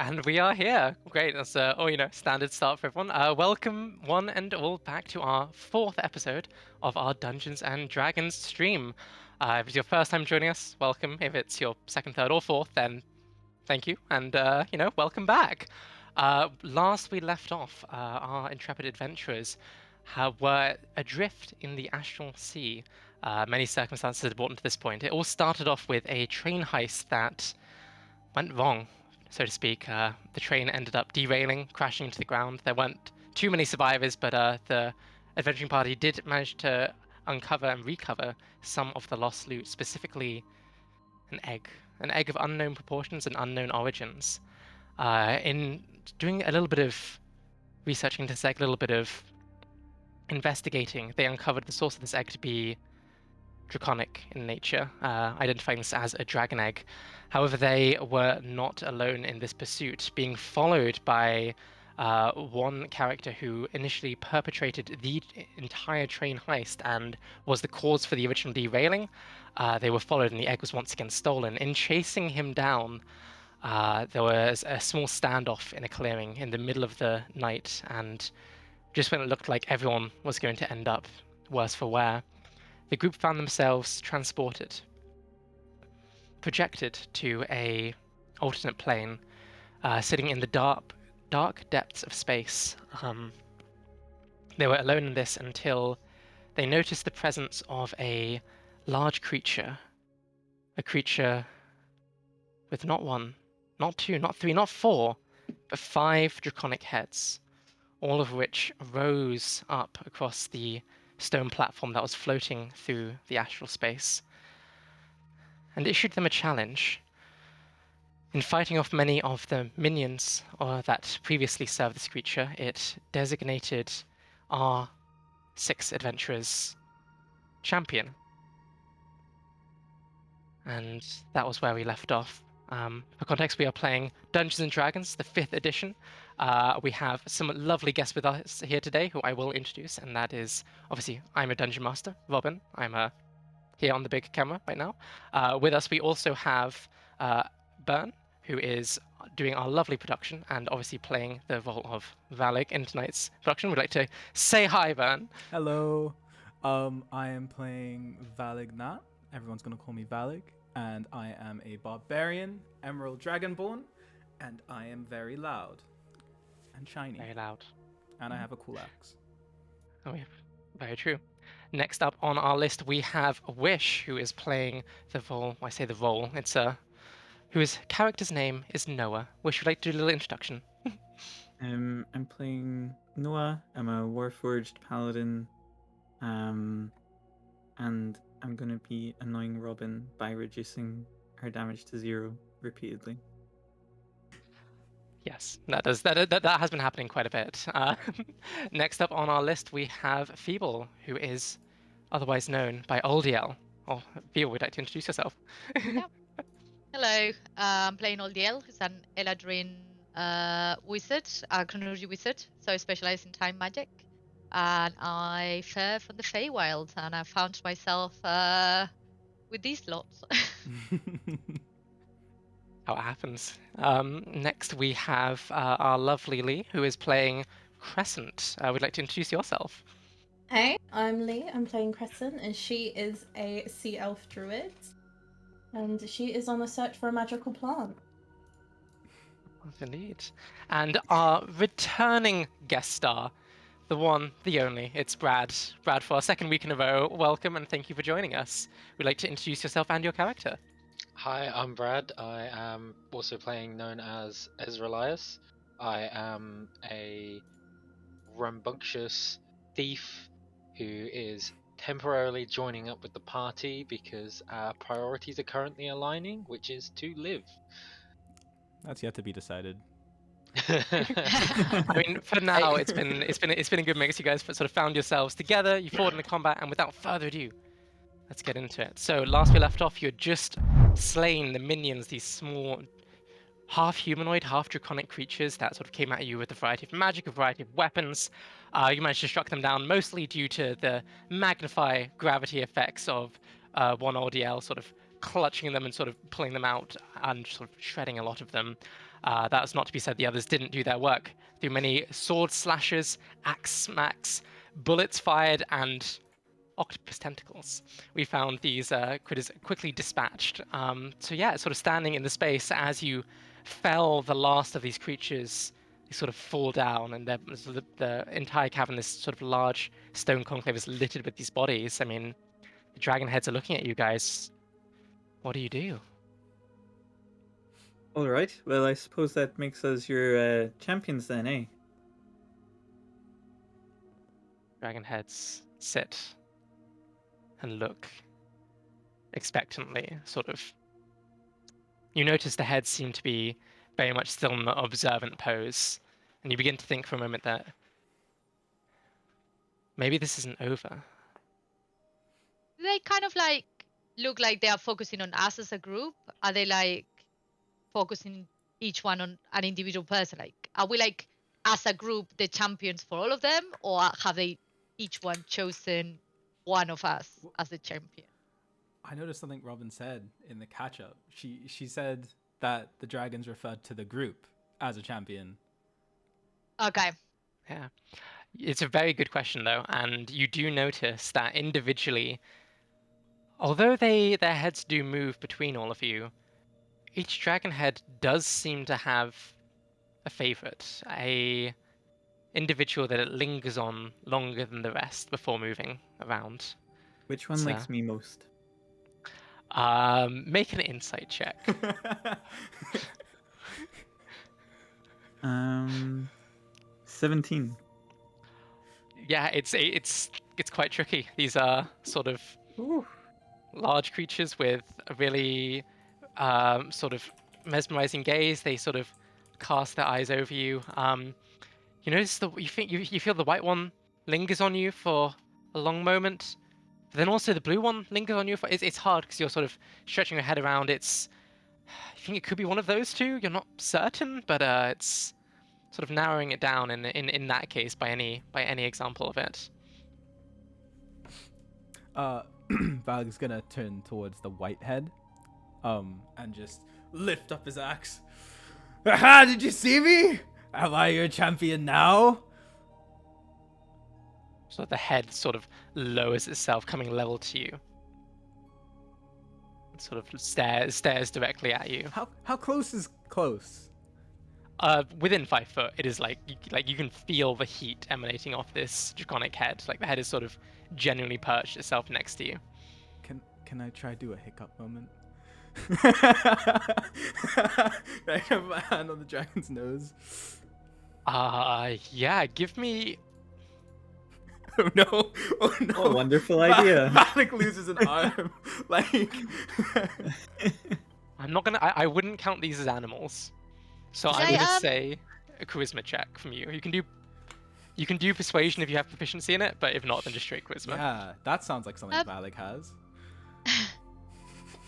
And we are here. Great. That's standard start for everyone. Welcome one and all back to our fourth episode of our Dungeons and Dragons stream. If it's your first time joining us, welcome. If it's your second, third, or fourth, then thank you, and welcome back. Last we left off, our intrepid adventurers were adrift in the astral sea. Many circumstances had brought them to this point. It all started off with a train heist that went wrong, so to speak. The train ended up derailing, crashing into the ground. There weren't too many survivors, but the adventuring party did manage to uncover and recover some of the lost loot, specifically an egg of unknown proportions and unknown origins. In doing a little bit of researching this egg, a little bit of investigating, they uncovered the source of this egg to be draconic in nature, identifying this as a dragon egg. However, they were not alone in this pursuit, being followed by one character who initially perpetrated the entire train heist and was the cause for the original derailing. They were followed and the egg was once again stolen. In chasing him down, there was a small standoff in a clearing in the middle of the night, and just when it looked like everyone was going to end up worse for wear, the group found themselves transported, projected to a alternate plane, sitting in the dark depths of space. They were alone in this until they noticed the presence of a large creature, a creature with not one, not two, not three, not four, but 5 draconic heads, all of which rose up across the stone platform that was floating through the astral space, and issued them a challenge. In fighting off many of the minions that previously served this creature, it designated our 6 adventurers champion. And that was where we left off. For context, we are playing Dungeons and Dragons, the 5th edition. We have some lovely guests with us here today who I will introduce, and that is, obviously, I'm a Dungeon Master, Robin. I'm here on the big camera right now. With us, we also have Bern, who is doing our lovely production and obviously playing the role of Valig in tonight's production. We'd like to say hi, Bern. Hello. I am playing Valig Nat. Everyone's going to call me Valig. And I am a barbarian, Emerald Dragonborn, and I am very loud and shiny. Very loud. And I have a cool axe. Oh, yeah. Very true. Next up on our list, we have Wish, who is playing the role. I say the role. It's whose character's name is Noah. Wish, would you like to do a little introduction? I'm playing Noah. I'm a Warforged Paladin. And I'm gonna be annoying Robin by reducing her damage to 0 repeatedly. Yes, that has been happening quite a bit. Next up on our list, we have Feeble, who is otherwise known by Oldiel. Oh, Feeble, would you like to introduce yourself? Yeah. Hello, I'm playing Oldiel, who's an Eladrin wizard, a chronology wizard, so specialized in time magic. And I fell from the Feywild, and I found myself with these lots. How it happens. Next, we have our lovely Lee, who is playing Crescent. Would you like to introduce yourself? Hey, I'm Lee. I'm playing Crescent, and she is a sea elf druid. And she is on the search for a magical plant. Indeed. And our returning guest star, the one, the only, it's Brad. Brad, for our second week in a row, welcome and thank you for joining us. We'd like to introduce yourself and your character. Hi, I'm Brad. I am also playing known as Ezralias. I am a rambunctious thief who is temporarily joining up with the party because our priorities are currently aligning, which is to live. That's yet to be decided. I mean, for now, it's been a good mix. You guys sort of found yourselves together. You fought in the combat, and without further ado, let's get into it. So, last we left off, you had just slain the minions, these small, half humanoid, half draconic creatures that sort of came at you with a variety of magic, a variety of weapons. You managed to struck them down, mostly due to the magnify gravity effects of one ODL sort of clutching them and sort of pulling them out and sort of shredding a lot of them. That's not to be said the others didn't do their work. Through many sword slashes, axe smacks, bullets fired, and octopus tentacles, we found these critters quickly dispatched. So yeah, sort of standing in the space as you fell the last of these creatures, they sort of fall down, and the entire cavern, this sort of large stone conclave, is littered with these bodies. I mean, the dragon heads are looking at you guys. What do you do? All right. Well, I suppose that makes us your champions then, eh? Dragon heads sit and look expectantly, sort of. You notice the heads seem to be very much still in the observant pose, and you begin to think for a moment that maybe this isn't over. They kind of like look like they are focusing on us as a group. Are they like focusing each one on an individual person? Like, are we like as a group the champions for all of them, or have they each one chosen one of us as the champion? I noticed something Robin said in the catch up. She said that the dragons referred to the group as a champion. Okay. Yeah. It's a very good question, though, and you do notice that individually, although their heads do move between all of you, each dragon head does seem to have a favorite, a individual that it lingers on longer than the rest before moving around. Which one So- likes me most? Make an insight check. 17. Yeah, it's quite tricky. These are sort of Ooh. large creatures with a really sort of mesmerizing gaze. They sort of cast their eyes over you. You notice you feel the white one lingers on you for a long moment, but then also the blue one lingers on you for. It's hard because you're sort of stretching your head around. You think it could be one of those two. You're not certain, but it's sort of narrowing it down in that case by any example of it. Valg's gonna turn towards the white head, and just lift up his axe. Aha! Did you see me? Am I your champion now? So the head sort of lowers itself, coming level to you. It sort of stares directly at you. How close is close? Within 5 foot, it is like you can feel the heat emanating off this draconic head. Like the head is sort of genuinely perched itself next to you. Can I try do a hiccup moment? I have my hand on the dragon's nose. Yeah, give me. Oh no! Oh no! Oh, wonderful idea. Malik loses an arm. Like. I'm not gonna. I wouldn't count these as animals. So Can I'm I, gonna say a charisma check from you. You can do persuasion if you have proficiency in it, but if not, then just straight charisma. Yeah, that sounds like something Malik has.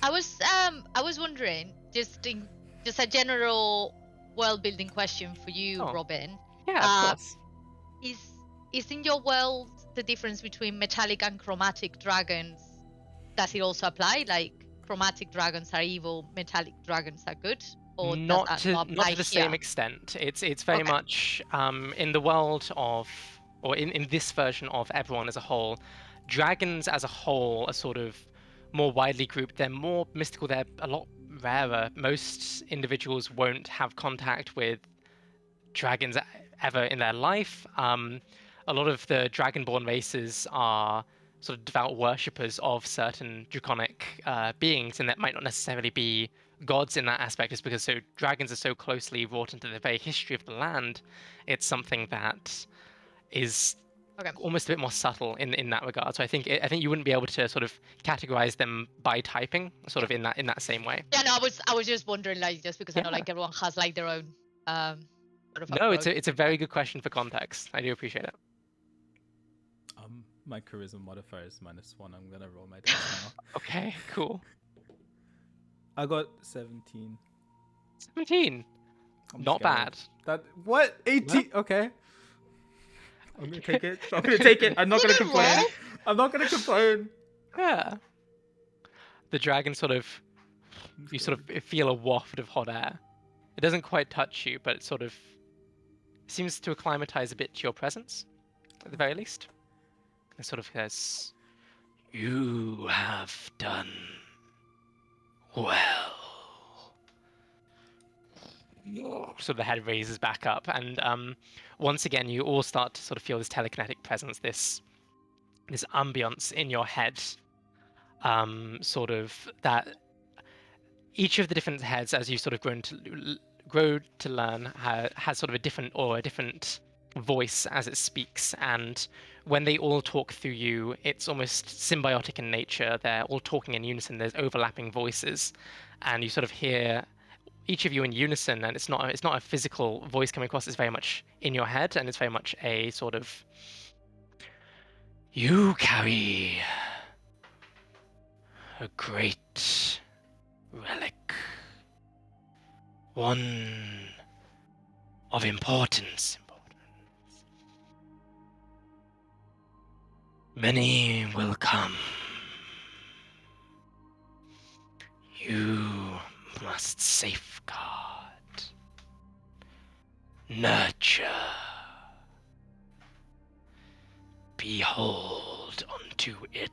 I was wondering, just a general world building question for you, Oh. Robin. Yeah, of course. Is in your world the difference between metallic and chromatic dragons? Does it also apply? Like chromatic dragons are evil, metallic dragons are good, or Not does to that not apply to the here? same extent. It's very Okay. much in the world of, or in this version of everyone as a whole, dragons as a whole are sort of more widely grouped. They're more mystical. They're a lot rarer. Most individuals won't have contact with dragons ever in their life. A lot of the dragonborn races are sort of devout worshippers of certain draconic beings, and that might not necessarily be gods in that aspect, is because dragons are so closely wrought into the very history of the land. It's something that is Okay. almost a bit more subtle in that regard. So I think you wouldn't be able to sort of categorize them by typing, sort of in that same way. Yeah, no, I was just wondering, like, just because I know Yeah. like everyone has like their own sort of No, approach. it's a very good question for context. I do appreciate it. My charisma modifier is -1. I'm gonna roll my dice now. Okay, cool. I got 17. 17. I'm Not scared. bad. What? 18? Okay. I'm gonna take it. I'm gonna take it. I'm not gonna Good complain. roll. I'm not gonna complain. Yeah. The dragon sort of, you sort of feel a waft of hot air, It doesn't quite touch you, but it sort of seems to acclimatize a bit to your presence, at the very least. It sort of says, "You have done well." So the head raises back up, and once again, you all start to sort of feel this telekinetic presence, this ambience in your head, sort of that each of the different heads, as you sort of grow to learn, has sort of a different voice as it speaks, and when they all talk through you, it's almost symbiotic in nature. They're all talking in unison. There's overlapping voices, and you sort of hear each of you in unison, and it's not a physical voice coming across. It's very much in your head, and it's very much a sort of, "You carry a great relic, one of importance. Many will come. You must safeguard, nurture, behold unto it."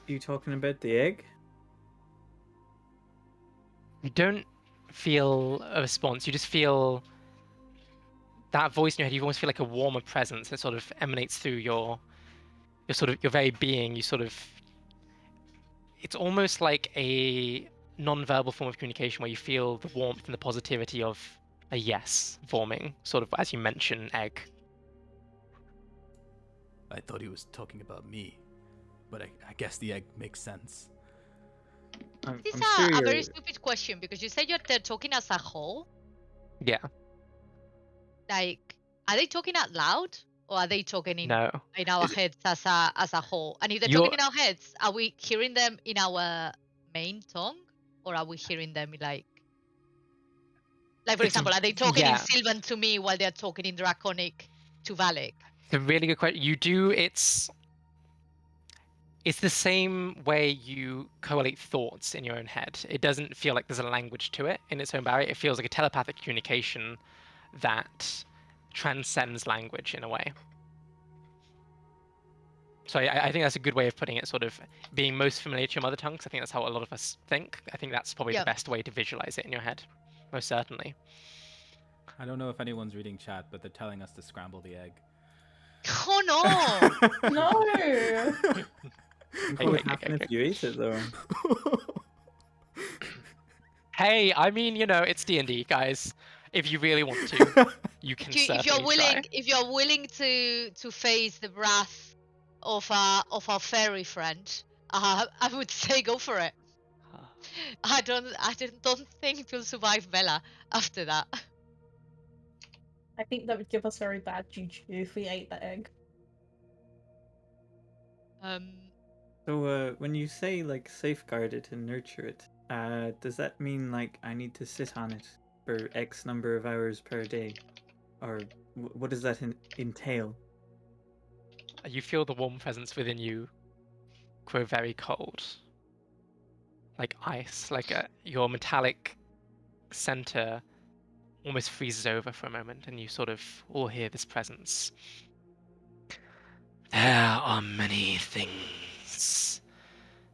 Are you talking about the egg? You don't feel a response. You just feel that voice in your head. You almost feel like a warmer presence that sort of emanates through your very being. You sort of, it's almost like a non-verbal form of communication where you feel the warmth and the positivity of a yes forming, sort of as you mention egg. I thought he was talking about me, but I guess the egg makes sense. This is I'm sure a very you're- stupid question because you said they're talking as a whole. Yeah. Like, are they talking out loud or are they talking in No. our Is it- heads as a whole? And if they're You're- talking in our heads, are we hearing them in our main tongue, or are we hearing them in like for It's- example, are they talking in yeah. Sylvan to me while they're talking in Draconic to Valek? It's a really good question. You do. It's the same way you collate thoughts in your own head. It doesn't feel like there's a language to it in its own barrier. It feels like a telepathic communication that transcends language in a way. So I think that's a good way of putting it, sort of being most familiar to your mother tongue, 'cause I think that's how a lot of us think. I think that's probably Yeah. the best way to visualize it in your head, most certainly. I don't know if anyone's reading chat, but they're telling us to scramble the egg. Oh no! No. What would happen Okay. if you ate it though? Hey, I mean, it's D&D, guys. If you really want to, you can If you're certainly willing, try. if you're willing to face the wrath of our fairy friend, I would say go for it. I don't think you'll survive Bella after that. I think that would give us very bad juju if we ate that egg. So when you say like safeguard it and nurture it, does that mean like I need to sit on it for X number of hours per day, or what does that entail? You feel the warm presence within you grow very cold, like ice, like your metallic center almost freezes over for a moment, and you sort of all hear this presence. There are many things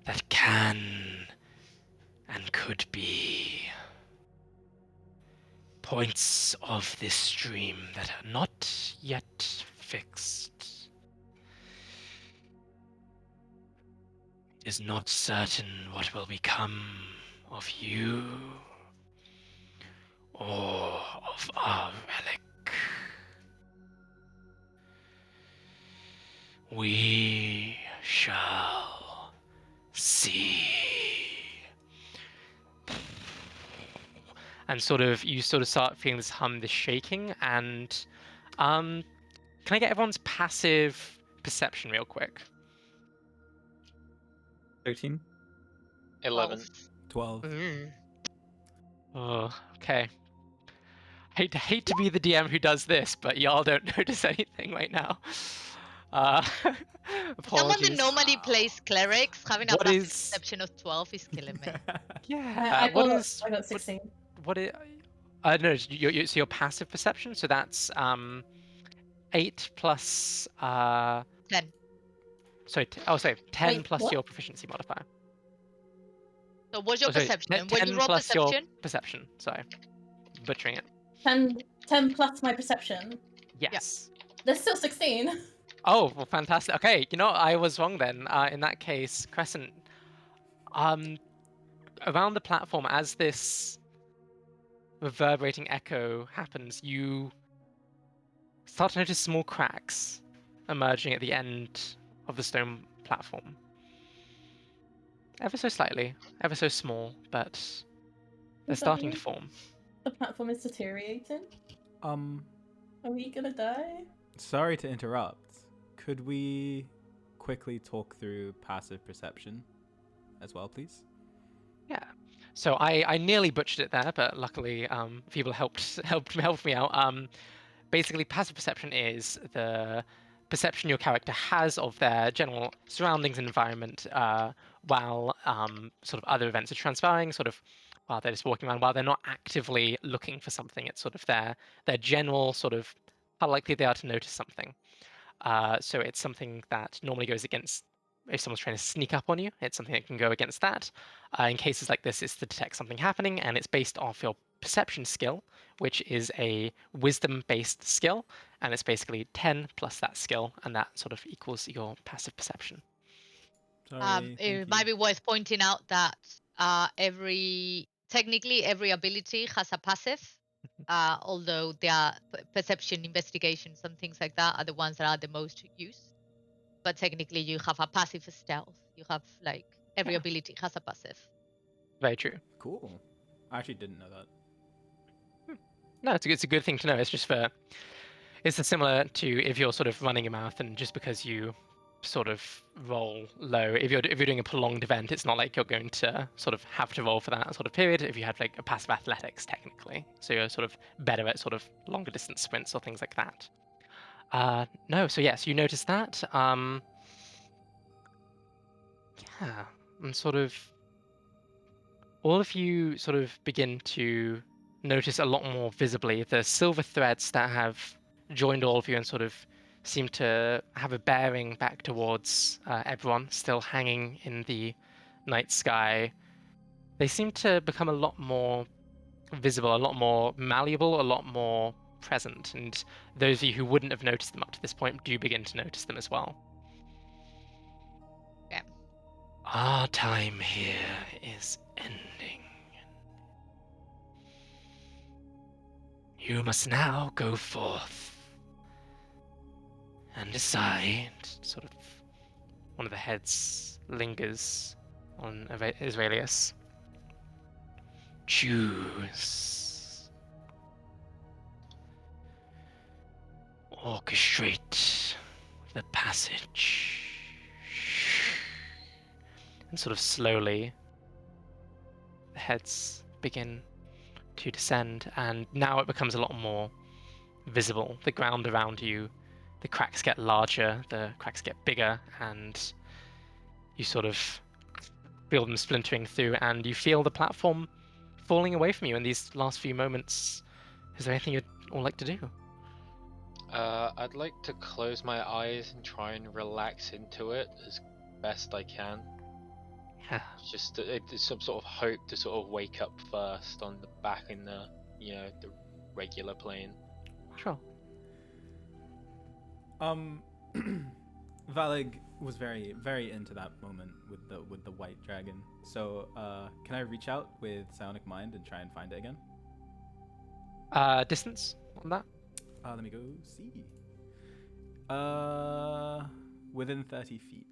that can and could be points of this stream that are not yet fixed. It is not certain what will become of you or of our relic. We shall see. And you start feeling this hum, this shaking, and can I get everyone's passive perception real quick? 13. 11. 12. Mm. Oh, okay. Hate to be the DM who does this, but y'all don't notice anything right now. Someone that Apologies. normally plays clerics having a What passive is- perception of 12 is killing me. Yeah. I What got is? I got 16. What is? No. So your passive perception. So that's 8 plus 10. Sorry. Sorry. 10 Wait, plus what? your proficiency modifier. So what's your Oh, sorry, perception? When you 10 roll plus your perception, perception. Sorry, butchering it. 10 plus my perception. Yes. There's still 16. Oh, well, fantastic. Okay, I was wrong then. In that case, Crescent, around the platform, as this reverberating echo happens, you start to notice small cracks emerging at the end of the stone platform. Ever so slightly, ever so small, but they're Does that starting to mean form. the platform is deteriorating? Are we gonna die? Sorry to interrupt. Could we quickly talk through passive perception as well, please? Yeah. So I nearly butchered it there, but luckily people helped me out. Basically, passive perception is the perception your character has of their general surroundings and environment while sort of other events are transpiring, sort of while they're just walking around, while they're not actively looking for something. It's sort of their general sort of how likely they are to notice something. So it's something that normally goes against if someone's trying to sneak up on you. It's something that can go against that. In cases like this, it's to detect something happening, and it's based off your perception skill, which is a wisdom-based skill, and it's basically 10 plus that skill, and that sort of equals your passive perception. Sorry. it might be worth pointing out that technically every ability has a passive, although their perception, investigations, and things like that are the ones that are the most used. But technically, you have a passive stealth. You have every Yeah. ability has a passive. Very true. Cool. I actually didn't know that. No, it's a good thing to know. It's similar to if you're sort of running a marathon, just because you sort of roll low. If you're doing a prolonged event, it's not like you're going to sort of have to roll for that sort of period. If you have like a passive athletics, technically, so you're sort of better at sort of longer distance sprints or things like that. No, so yes, you notice that. Yeah, and sort of all of you sort of begin to notice a lot more visibly the silver threads that have joined all of you and sort of seem to have a bearing back towards everyone still hanging in the night sky. They seem to become a lot more visible, a lot more malleable, a lot more present, and those of you who wouldn't have noticed them up to this point do begin to notice them as well. Yeah. Our time here is ending. You must now go forth and decide. Sort of one of the heads lingers on Israelius. Choose. Orchestrate the passage. And sort of slowly, the heads begin to descend, and now it becomes a lot more visible. The ground around you, the cracks get larger, the cracks get bigger, and you sort of feel them splintering through, and you feel the platform falling away from you in these last few moments. Is there anything you'd all like to do? I'd like to close my eyes and try and relax into it as best I can. Yeah. Just it's some sort of hope to sort of wake up first on the back in the the regular plane. Sure. Valig was very, very into that moment with the white dragon. So, can I reach out with Psionic Mind and try and find it again? Distance on that? Let me go see. Within 30 feet.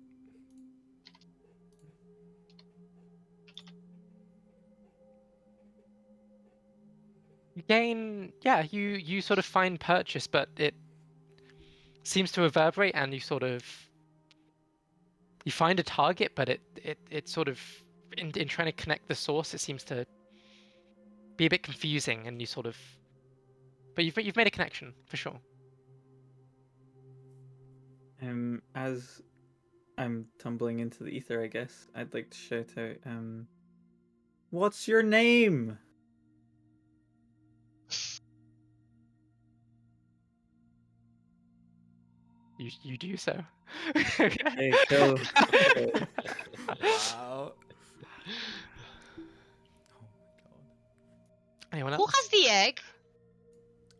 You gain, yeah, you sort of find purchase, but it seems to reverberate, and you find a target, but it sort of in trying to connect the source, it seems to be a bit confusing, and but you've made a connection for sure. As I'm tumbling into the ether, I guess I'd like to shout out, what's your name? You do so. Hey, cool. Wow. Anyone Who else? has the egg?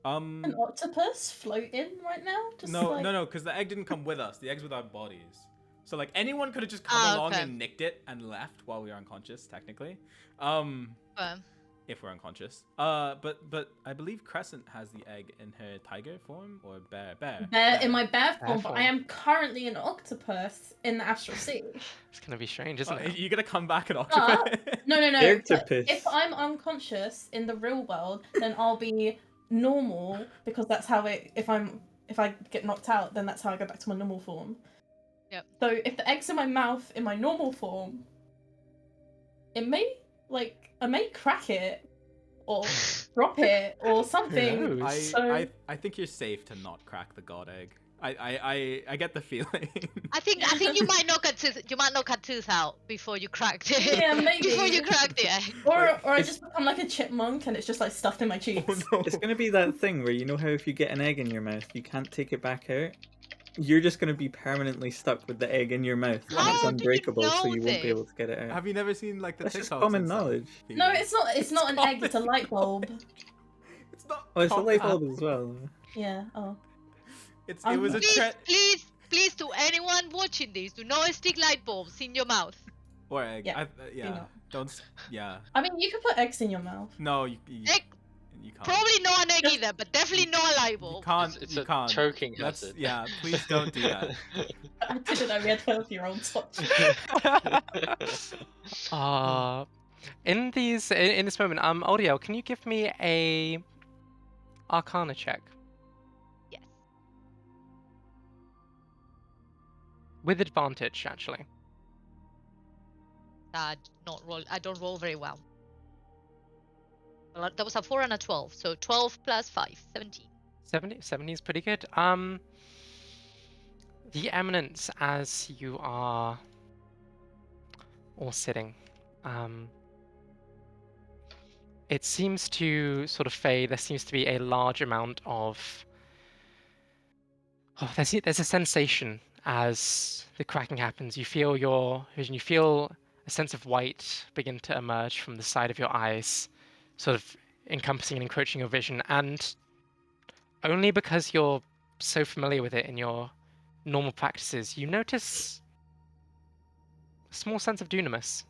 An octopus floating right now? Just No, like... no, because the egg didn't come with us. The egg's with our bodies. So like anyone could have just come Ah, along okay. and nicked it and left while we were unconscious, technically. If we're unconscious. But I believe Crescent has the egg in her tiger form or bear. Bear in my bear form, but form. I am currently an octopus in the astral sea. It's gonna be strange, isn't it? You're gonna come back an octopus. No. The but octopus. if I'm unconscious in the real world, then I'll be normal because that's how it. If I get knocked out, then that's how I go back to my normal form. Yep. So if the egg's in my mouth in my normal form, I may crack it or drop it or something. knows? I think you're safe to not crack the god egg. I get the feeling. I think you might knock a tooth out before you cracked it. Yeah, maybe. Before you cracked the egg. Or I it's- just become like a chipmunk and it's just like stuffed in my cheeks. Oh, no. It's gonna be that thing where you know how if you get an egg in your mouth, you can't take it back out. You're just gonna be permanently stuck with the egg in your mouth, and How it's do you unbreakable, so know you won't be this? able to get it out. Have you never seen like the That's just TikToks common and stuff? knowledge. No, it's not. It's not an egg. It's a light bulb. It's not. Oh, it's a light common. bulb as well. Yeah. Oh. It was a trend. Please, to anyone watching this, do not stick light bulbs in your mouth. Or egg. Yeah, Yeah. not. Don't. Yeah. I mean, you could put eggs in your mouth. No, you Egg, can't. probably not an egg either, but definitely not a light You bulb. can't. It's you a can't. choking That's, hazard. yeah. Please don't do that. I didn't know we had 12-year-olds watching. In this moment, Audio, can you give me a Arcana check Yes. with advantage, actually? I don't roll very well. Well, that was a 4 and a 12, so 12 plus 5, 17. 70 is pretty good. The Eminence, as you are all sitting, it seems to sort of fade. There seems to be a large amount of... there's a sensation as the cracking happens. You feel your vision, you feel a sense of white begin to emerge from the side of your eyes, sort of encompassing and encroaching your vision, and only because you're so familiar with it in your normal practices, you notice a small sense of dunamis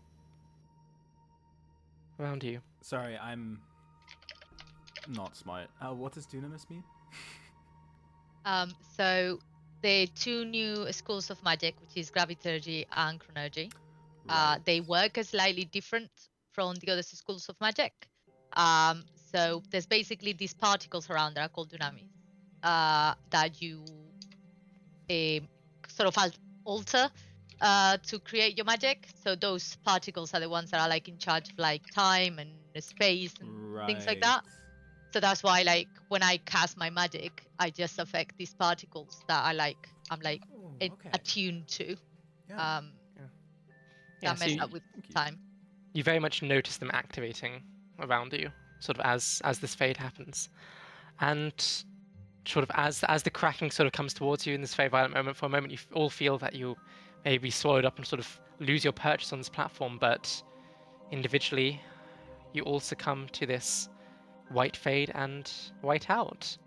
around you. Sorry, I'm not smart. What does dunamis mean? So the two new schools of magic, which is graviturgy and chronergy, they work slightly different from the other schools of magic. So there's basically these particles around that are called dunamis that you sort of alter to create your magic. So those particles are the ones that are like in charge of like time and space and things like that. So that's why like when I cast my magic, I just affect these particles that I'm attuned to. Yeah. Yeah, That so mess you, up with time. you very much notice them activating around you, sort of as this fade happens. And sort of as the cracking sort of comes towards you in this very violent moment, for a moment you all feel that you may be swallowed up and sort of lose your purchase on this platform, but individually you all succumb to this white fade and white out.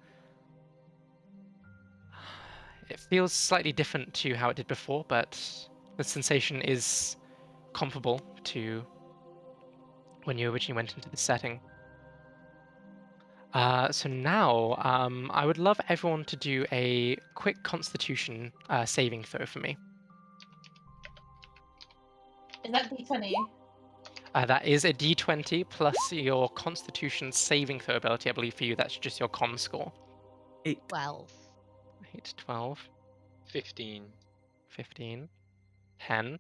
It feels slightly different to how it did before, but the sensation is comparable to when you originally went into the setting. So now, I would love everyone to do a quick Constitution saving throw for me. Is that D20? That is a D20 plus your Constitution saving throw ability. I believe for you, that's just your con score. 8. 12. 8, 12, 15. 15, 10.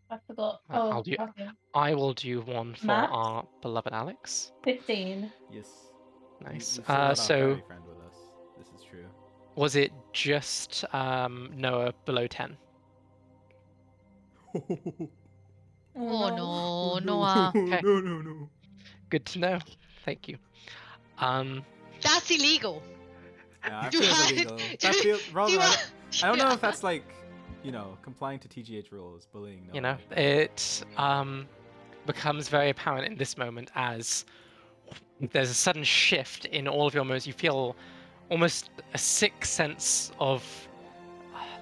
I forgot. I'll Oh, do. okay. I will do one for Matt? our beloved Alex. 15. Yes. Nice. We've still got our So fairy friend with us. This is true. Was it just Noah below 10? Oh no, no, Noah. Okay. no. Good to know. Thank you. That's illegal. Yeah, I Do feel it's I- illegal. do- That feel do wrong. I don't know Yeah. if that's like, complying to TGH rules, bullying. You No, know, like that. it becomes very apparent in this moment as there's a sudden shift in all of your moves. You feel almost a sick sense of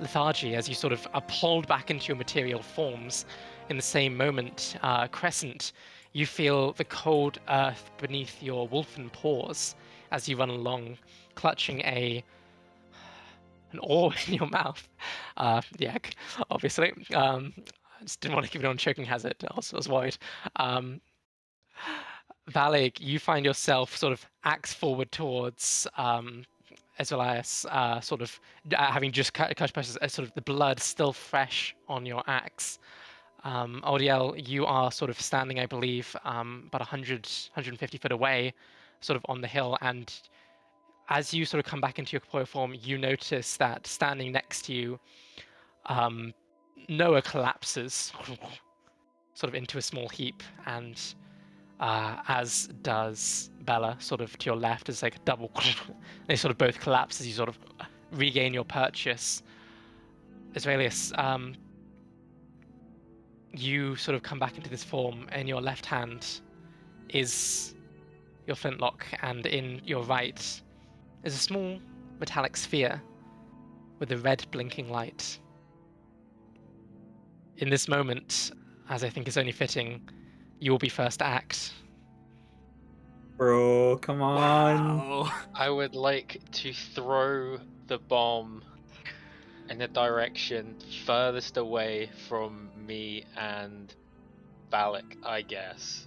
lethargy as you sort of are pulled back into your material forms. In the same moment, Crescent, you feel the cold earth beneath your wolfen paws as you run along, clutching an orb in your mouth. The egg, obviously. I just didn't want to give it on choking hazard. I was worried. Valig, you find yourself sort of axe forward towards Ezelias, sort of having just cut pressures, sort of the blood still fresh on your axe. Odiel, you are sort of standing, I believe, about 150 foot away, sort of on the hill, and as you sort of come back into your corporeal form, you notice that standing next to you, Noah collapses sort of into a small heap, and as does Bella, sort of to your left, as like a double. They sort of both collapse as you sort of regain your purchase. Israelius, you sort of come back into this form. In your left hand is your flintlock, and in your right is a small metallic sphere with a red blinking light. In this moment, as I think is only fitting, you will be first to act. Bro, come on. Wow. I would like to throw the bomb in the direction furthest away from me and Balak, I guess.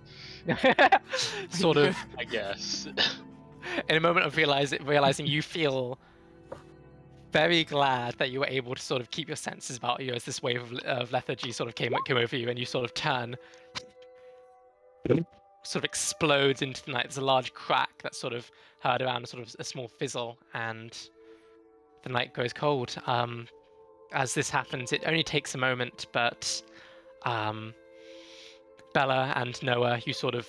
Sort of I guess. in a moment of realizing you feel very glad that you were able to sort of keep your senses about you as this wave of lethargy sort of came over you, and you sort of turn, sort of explodes into the night. There's a large crack that's sort of heard around, sort of a small fizzle, and the night goes cold. As this happens, it only takes a moment, but Bella and Noah, you sort of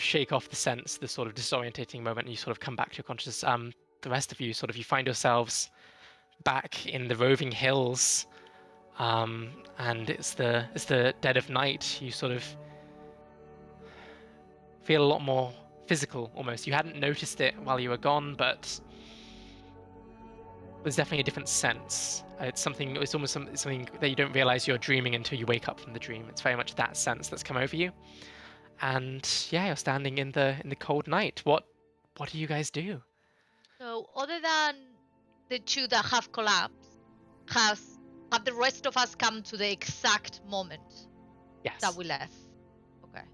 shake off the sense, the sort of disorientating moment, and you sort of come back to your consciousness. The rest of you, sort of, you find yourselves back in the roving hills, and it's the dead of night. You sort of feel a lot more physical, almost. You hadn't noticed it while you were gone, but there's definitely a different sense. It's something. It's almost something that you don't realize you're dreaming until you wake up from the dream. It's very much that sense that's come over you. And yeah, you're standing in the cold night. What do you guys do? So other than the two that have collapsed, have the rest of us come to the exact moment Yes. that we left? Okay.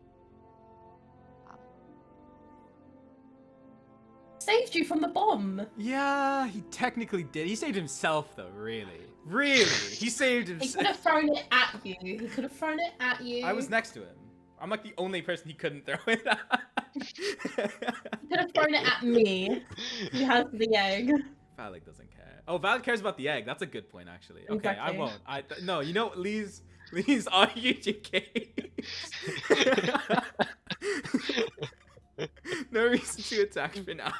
Saved you from the bomb. Yeah, he technically did. He saved himself, though. Really, he saved He could himself. have thrown it at you. He could have thrown it at you. I was next to him. I'm like the only person he couldn't throw it at. He could have thrown it at me. He has the egg. Valak doesn't care. Oh, Valak cares about the egg. That's a good point, actually. Okay, I Exactly. won't. No, you know, Lee's argued your case. No reason to attack for now.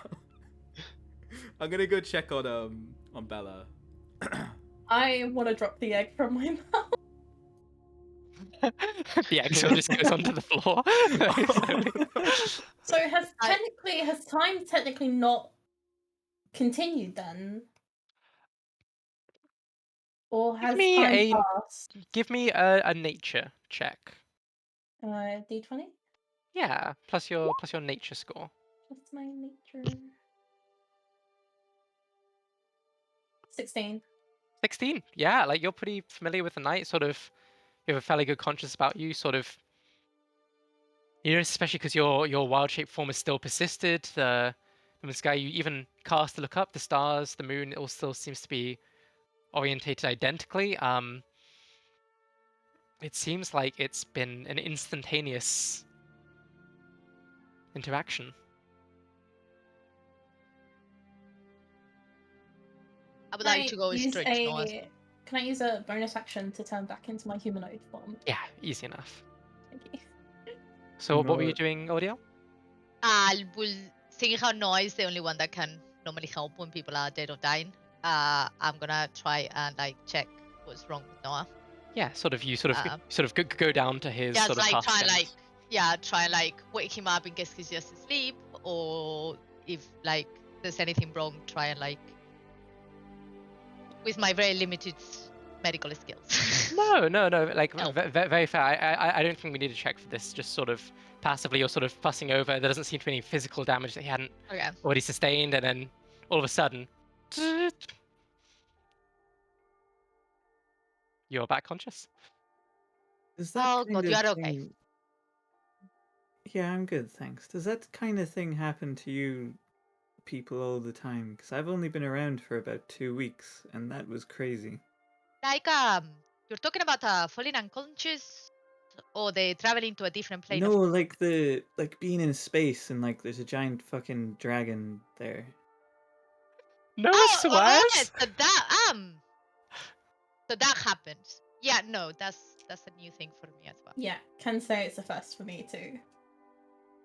I'm gonna go check on Bella. I want to drop the egg from my mouth. The egg sort of just goes onto the floor. So has time technically not continued then? Or has me time passed? Give me a nature check. D20? Yeah, plus your nature score. What's my nature? 16. 16. Yeah, like you're pretty familiar with the night. Sort of, you have a fairly good conscience about you. Sort of, you know, especially because your wild shape form is still persisted. The sky, you even cast to look up the stars, the moon. It all still seems to be orientated identically. It seems like it's been an instantaneous interaction. I would like to go stretch north. Can I use a bonus action to turn back into my humanoid form? Yeah, easy enough. Thank you. So what were you Well- doing, Audio? Seeing how Noah is the only one that can normally help when people are dead or dying, I'm gonna try and like check what's wrong with Noah. Yeah, you sort Uh, of go down to his Just sort of like husk try and- like try and like wake him up in case he's just asleep, or if like there's anything wrong, try and like with my very limited medical skills. No, like No. very fair. I don't think we need to check for this. Just sort of passively, you're sort of fussing over. There doesn't seem to be any physical damage that he hadn't Okay. already sustained, and then all of a sudden, you're back conscious. Does that Oh kind god, of you are okay. thing... Yeah, I'm good, thanks. Does that kind of thing happen to you people all the time? Because I've only been around for about 2 weeks, and that was crazy. Like you're talking about falling unconscious, or they traveling to a different plane No, of like being in space and like there's a giant fucking dragon there. No Oh, swears. so that happens. Yeah, no, that's a new thing for me as well. Yeah, can say it's a first for me too.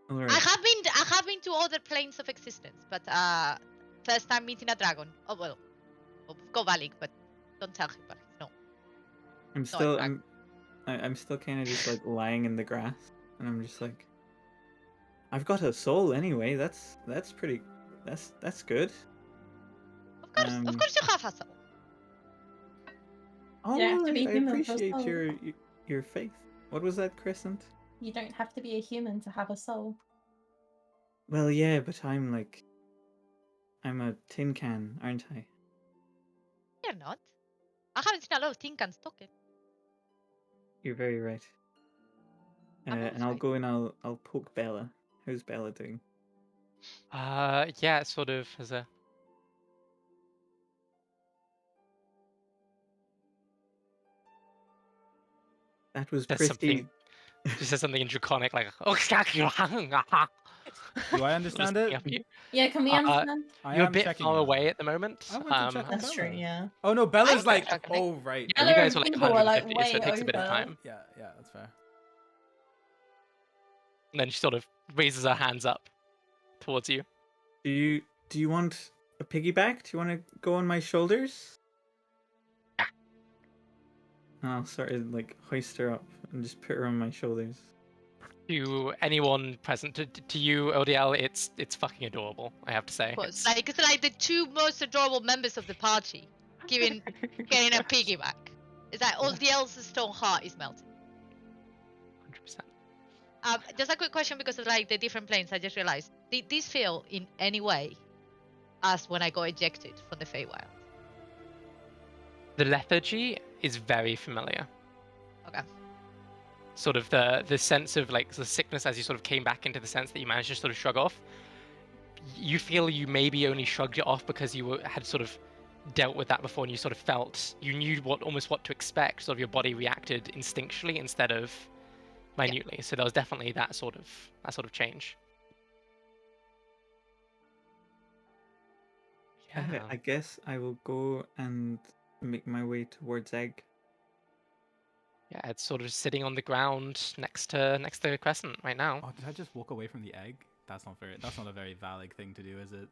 Alright. I have been to other planes of existence, but first time meeting a dragon. Oh well, go Valik, but don't tell him. But no. I'm No, still I- I'm still kind of just like lying in the grass, and I'm just like, I've got a soul anyway. That's pretty. That's good. Of course, you have a soul. Oh, You don't have well, to be I human for a appreciate soul. your faith. What was that, Crescent? You don't have to be a human to have a soul. Well, yeah, but I'm a tin can, aren't I? You're not. I haven't seen a lot of tin cans talking. You're very right. I'm always And I'll right. go and I'll poke Bella. How's Bella doing? Yeah, sort of as a. That was There's pretty. something. She says something in draconic, like. Do Do I understand it? Yeah, can we understand? I You're a am bit checking far you out. away at the moment. I went to check on That's true, Bella. yeah. Oh no, Bella's I'm like, checking it. oh right. Yeah, Ella you guys and were like Feeble are, like, 150, so it way takes a bit of over. time. Yeah, that's fair. And then she sort of raises her hands up towards you. Do you want a piggyback? Do you want to go on my shoulders? I'll sort of like hoist her up and just put her on my shoulders. To anyone present, to you, ODL, it's fucking adorable. I have to say. Of course, like it's like the two most adorable members of the party getting a piggyback. It's like all the else stone heart is melting. 100%. Just a quick question because of like the different planes. I just realized. Did this feel in any way as when I got ejected from the Feywild? The lethargy is very familiar. Okay. Sort of the sense of like the sickness as you sort of came back into the sense that you managed to sort of shrug off. You feel you maybe only shrugged it off because you had sort of dealt with that before, and you sort of felt you knew almost what to expect. Sort of your body reacted instinctually instead of minutely. So there was definitely that sort of change. Yeah. I guess I will go and make my way towards Egg. Yeah, it's sort of sitting on the ground next to Crescent right now. Oh, did I just walk away from the egg? That's not a very valid thing to do, is it?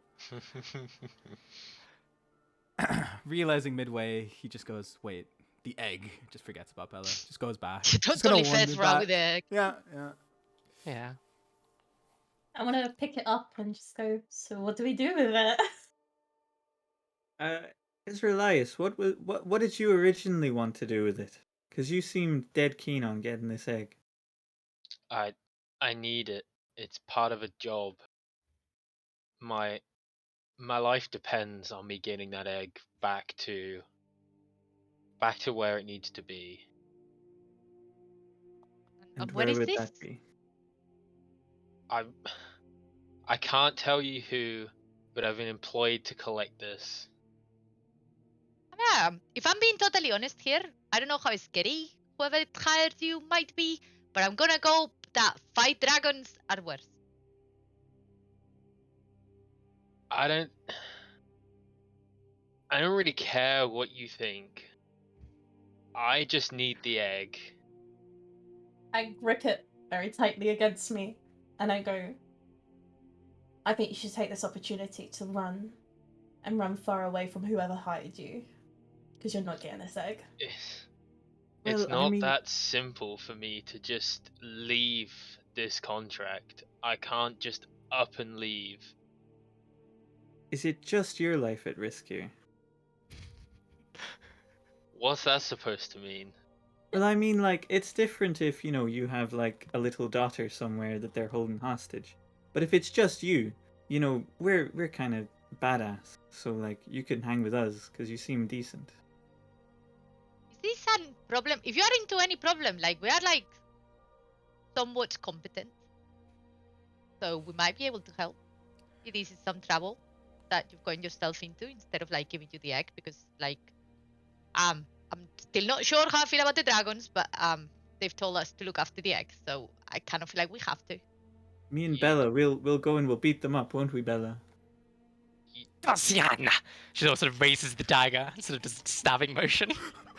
Realizing midway, he just goes, "Wait, the egg." Just forgets about Bella. Just goes back. Don't Just gonna totally wander fess around back. with the. Yeah. Yeah. I want to pick it up and just go, so what do we do with it? Israelias, what did you originally want to do with it? Because you seemed dead keen on getting this egg. I need it. It's part of a job. My life depends on me getting that egg back to where it needs to be. And When where is would this? that be? I can't tell you who, but I've been employed to collect this. Yeah, if I'm being totally honest here, I don't know how scary whoever hired you might be, but I'm gonna go that fight dragons are worse. I don't. I don't really care what you think. I just need the egg. I grip it very tightly against me, and I go, I think you should take this opportunity to run, and run far away from whoever hired you, because you're not getting this egg. It's Well, I not mean, that simple for me to just leave this contract. I can't just up and leave. is it just your life at risk here? What's that supposed to mean? Well, I mean, like, it's different if, you know, you have, like, a little daughter somewhere that they're holding hostage. But if it's just you, you know, we're kind of badass. So, like, you can hang with us, because you seem decent. Is this a problem? If you are into any problem, like, we are, like, somewhat competent. So we might be able to help. If this is some trouble that you've gotten yourself into instead of, like, giving you the egg, because, like, I'm still not sure how I feel about the dragons, but they've told us to look after the egg, so I kind of feel like we have to. Me and You- Bella, we'll go and we'll beat them up, won't we, Bella? Tasiana! She sort of raises the dagger and sort of does a stabbing motion.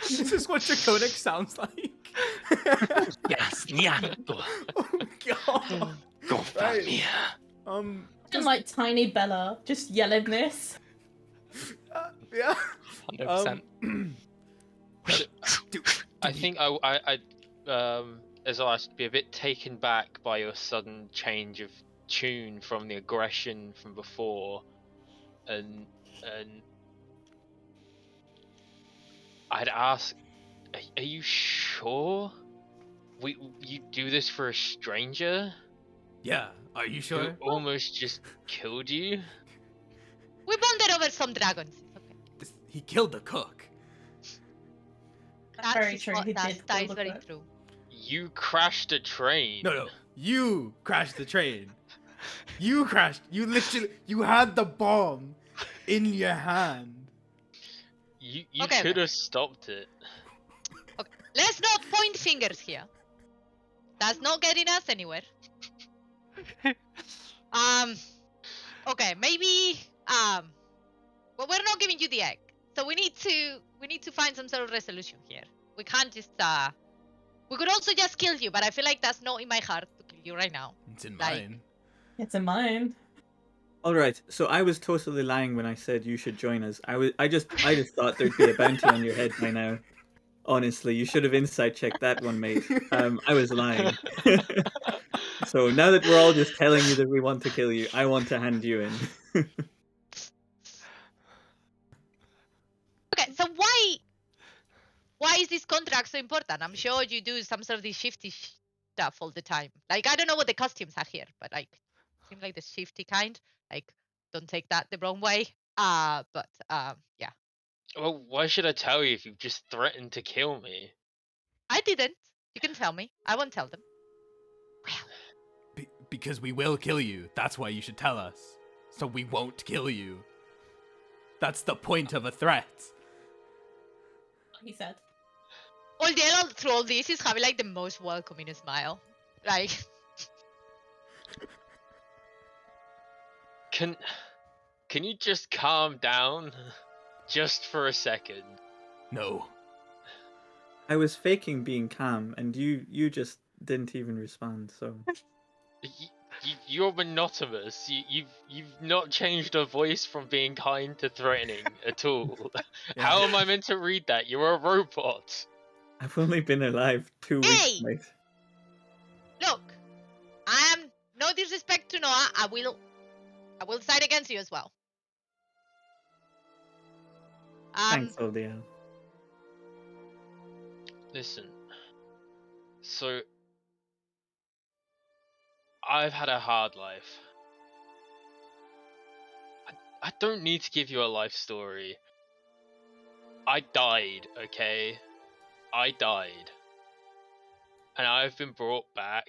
This is what Draconic sounds like. Yes, Nyan. Oh god. Go Right. here. And Just, like tiny Bella just yelling this. yeah. 100%. I think I as I was to be a bit taken back by your sudden change of tune from the aggression from before, and I'd ask, are you sure? You do this for a stranger Yeah. Are you who sure? almost just killed you? We bonded over some dragons. It's okay. He killed the cook. That's Very true, he That did kill is the very cook. true. You crashed a train. No. You crashed the train. You crashed. You literally. You had the bomb in your hand. You Okay, could have stopped it. Okay. Let's not point fingers here. That's not getting us anywhere. Okay, maybe well, we're not giving you the egg. So we need to find some sort of resolution here. We can't just we could also just kill you, but I feel like that's not in my heart to kill you right now. It's in Like- mine. It's in mine. All right, so I was totally lying when I said you should join us. I just thought there'd be a bounty on your head by now. Honestly, you should have insight checked that one, mate. I was lying. So now that we're all just telling you that we want to kill you, I want to hand you in. Okay, so why is this contract so important? I'm sure you do some sort of this shifty stuff all the time. Like, I don't know what the costumes are here, but like seems like the shifty kind. Like, don't take that the wrong way. But yeah. Well, why should I tell you if you've just threatened to kill me? I didn't. You can tell me. I won't tell them. Because we will kill you. That's why you should tell us. So we won't kill you. That's the point of a threat. He said. Oldiel through all this is having like the most welcoming smile. Like, Can you just calm down? Just for a second. No. I was faking being calm, and you just didn't even respond. So You're monotonous. You've not changed a voice from being kind to threatening at all. Yeah. How am I meant to read that? You're a robot. I've only been alive 2 weeks, Hey! mate. look, I am no disrespect to Noah. I will side against you as well. Thanks, Oldiel. Listen. So I've had a hard life. I don't need to give you a life story. I died, okay? I died. And I've been brought back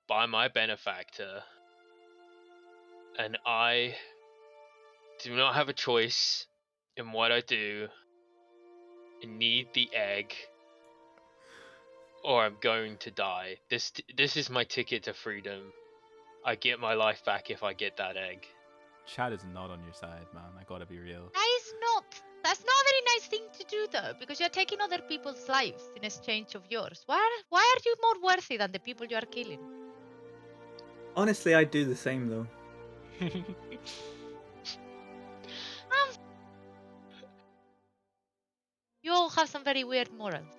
by my benefactor. And I do not have a choice in what I do. I need the egg, or I'm going to die. This is my ticket to freedom. I get my life back if I get that egg. Chad is not on your side, man. I gotta be real. That's not a very nice thing to do though, because you're taking other people's lives in exchange of yours. Why are you more worthy than the people you are killing? Honestly, I'd do the same though. You all have some very weird morals.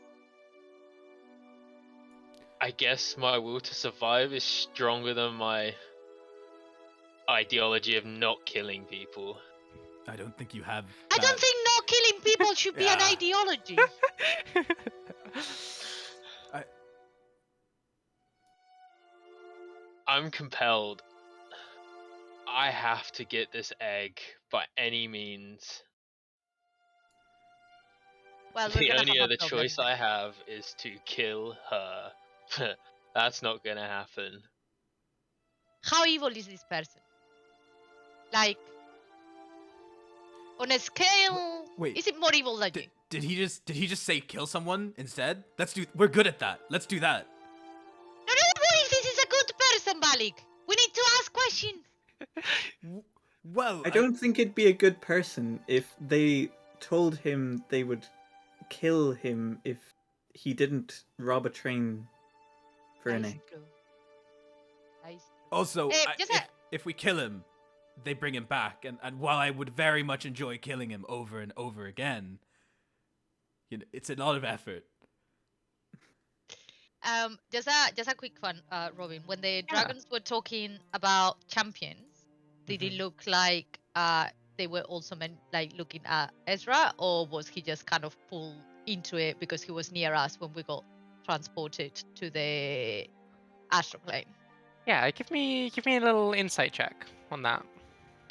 I guess my will to survive is stronger than my ideology of not killing people. I don't think you have. I don't think not killing people should be an Yeah. ideology. I'm compelled. I have to get this egg by any means. Well, we're The gonna only have a other problem choice I have is to kill her. That's not gonna happen. How evil is this person? Like, on a scale, Wait. is it more evil than you? Did he just say kill someone instead? We're good at that. Let's do that. No, what if this is a good person, Balik? We need to ask questions. Well, I don't think it'd be a good person if they told him they would kill him if he didn't rob a train for an That is egg. true. That is true. Also, just if we kill him, they bring him back, and while I would very much enjoy killing him over and over again, it's a lot of effort. Just a quick one, Robin. When the dragons were talking about champions, did it look like they were also looking at Ezra, or was he just kind of pulled into it because he was near us when we got transported to the astral plane? Yeah, give me a little insight check on that.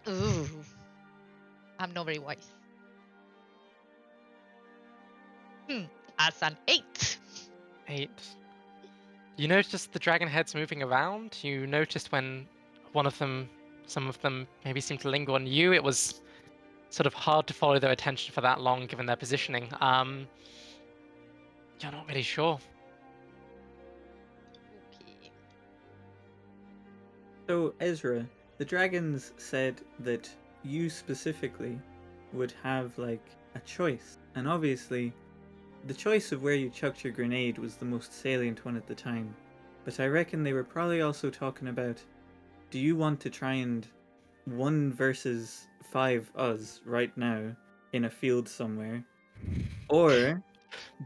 Ooh, I'm not very wise. As an 8. 8. You noticed the dragon heads moving around. You noticed when some of them maybe seemed to linger on you. It was sort of hard to follow their attention for that long given their positioning. You're not really sure. Okay. So, Ezra, the dragons said that you specifically would have, like, a choice. And obviously, the choice of where you chucked your grenade was the most salient one at the time. But I reckon they were probably also talking about, do you want to try and 1 versus 5 us right now in a field somewhere? Or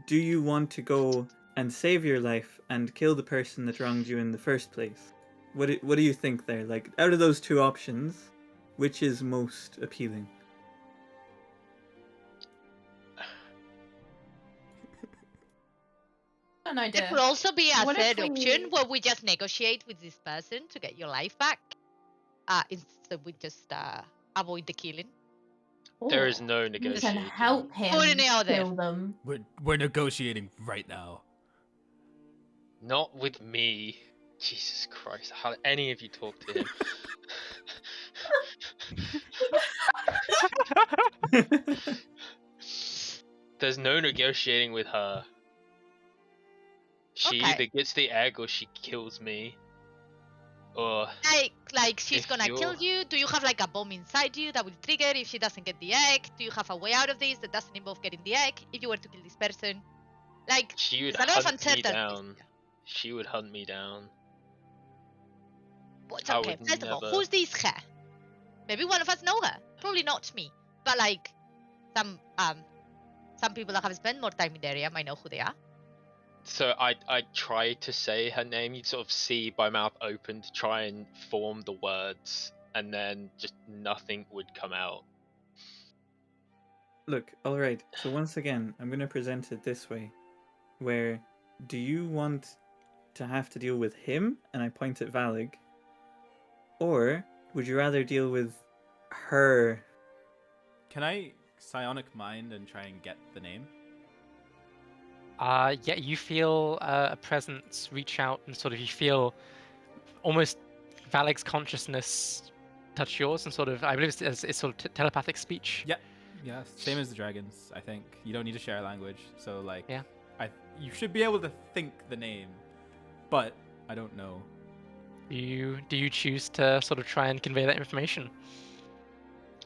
do you want to go and save your life and kill the person that wronged you in the first place? What do you think there? Like, out of those 2 options, which is most appealing? An There idea. could also be a What if third we- option where we just negotiate with this person to get your life back. Instead we just avoid the killing. There is Or no we can negotiating. help him Put it out there. kill them. We're negotiating right now. Not with me. Jesus Christ, how any of you talk to him? There's no negotiating with her. She Okay. either gets the egg or she kills me. Or Like she's If gonna kill you're- you. Do you have like a bomb inside you that will trigger if she doesn't get the egg? Do you have a way out of this that doesn't involve getting the egg if you were to kill this person? Like, she would there's a lot of hunt me uncertainties down. here. She would hunt me down. But I okay, would first of all, never- who's this her? Maybe one of us know her. Probably not me. But like some people that have spent more time in the area might know who they are. So I try to say her name. You'd sort of see my mouth open to try and form the words, and then just nothing would come out. Look, alright, so once again, I'm going to present it this way. Where, do you want to have to deal with him, and I point at Valig? Or, would you rather deal with her? Can I psionic mind and try and get the name? Yeah, you feel a presence reach out, and sort of you feel almost Valeg's consciousness touch yours, and sort of I believe it's sort of telepathic speech. Yeah, yeah, same as the dragons. I think you don't need to share a language, so like, Yeah. you should be able to think the name, but I don't know. Do you choose to sort of try and convey that information?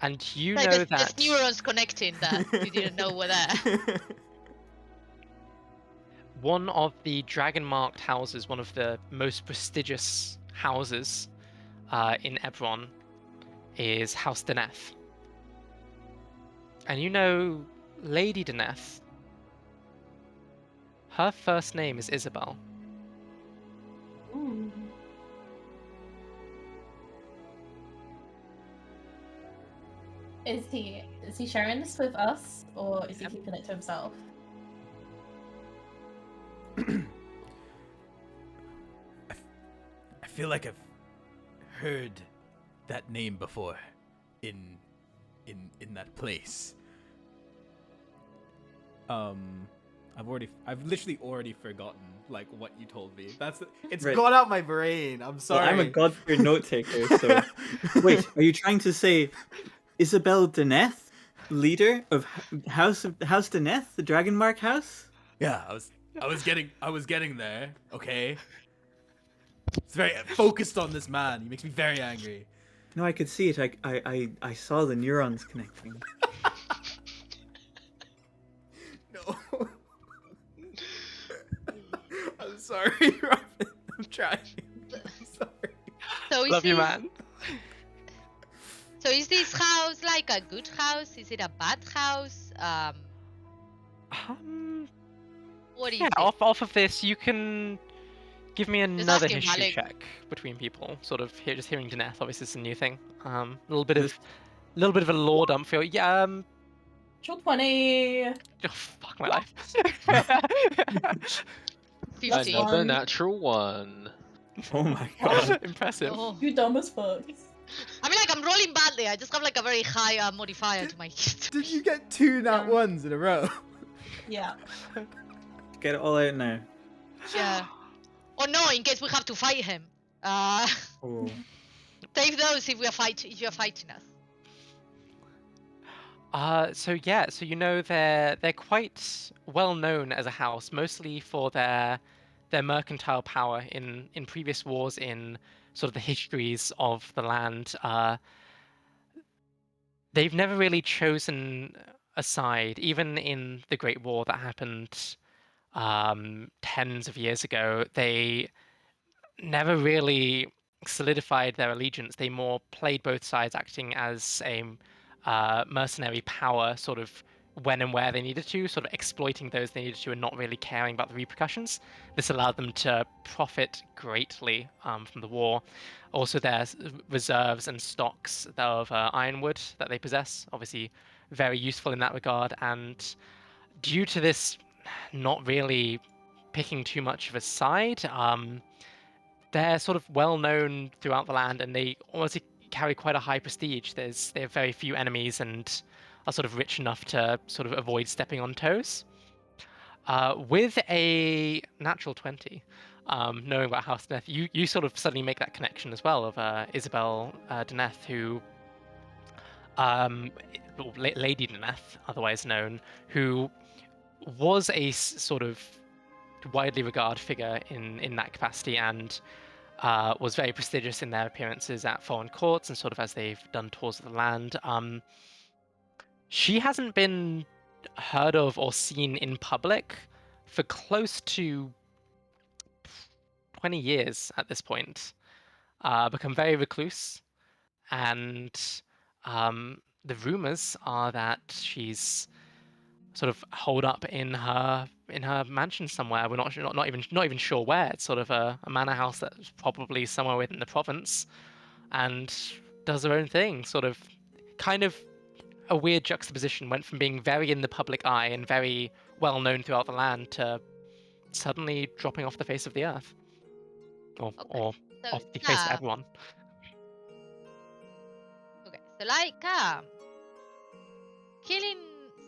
And you Like know there's that neurons connecting that you didn't know were there. one of the dragon-marked houses, one of the most prestigious houses in Ebron, is House Deneth. And you know Lady Deneth. Her first name is Isabel. Ooh. Is he sharing this with us, or is he Yep. keeping it to himself? I feel like I've heard that name before in that place. I've literally already forgotten like what you told me. It's Right. gone out my brain. I'm Well, sorry. I'm a god-tier note taker, so wait, are you trying to say Isabel Deneth, leader of House Deneth, the Dragonmark House? Yeah, I was getting there. Okay. It's very focused on this man. He makes me very angry. No, I could see it. I saw the neurons connecting. No. I'm sorry, Robin. I'm trying. I'm sorry. So is Love you, this, man. so is this house like a good house? Is it a bad house? What is Yeah, it? off of this, you can give me another asking history Malik. check between people. Sort of here, just hearing Deneth. Obviously, it's a new thing. A little This- bit of a lore dump for you. Yeah. Natural 20. Oh, fuck my life. 15. one. Another natural one. Oh my god. Impressive. Oh. You dumb as fuck. I mean, like, I'm rolling badly. I just have like a very high modifier to my Did you get two nat Yeah. ones in a row? Yeah. Get it all out now. Yeah. Oh no, in case we have to fight him. Oh. Save those if you're fighting us. So you know they're quite well known as a house, mostly for their mercantile power in previous wars, in sort of the histories of the land. They've never really chosen a side, even in the Great War that happened tens of years ago. They never really solidified their allegiance. They more played both sides, acting as a mercenary power, sort of when and where they needed to, sort of exploiting those they needed to, and not really caring about the repercussions. This allowed them to profit greatly from the war. Also, their reserves and stocks of ironwood that they possess, obviously very useful in that regard. And due to this not really picking too much of a side, they're sort of well known throughout the land, and they honestly carry quite a high prestige. They have very few enemies and are sort of rich enough to sort of avoid stepping on toes. With a natural 20, knowing about House Deneth, you sort of suddenly make that connection as well of Isabel Deneth, who Lady Deneth, otherwise known, who was a sort of widely regarded figure in that capacity, and was very prestigious in their appearances at foreign courts and sort of as they've done tours of the land. She hasn't been heard of or seen in public for close to 20 years at this point. Become very recluse, and the rumors are that she's sort of holed up in her mansion somewhere. We're not even sure where. It's sort of a manor house that's probably somewhere within the province, and does her own thing. Sort of, kind of a weird juxtaposition. Went from being very in the public eye and very well known throughout the land to suddenly dropping off the face of the earth, or So off the face of everyone. okay. So like killing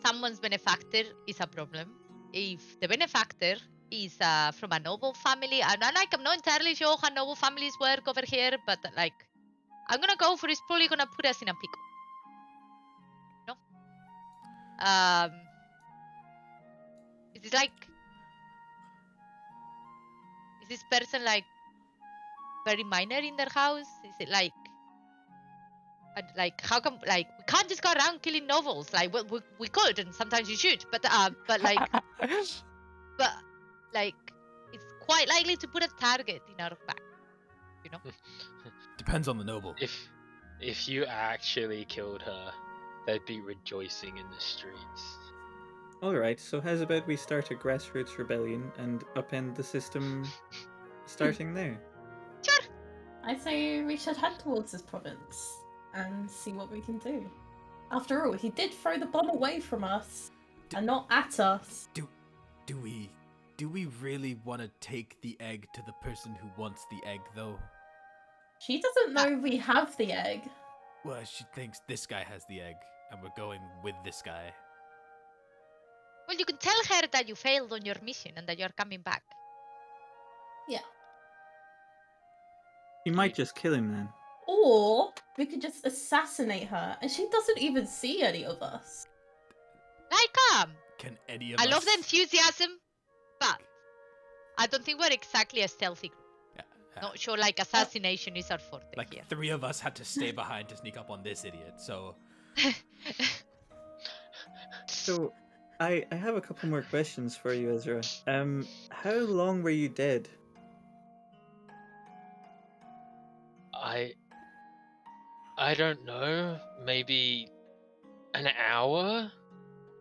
someone's benefactor is a problem. If the benefactor is from a noble family, I'm not entirely sure how noble families work over here, but like I'm gonna go for it's probably gonna put us in a pickle. No? Is this like is this person like very minor in their house? Is it like And like, how come like we can't just go around killing nobles? Like, we could, and sometimes you should, but like, but like, it's quite likely to put a target in our back. You know. Depends on the noble. If you actually killed her, they'd be rejoicing in the streets. Alright, so how's about we start a grassroots rebellion and upend the system starting there? Sure. I say we should head towards this province and see what we can do. After all, he did throw the bomb away from us and not at us. Do we really want to take the egg to the person who wants the egg, though? She doesn't know we have the egg. Well, she thinks this guy has the egg, and we're going with this guy. Well, you can tell her that you failed on your mission and that you're coming back. Yeah. He might just kill him then. Or we could just assassinate her and she doesn't even see any of us. Like, Can any of I us... love the enthusiasm, but I don't think we're exactly a stealthy group. Not sure, like, assassination is our forte Like, here. 3 of us had to stay behind to sneak up on this idiot, so... So, I have a couple more questions for you, Ezra. How long were you dead? I don't know. Maybe an hour?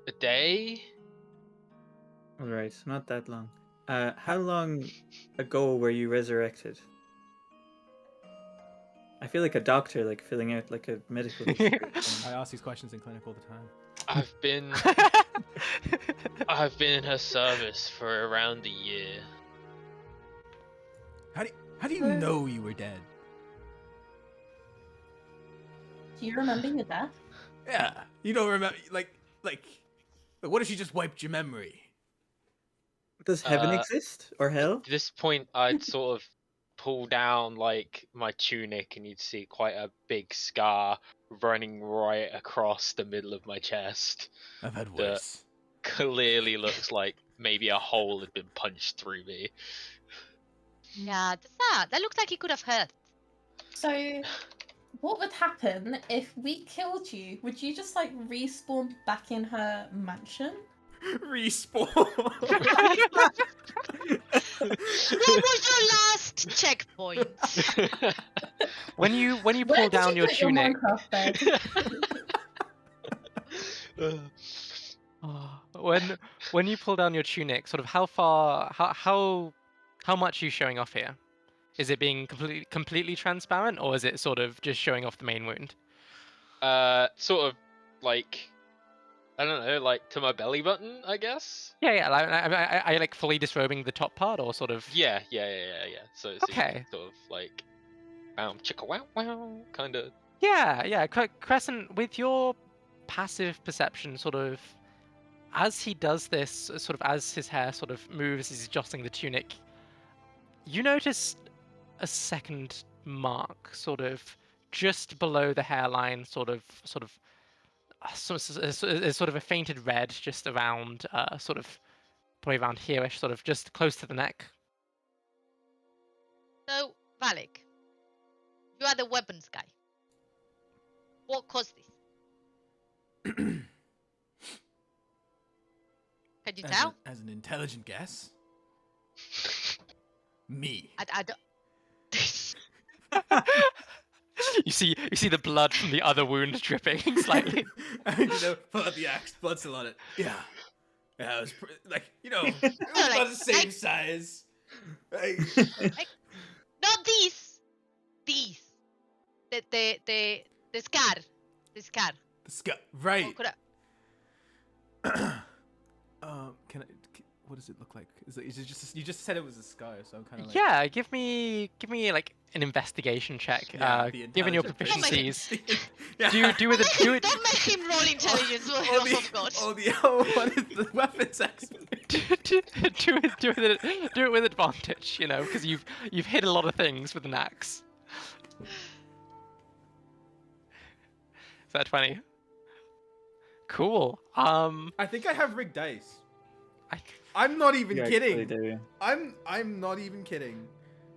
A day? Alright, so not that long. How long ago were you resurrected? I feel like a doctor, like filling out like a medical history form. I ask these questions in clinic all the time. I've been in her service for around a year. How do you know you were dead? Do you remember your death? Yeah, you don't remember, like, what if she just wiped your memory? Does heaven Uh, exist? Or hell? At this point, I'd sort of pull down like my tunic, and you'd see quite a big scar running right across the middle of my chest. I've had that worse. Clearly looks like maybe a hole had been punched through me. Yeah, that looks like it could have hurt. So, what would happen if we killed you? Would you just like respawn back in her mansion? Respawn! What was your last checkpoint? When you Where pull did down you your put tunic, Minecraft bed? when you pull down your tunic, sort of how much are you showing off here? Is it being completely transparent, or is it sort of just showing off the main wound? Sort of like, I don't know, like to my belly button, I guess. Yeah. Like, are you like fully disrobing the top part, or sort of? Yeah. So Okay. sort of like, chicka wow wow, kind of. Yeah. Crescent, with your passive perception, sort of, as he does this, sort of as his hair sort of moves, as he's adjusting the tunic, you notice a second mark, sort of just below the hairline, sort of a fainted red, just around, sort of probably around here-ish, sort of just close to the neck. So, Valek, you are the weapons guy. What caused this? Can you tell? As an intelligent guess, me. I don't. You see the blood from the other wound dripping slightly. Pull out the axe, blood still on it. Yeah, it was it was about the same size. Not these. These. The scar. The scar. The scar, right? What could Can I? What does it look like? Is it just you just said it was a scar, so I'm kind of like... Yeah, give me like an investigation check. Given your intelligent proficiencies, Yeah. do with it. Do it. Don't make him roll intelligence. Oh God. What is the weapons expert? do it with advantage, because you've hit a lot of things with an axe. Is that 20? Cool. I think I have rigged dice. I I'm not even You kidding. actually do. I'm not even kidding.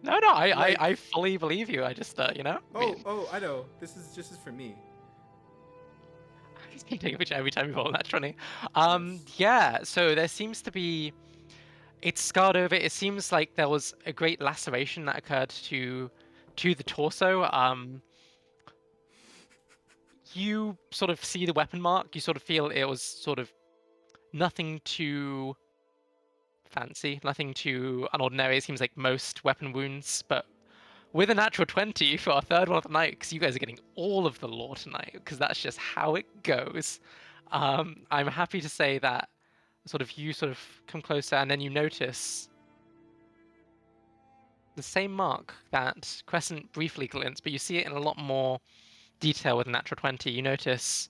No, Like- I fully believe you. I just, you know. I know. This is for me. He's gonna take a picture every time you roll that 20. Yes. Yeah. So there seems to be. It's scarred over. It seems like there was a great laceration that occurred to the torso. You sort of see the weapon mark. You sort of feel it was sort of nothing too fancy, nothing too unordinary. It seems like most weapon wounds, but with a natural 20 for our third one of the night, because you guys are getting all of the lore tonight, because that's just how it goes. I'm happy to say that you sort of come closer, and then you notice the same mark that Crescent briefly glints, but you see it in a lot more detail with a natural 20. You notice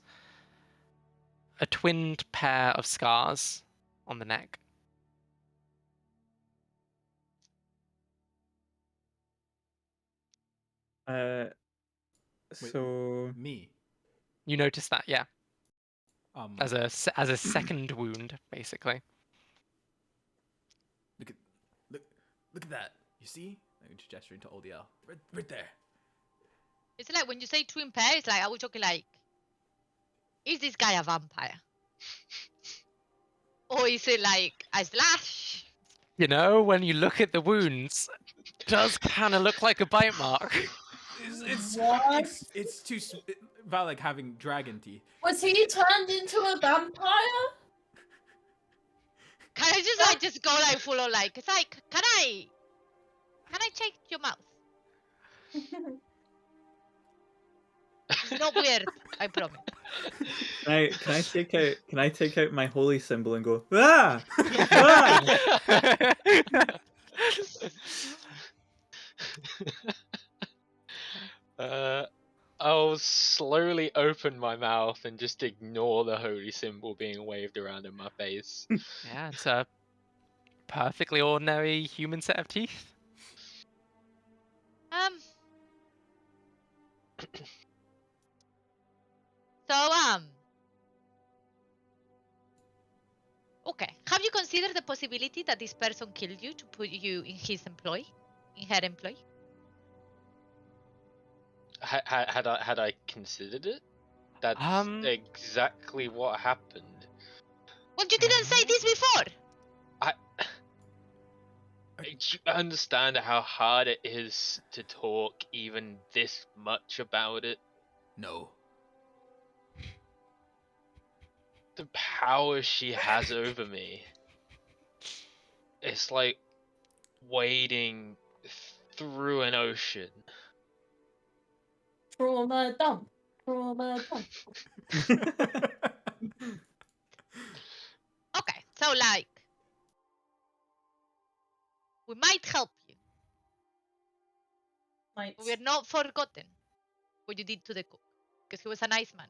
a twinned pair of scars on the neck. Uh, Wait, so Me. You notice that, yeah, Um. as a second wound, basically. Look at look at that. You see? I'm just gesturing to Old Yell. Right there. It's like when you say twin pair, it's like, are we talking like, is this guy a vampire? Or is it like a slash? You know, when you look at the wounds, it does kind of look like a bite mark. What? It's too Valak having dragon teeth. Was he turned into a vampire? Can I just like just go like full on like, it's like, can I check your mouth? It's not weird, I promise. can I take out my holy symbol and go ah ah? I'll slowly open my mouth and just ignore the holy symbol being waved around in my face. Yeah, it's a perfectly ordinary human set of teeth. So okay. Have you considered the possibility that this person killed you to put you in his employ, in her employ? Had I considered it? That's exactly what happened. Well, you didn't say this before. Do you understand how hard it is to talk even this much about it? No. The power she has over me. It's like wading through an ocean. Trauma dump. Trauma dump. Okay, so like, we might help you. Like, We're not forgotten what you did to the cook, because he was a nice man,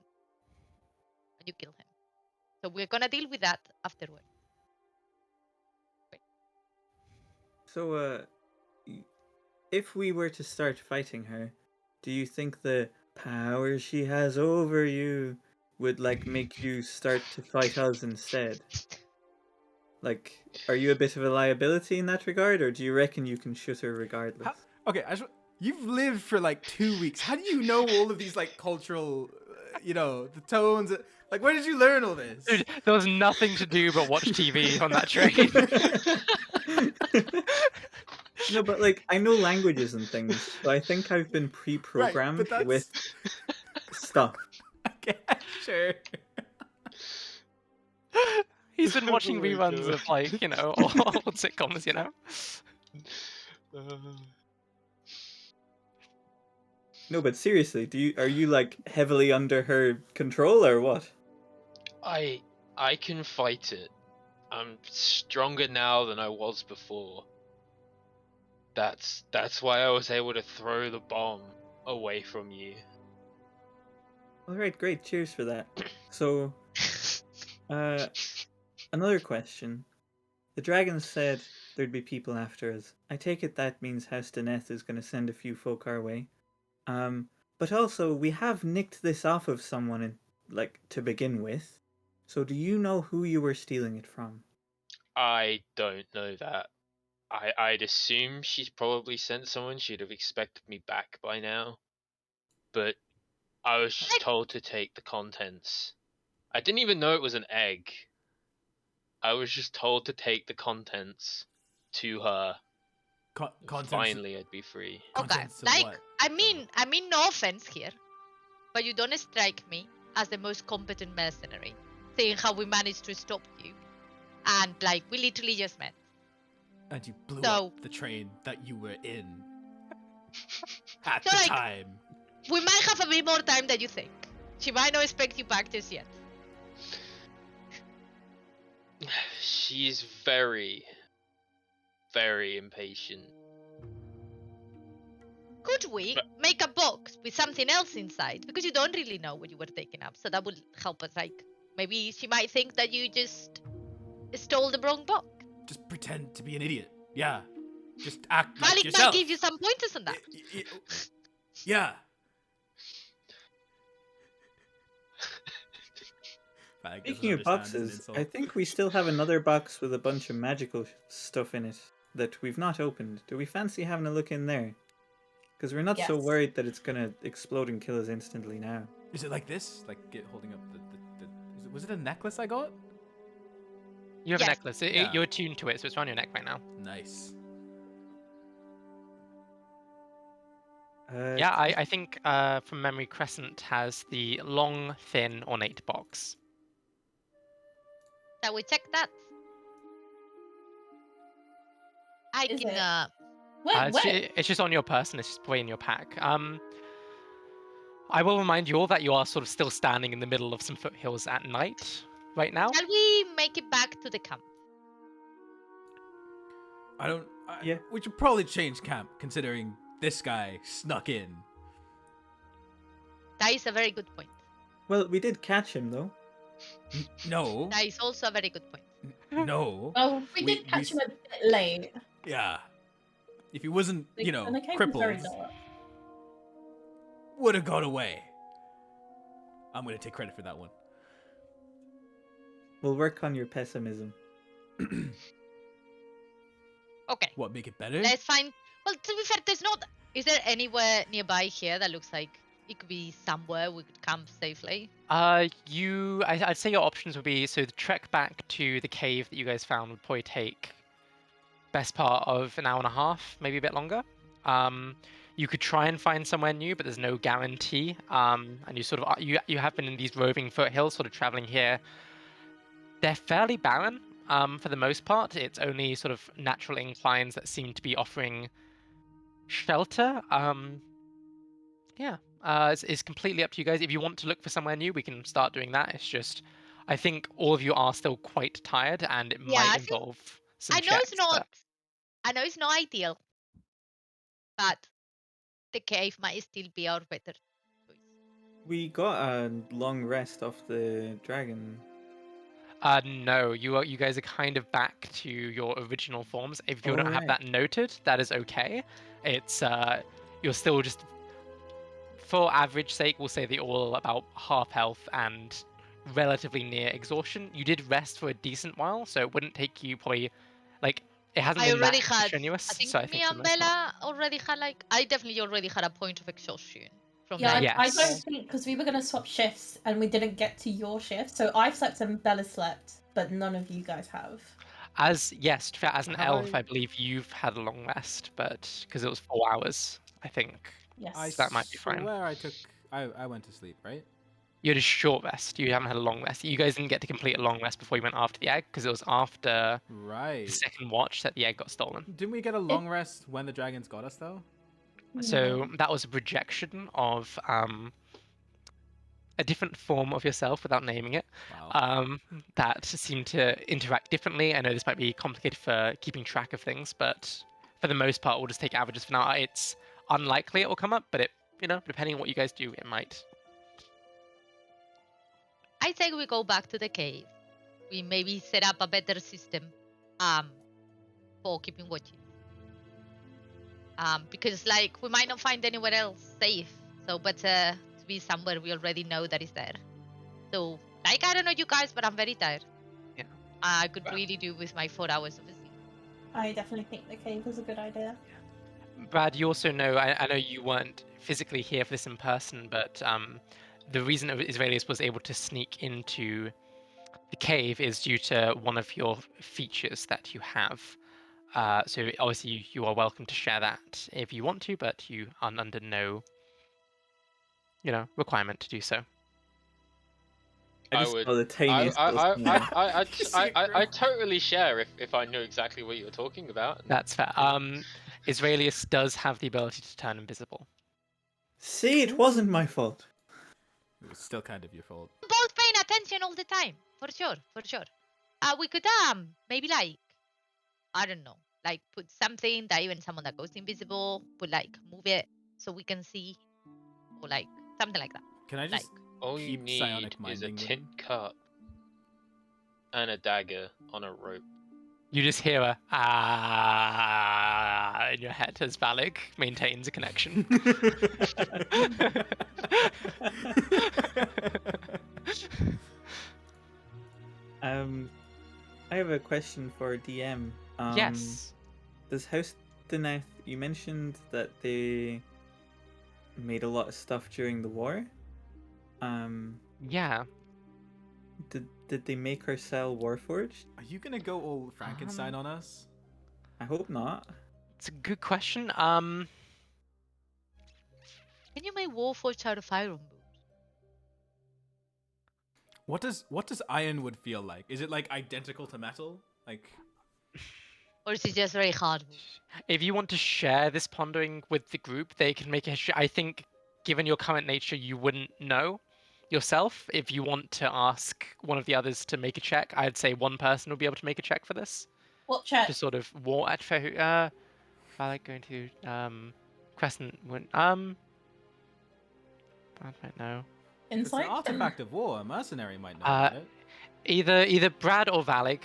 and you killed him. So we're gonna deal with that afterward. So if we were to start fighting her, do you think the power she has over you would like make you start to fight us instead? Like, are you a bit of a liability in that regard, or do you reckon you can shoot her regardless? Okay, you've lived for like 2 weeks. How do you know all of these like cultural, the tones? Like, where did you learn all this? Dude, there was nothing to do but watch TV on that train. No, but like I know languages and things, so I think I've been pre-programmed but that's- with stuff. Okay, sure. He's been watching Oh my reruns God. of like, old sitcoms, No, but seriously, are you like heavily under her control or what? I can fight it. I'm stronger now than I was before. That's why I was able to throw the bomb away from you. All right, great. Cheers for that. So, another question. The dragons said there'd be people after us. I take it that means House Daneth is going to send a few folk our way. But also we have nicked this off of someone to begin with. So do you know who you were stealing it from? I don't know that. I'd assume she's probably sent someone. She'd have expected me back by now. But I was just told to take the contents. I didn't even know it was an egg. I was just told to take the contents to her. Contents. Finally, I'd be free. Okay, Contents of like what, I mean, no offense here, but you don't strike me as the most competent mercenary, seeing how we managed to stop you, and like we literally just met. And you blew So- up the train that you were in at So, the like- time. We might have a bit more time than you think. She might not expect you back just yet. She's very, very impatient. Could we But- make a box with something else inside? Because you don't really know what you were taking up, so that would help us. Like, maybe she might think that you just stole the wrong box. Just pretend to be an idiot. Yeah. Just act like Malik yourself. might give you some pointers on that. Yeah. Malik doesn't Speaking of understand, it's an boxes, insult. I think we still have another box with a bunch of magical stuff in it that we've not opened. Do we fancy having a look in there? Because we're not so Yes. worried that it's gonna explode and kill us instantly now. Is it like this? Like holding up was it a necklace I got? You have a Yes. necklace. Yeah. You're attuned to it, so it's around your neck right now. Nice. Yeah, I think from memory, Crescent has the long, thin, ornate box. Shall we check that? I Is can. it? Where? It's just on your person. It's just way in your pack. I will remind you all that you are sort of still standing in the middle of some foothills at night right now. Shall we make it back to the camp? Yeah. We should probably change camp considering this guy snuck in. That is a very good point. Well, we did catch him though. No. That is also a very good point. No. Oh, we We- did catch we- him a bit late. Yeah. If he wasn't, And the cave was very crippled, dark. would have got away. I'm gonna take credit for that one. We'll work on your pessimism. Okay, What, make it better? let's find. Well, to be fair, there's not. Is there anywhere nearby here that looks like it could be somewhere we could camp safely? I'd say your options would be so the trek back to the cave that you guys found would probably take best part of an hour and a half, maybe a bit longer. You could try and find somewhere new, but there's no guarantee. And you sort of you have been in these roving foothills, sort of traveling here. They're fairly barren for the most part. It's only sort of natural inclines that seem to be offering shelter. It's completely up to you guys. If you want to look for somewhere new, we can start doing that. It's just, I think all of you are still quite tired, and it Yeah, I might think- involve some I know checks. it's not. I know it's not ideal, but the cave might still be our better choice. We got a long rest off the dragon. No, you guys are kind of back to your original forms. If you don't have Alright. that noted, that is okay. It's you're still just, for average sake, we'll say that you're all about half health and relatively near exhaustion. You did rest for a decent while, so it wouldn't take you probably like it hasn't I been already that had. strenuous. I think so I me think for and the most part- Bella already had like. I definitely already had a point of exhaustion from Yeah, that. I Yes. don't think because we were going to swap shifts and we didn't get to your shift. So I've slept and Bella slept, but none of you guys have. As an Have elf, I- I believe you've had a long rest, but because it was 4 hours, I think Yes. that might be fine. swear I went to sleep, right? you had a short rest. You haven't had a long rest. You guys didn't get to complete a long rest before you went after the egg, because it was after Right. the second watch that the egg got stolen. Didn't we get a long rest when the dragons got us though? So that was a projection of a different form of yourself without naming it. Wow. That seemed to interact differently. I know this might be complicated for keeping track of things, but for the most part, we'll just take averages for now. It's unlikely it will come up, but it, depending on what you guys do, it might. I think we go back to the cave. We maybe set up a better system for keeping watches. Because like we might not find anywhere else safe. So better to be somewhere we already know that is there. So like I don't know you guys, but I'm very tired. Yeah. I could really do with my 4 hours of sleep. I definitely think the cave is a good idea. Brad, you also know, I know you weren't physically here for this in person, but the reason Israelis was able to sneak into the cave is due to one of your features that you have. So obviously you are welcome to share that if you want to, but you are under no, requirement to do so. I I just would. saw the tiniest little smile. I totally share if I knew exactly what you're talking about. That's fair. Israelis does have the ability to turn invisible. See, it wasn't my fault. It was still kind of your fault. Both paying attention all the time, for sure, for sure. We could maybe like, I don't know, like put something that even someone that goes invisible would like move it so we can see, or like something like that. Can I just All you keep need psionic is a minding tin them? cup and a dagger on a rope. You just hear a ah in your head as Valak maintains a connection. I have a question for DM. Yes. Does House Deneth, you mentioned that they made a lot of stuff during the war. Yeah. Did they make or sell Warforged? Are you gonna go all Frankenstein on us? I hope not. It's a good question. Can you make Warforged out of iron boots? What does ironwood feel like? Is it like identical to metal? Like, Or is it just very hard? If you want to share this pondering with the group, they can make a history. I think, given your current nature, you wouldn't know yourself. If you want to ask one of the others to make a check, I'd say one person will be able to make a check for this. What check? To sort of war at Fehu. I like going to Crescent. I don't know. if it's an Insight? artifact of war, a mercenary might know about it. Either Brad or Valig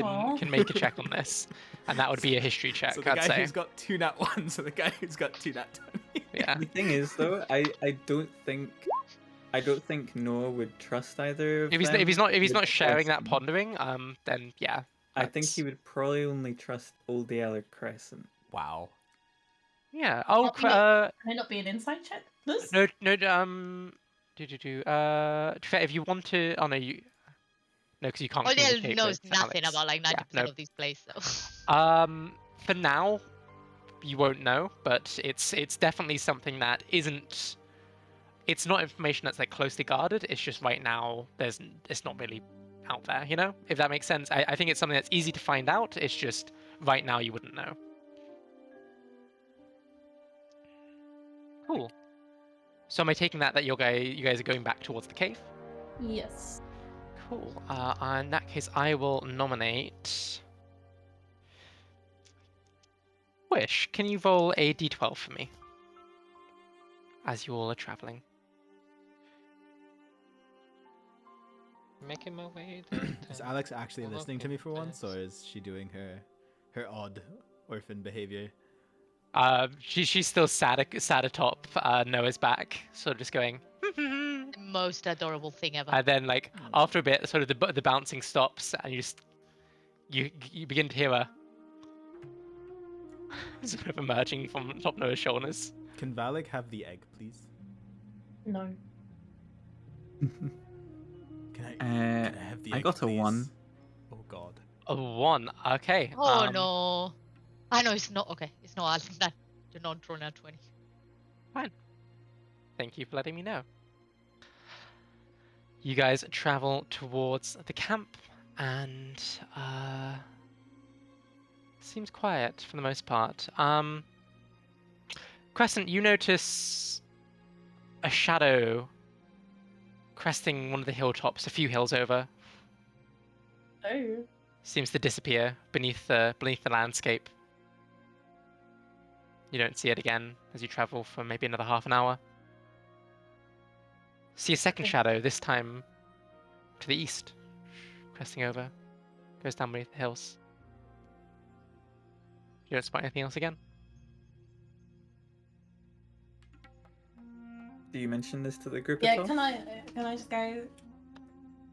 Aw. can make a check on this, and that would be a history check. So the I'd guy say. who's got 2 nat 1s, so the guy who's got 2 nat 20. Yeah. The thing is, though, I don't think Noah would trust either of If he's them not with sharing that Crescent. pondering, then yeah. I think that's- he would probably only trust Old Yeller Crescent. Wow. Yeah. Oh, Can it not be an insight check? This? no. If you want to, oh no, because you can't. Oliel communicate knows with nothing Alex. about like 90% no. of these places, though. For now, you won't know, but it's definitely something that isn't. It's not information that's like closely guarded. It's just right now it's not really out there. If that makes sense. I think it's something that's easy to find out. It's just right now you wouldn't know. Cool. So am I taking that you guys are going back towards the cave? Yes. Cool. In that case, I will nominate. Wish, can you roll a d12 for me? As you all are traveling. Making my way. Is Alex actually listening to me for once, or is she doing her odd orphan behavior? She's still sad atop Noah's back, sort of just going. The most adorable thing ever. And then after a bit, sort of the bouncing stops, and you begin to hear her sort of emerging from top Noah's shoulders. Can Valig have the egg, please? No. Can I have the egg, I got a please? 1. Oh god. A 1. Okay. Oh no. I know it's not okay. It's not that. You're not drawn at 20. Fine. Thank you for letting me know. You guys travel towards the camp, and seems quiet for the most part. Crescent, you notice a shadow cresting one of the hilltops, a few hills over. Oh. Seems to disappear beneath the landscape. You don't see it again as you travel for maybe another half an hour. See a second shadow, this time to the east, cresting over, goes down beneath the hills. You don't spot anything else again? Do you mention this to the group Yeah, at all? can I just go?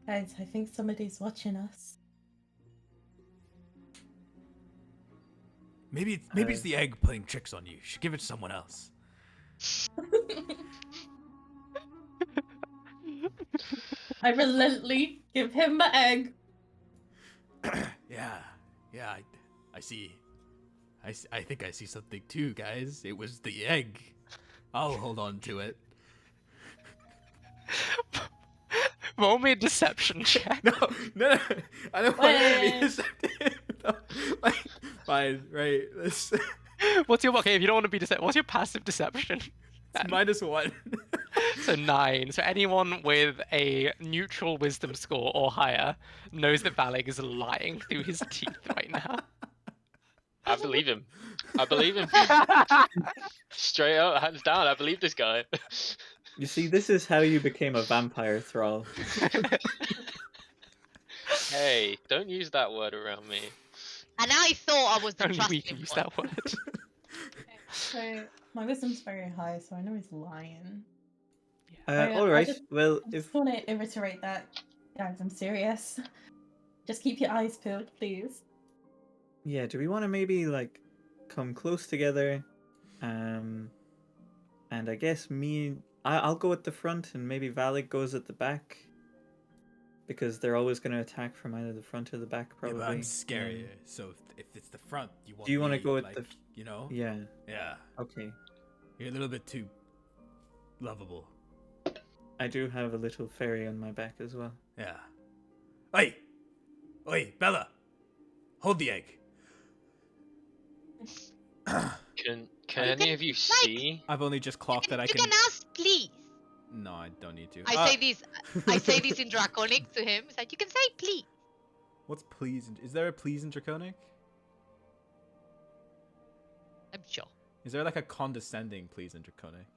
Guys, I think somebody's watching us. Maybe it's the egg playing tricks on you. You should give it to someone else. I relentlessly give him the egg. Yeah, I see. I think I see something too, guys. It was the egg. I'll hold on to it. Roll me a deception check. No. I don't want it to be deceptive. No, like, fine, right. This What's your okay? If you don't want to be deceptive, what's your passive deception? it's -1. So 9. So anyone with a neutral wisdom score or higher knows that Valig is lying through his teeth right now. I believe him. I believe him. Straight up, hands down. I believe this guy. You see, this is how you became a vampire thrall. Hey, don't use that word around me. And I thought I was the Only we trusting can use one. that word. So my wisdom's very high, so I know he's lying. All right. Well, I if just want to reiterate that, guys. I'm serious. Just keep your eyes peeled, please. yeah, do we want to maybe like come close together? And I guess I'll go at the front, and maybe Valig goes at the back. Because they're always going to attack from either the front or the back, Yeah, probably. but I'm scarier. So if it's the front, you want. Do you want to me, go at like, the? You know? Yeah. Yeah. Okay. You're a little bit too lovable. I do have a little fairy on my back as well. Yeah. Oi, Bella. Hold the egg. Can any of you see? I've only just clocked that I You can. can ask, please. No, I don't need to. I say this in Draconic to him. It's like, you can say please. What's please? Is there a please in Draconic? I'm sure. Is there like a condescending please in Draconic?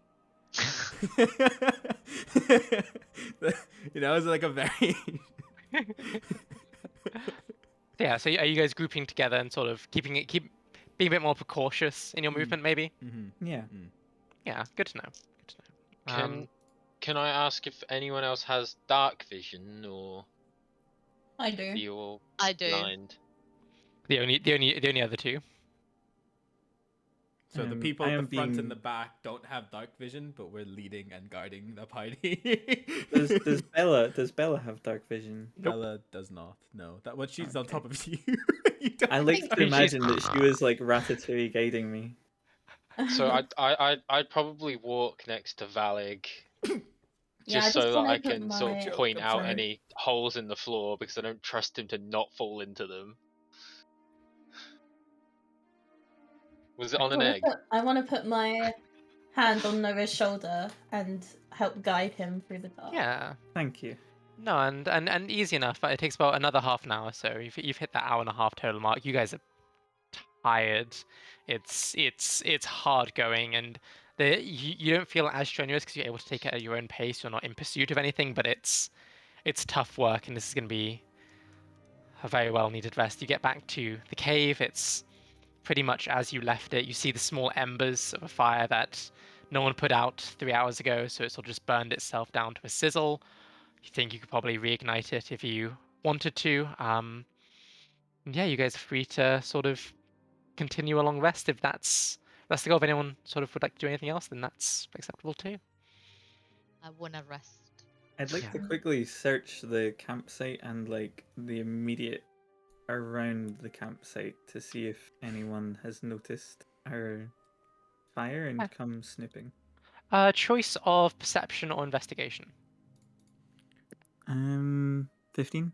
You know, it's like a very. Yeah. So are you guys grouping together and sort of being a bit more precautious in your movement, maybe? Mm-hmm. Yeah. Yeah. Good to know. Good to know. Can I ask if anyone else has dark vision, or I are do. you all I do. blind? The only other two. So the people I at the am front and being- the back don't have dark vision, but we're leading and guarding the party. Does Bella have dark vision? Bella does not. No, that what she's on Okay. top of you. You don't I have like dark to mean, she's- imagine that she was like Ratatouille guiding me. So I'd probably walk next to Valig, Yeah, just I so just that wanna I put can sort my- of point out Sorry. any holes in the floor, because I don't trust him to not fall into them. Was it on an egg? I want to put my hand on Noah's shoulder and help guide him through the dark. Yeah. Thank you. No, and easy enough. But it takes about another half an hour. So you've hit that hour and a half total mark. You guys are tired. It's hard going, and you don't feel as strenuous because you're able to take it at your own pace. You're not in pursuit of anything, but it's tough work, and this is going to be a very well needed rest. You get back to the cave. It's pretty much as you left it. You see the small embers of a fire that no one put out 3 hours ago, so it's all just burned itself down to a sizzle. You think you could probably reignite it if you wanted to. Yeah, you guys are free to sort of continue along rest. If that's the goal. If anyone sort of would like to do anything else, then that's acceptable too. I wanna rest. I'd like to Yeah. quickly search the campsite and like the immediate around the campsite to see if anyone has noticed our fire and come snooping. Choice of perception or investigation. 15.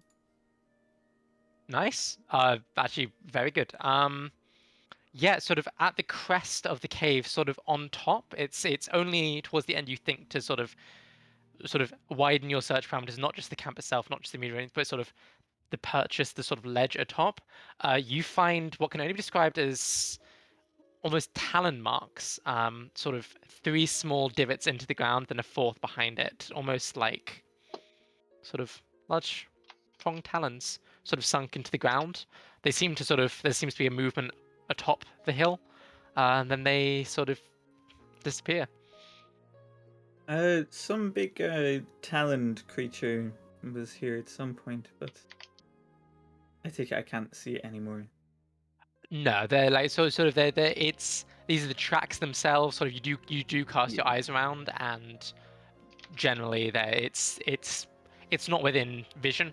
Nice. Actually, very good. Yeah, sort of at the crest of the cave, sort of on top. It's only towards the end you think to sort of widen your search parameters, not just the camp itself, not just the immediate range, but sort of the purchase, the sort of ledge atop. You find what can only be described as almost talon marks, sort of 3 small divots into the ground, then a fourth behind it, almost like sort of large pronged talons, sort of sunk into the ground. They seem to there seems to be a movement atop the hill, and then they sort of disappear. Some big taloned creature was here at some point, but I take it I can't see it anymore. No, they're like sort of they're it's these are the tracks themselves. Sort of you do cast your Yeah. eyes around, and generally there it's not within vision,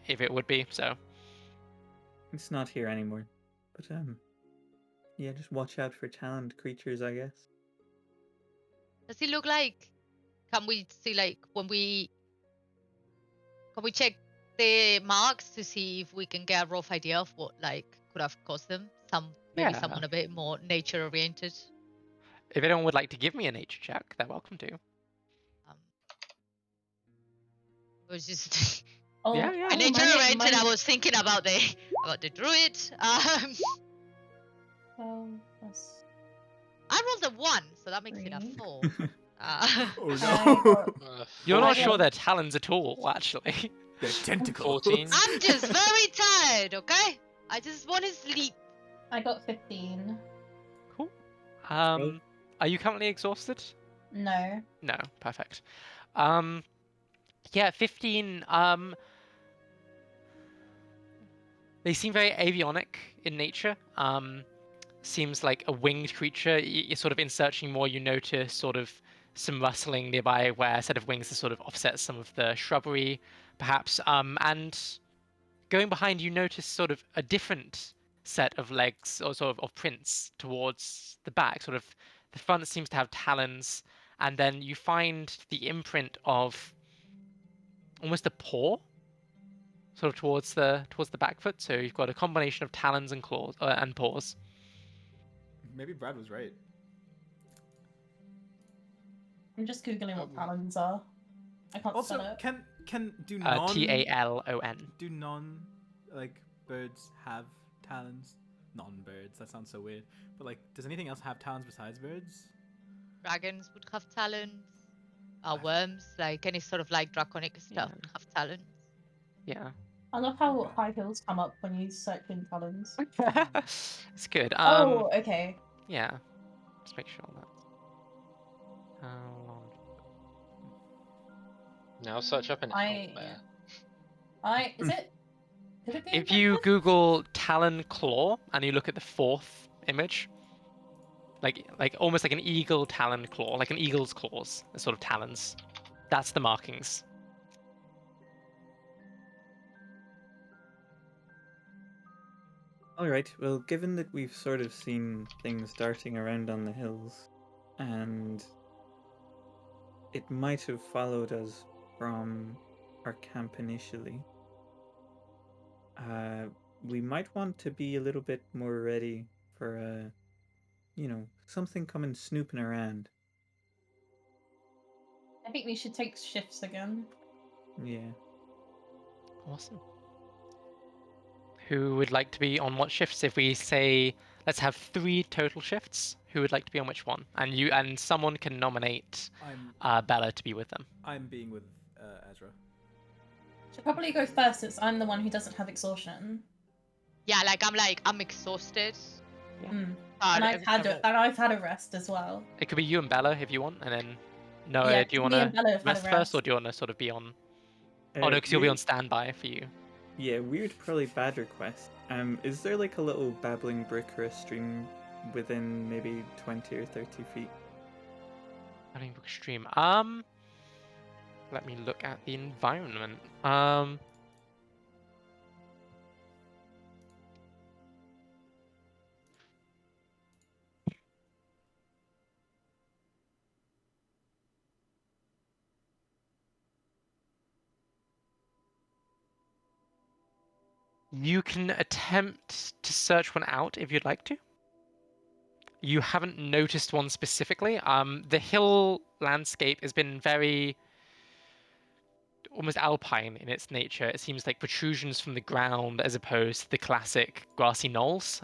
if it would be. So It's not here anymore. But yeah, just watch out for taloned creatures, I guess. Does it look like? Can we see like can we check the marks to see if we can get a rough idea of what like could have caused them? Maybe yeah, someone a bit more nature oriented. if anyone would like to give me a nature check, they're welcome to. Um, it was just Oh, Yeah, yeah. a nature my, oriented. I my, was thinking about the druid. that's I rolled a 1, so that makes it a 3. 4. Uh, Oh I no. got You're I not got- sure they're talons at all, actually. They're tentacles. 14. I'm just very tired, okay? I just want to sleep. I got 15. Cool. Are you currently exhausted? No. No, perfect. Yeah, 15. They seem very avionic in nature. Seems like a winged creature. You're sort of in searching more, you notice sort of some rustling nearby where a set of wings to sort of offset some of the shrubbery, perhaps. And going behind, you notice sort of a different set of legs or sort of prints towards the back. Sort of the front seems to have talons, and then you find the imprint of almost a paw sort of towards the back foot. So you've got a combination of talons and claws and paws. Maybe Brad was right. I'm just googling what talons are. I can't Also, spell it. can do non Talon. do non like birds have talons? Non-birds. That sounds so weird. But like, does anything else have talons besides birds? Dragons would have talons. Worms, like any sort of like draconic stuff, Yeah. would have talons. Yeah. I love how high heels come up when you search in talons. It's good. Oh, okay. Yeah. Let's make sure on that. How long? Now search up an I- owlbear. Is it? Could it be? If you Google talon claw and you look at the fourth image, like almost like an eagle talon claw, like an eagle's claws, the sort of talons. That's the markings. Alright, well, given that we've sort of seen things darting around on the hills, and it might have followed us from our camp initially, we might want to be a little bit more ready for, something coming snooping around. I think we should take shifts again. Yeah. Awesome. Who would like to be on what shifts? If we say let's have 3 total shifts, who would like to be on which one? And someone can nominate Bella to be with them. I'm being with Ezra. Should probably go first since I'm the one who doesn't have exhaustion. Yeah, I'm exhausted. Yeah. Mm. But And I've had a rest as well. It could be you and Bella if you want, and then Noah, Yeah, do you me want and Bella have to had a rest first, or rest. do you want to sort of be on? Oh no, because you'll be on standby for you. Yeah, weird probably bad request. Is there like a little babbling brook or a stream within maybe 20 or 30 feet? Running book stream. Let me look at the environment. You can attempt to search one out if you'd like to. You haven't noticed one specifically. The hill landscape has been very almost alpine in its nature. It seems like protrusions from the ground as opposed to the classic grassy knolls.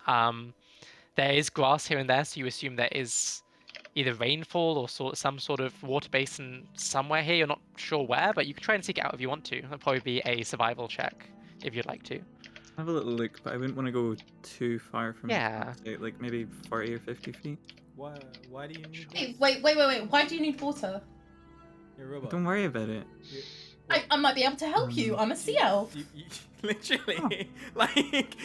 There is grass here and there, so you assume there is either rainfall or some sort of water basin somewhere here. You're not sure where, but you can try and seek it out if you want to. It'll probably be a survival check if you'd like to. Have a little look, but I wouldn't want to go too far from Yeah. the campsite, like maybe 40 or 50 feet. Why do you need Hey, this? wait. Why do you need water? You're a robot. Don't worry about it. I might be able to help you. I'm a sea elf. You literally like.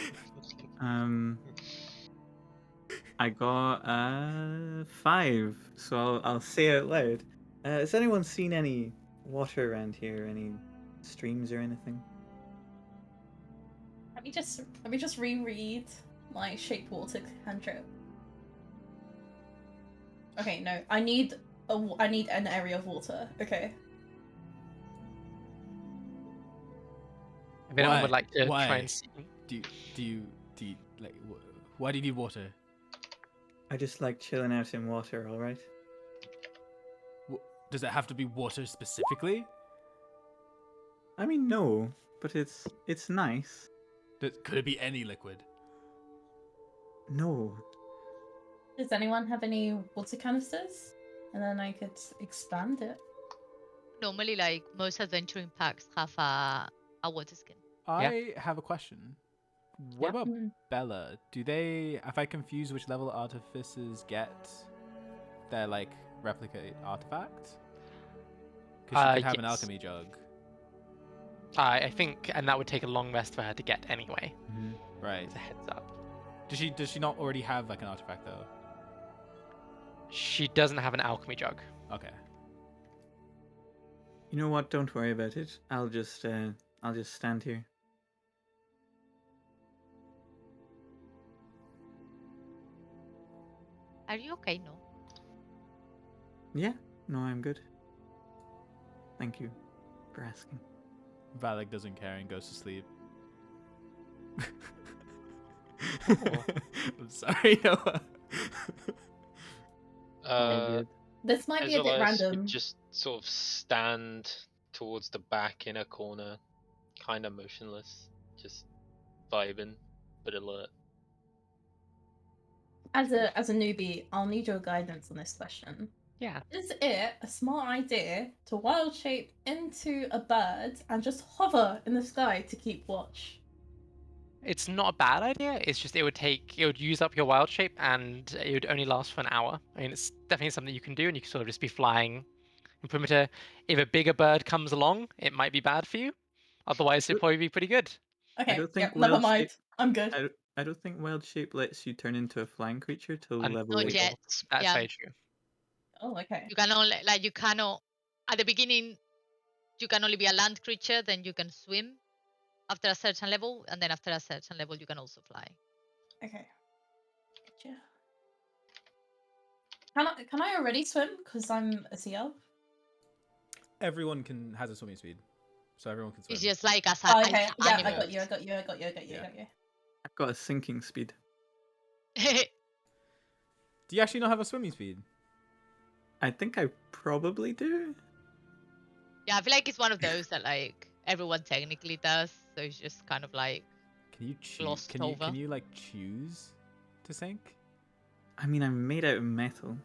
I got 5, so I'll say it out loud. Has anyone seen any water around here? Any streams or anything? Let me just reread my shape water cantrip. Okay, no, I need an area of water. Okay. If anyone would Why? like to Why? try and see. Do you like? Why do you need water? I just like chilling out in water. All right. Does it have to be water specifically? I mean, no, but it's nice. Could it be any liquid? No. Does anyone have any water canisters? And then I could expand it. Normally, like most adventuring packs have a water skin. I have a question. What Yeah. about Bella? Do they? Have I confused which level artificers get their like replicate artifact? Because she could have an Yes. alchemy jug. I think, and that would take a long rest for her to get anyway. Right. As a heads up. Does she not already have like an artifact though? She doesn't have an alchemy jug. Okay. You know what? Don't worry about it. I'll just stand here. Are you okay? No. Yeah. No, I'm good. Thank you for asking. Valak doesn't care and goes to sleep. I'm sorry, Noah. This might be a bit Azraelius random. would just sort of stand towards the back in a corner, kind of motionless, just vibing, but alert. As a newbie, I'll need your guidance on this question. Yeah. Is it a smart idea to wild shape into a bird and just hover in the sky to keep watch? It's not a bad idea. It's just it would use up your wild shape and it would only last for an hour. I mean, it's definitely something you can do, and you can sort of just be flying in perimeter. If a bigger bird comes along, it might be bad for you. Otherwise, it'd probably be pretty good. Okay, don't think never wild mind. shape- I'm good. I don't think wild shape lets you turn into a flying creature till And level Not Wait, 8. yet. That's Yeah. very true. Oh, okay. You can only you cannot at the beginning. You can only be a land creature. Then you can swim after a certain level, and then after a certain level, you can also fly. Okay. Gotcha. Can I already swim? Because I'm a sea elf. Everyone has a swimming speed, so everyone can swim. It's just like as Oh, an okay. Yeah, animal. I got you. I've got a sinking speed. Do you actually not have a swimming speed? I think I probably do. Yeah, I feel like it's one of those that like everyone technically does. So it's just kind of like Can you choose? Glossed Can over. you like choose to sink? I mean, I'm made out of metal.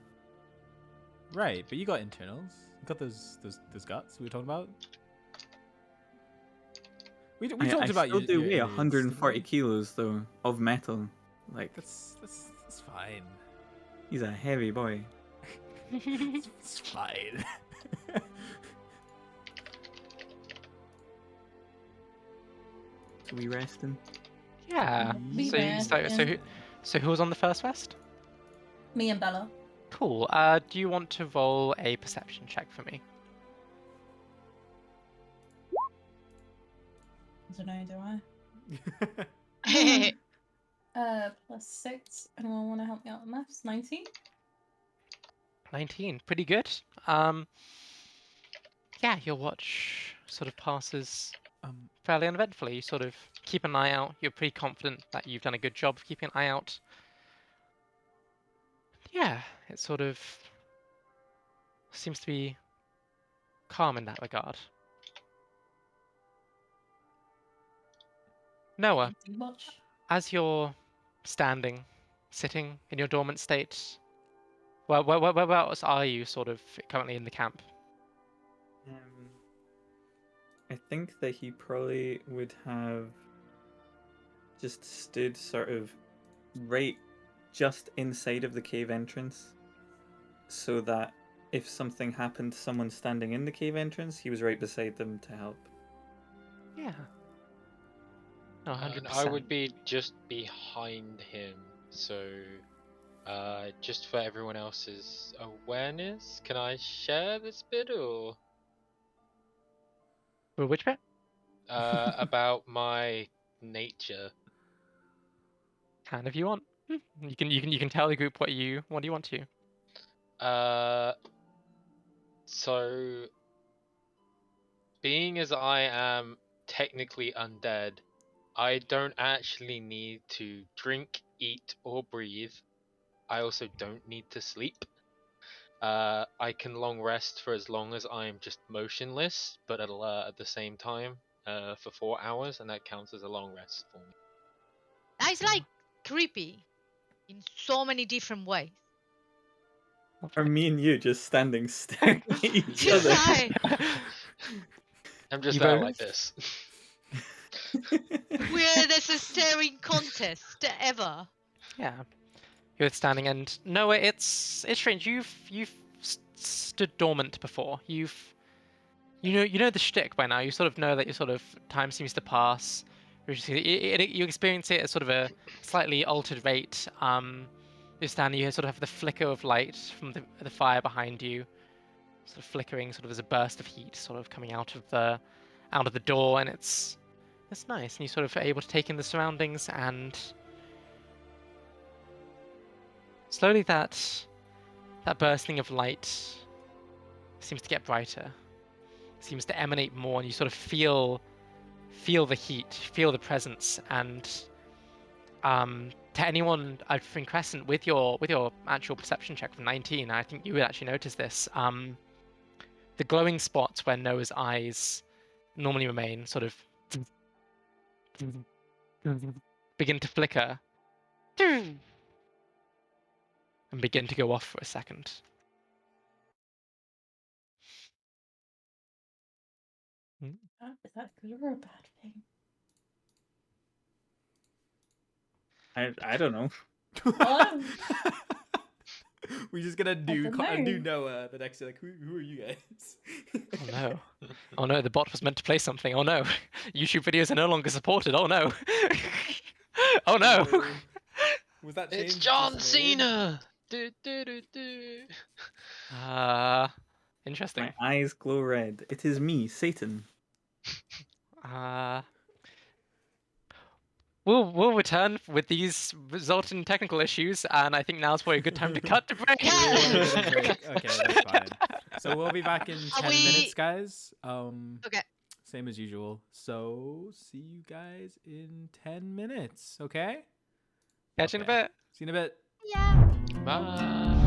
Right, but you got internals. You got those guts we were talking about. We talked about I still do weigh your 140 didn't we? kilos though of metal. Like That's fine. he's a heavy boy. It's fine. So we resting? Yeah. We So, ran, so who was on the first rest? Me and Bella. Cool. Do you want to roll a perception check for me? I don't know, do I? +6. Anyone want to help me out with maths? 19? 19. Pretty good. Yeah, your watch sort of passes fairly uneventfully. You sort of keep an eye out. You're pretty confident that you've done a good job of keeping an eye out. Yeah, it sort of seems to be calm in that regard. Noah, Do you watch? as you're standing, sitting in your dormant state, whereabouts are you sort of currently in the camp? I think that he probably would have just stood sort of right just inside of the cave entrance, so that if something happened to someone standing in the cave entrance, he was right beside them to help. Yeah. No, And 100%. I would be just behind him, so Just for everyone else's awareness, can I share this bit or Well, which bit? about my nature? Kind of you want. You can tell the group what do you want to. So being as I am technically undead, I don't actually need to drink, eat, or breathe. I also don't need to sleep. I can long rest for as long as I'm just motionless, but alert at the same time, for 4 hours, and that counts as a long rest for me. That's like creepy in so many different ways. Or me and you just standing staring at each Yeah. other. Right. I'm just You out both? like this. Weirdest staring contest ever. Yeah. You're standing, and Noah, it's strange. You've stood dormant before. You know the shtick by now. You sort of know that your sort of time seems to pass. You experience it at sort of a slightly altered rate. You're standing. You sort of have the flicker of light from the fire behind you, sort of flickering, sort of as a burst of heat, sort of coming out of the door, and it's nice. And you sort of are able to take in the surroundings, and slowly that bursting of light seems to get brighter, seems to emanate more, and you sort of feel the heat, feel the presence, and to anyone, I think Crescent, with your actual perception check from 19, I think you would actually notice this. The glowing spots where Noah's eyes normally remain sort of begin to flicker and begin to go off for a second. Is that a good or a bad thing? I don't know. Oh. We're just gonna do know. Noah the next. Like, who are you guys? Oh no. Oh no, the bot was meant to play something. Oh no. YouTube videos are no longer supported. Oh no. Oh no. Was that It's change John just made? Cena. Do, do, do, do. Interesting. My eyes glow red. It is me, Satan. We'll return with these resultant technical issues, and I think now's probably a good time to cut to break. We really want to go to break. Okay, that's fine. So we'll be back in Are 10 we- minutes, guys. Okay. Same as usual. So see you guys in 10 minutes. Okay. Catch you in a Okay. bit. See you in a bit. Yeah. Bye.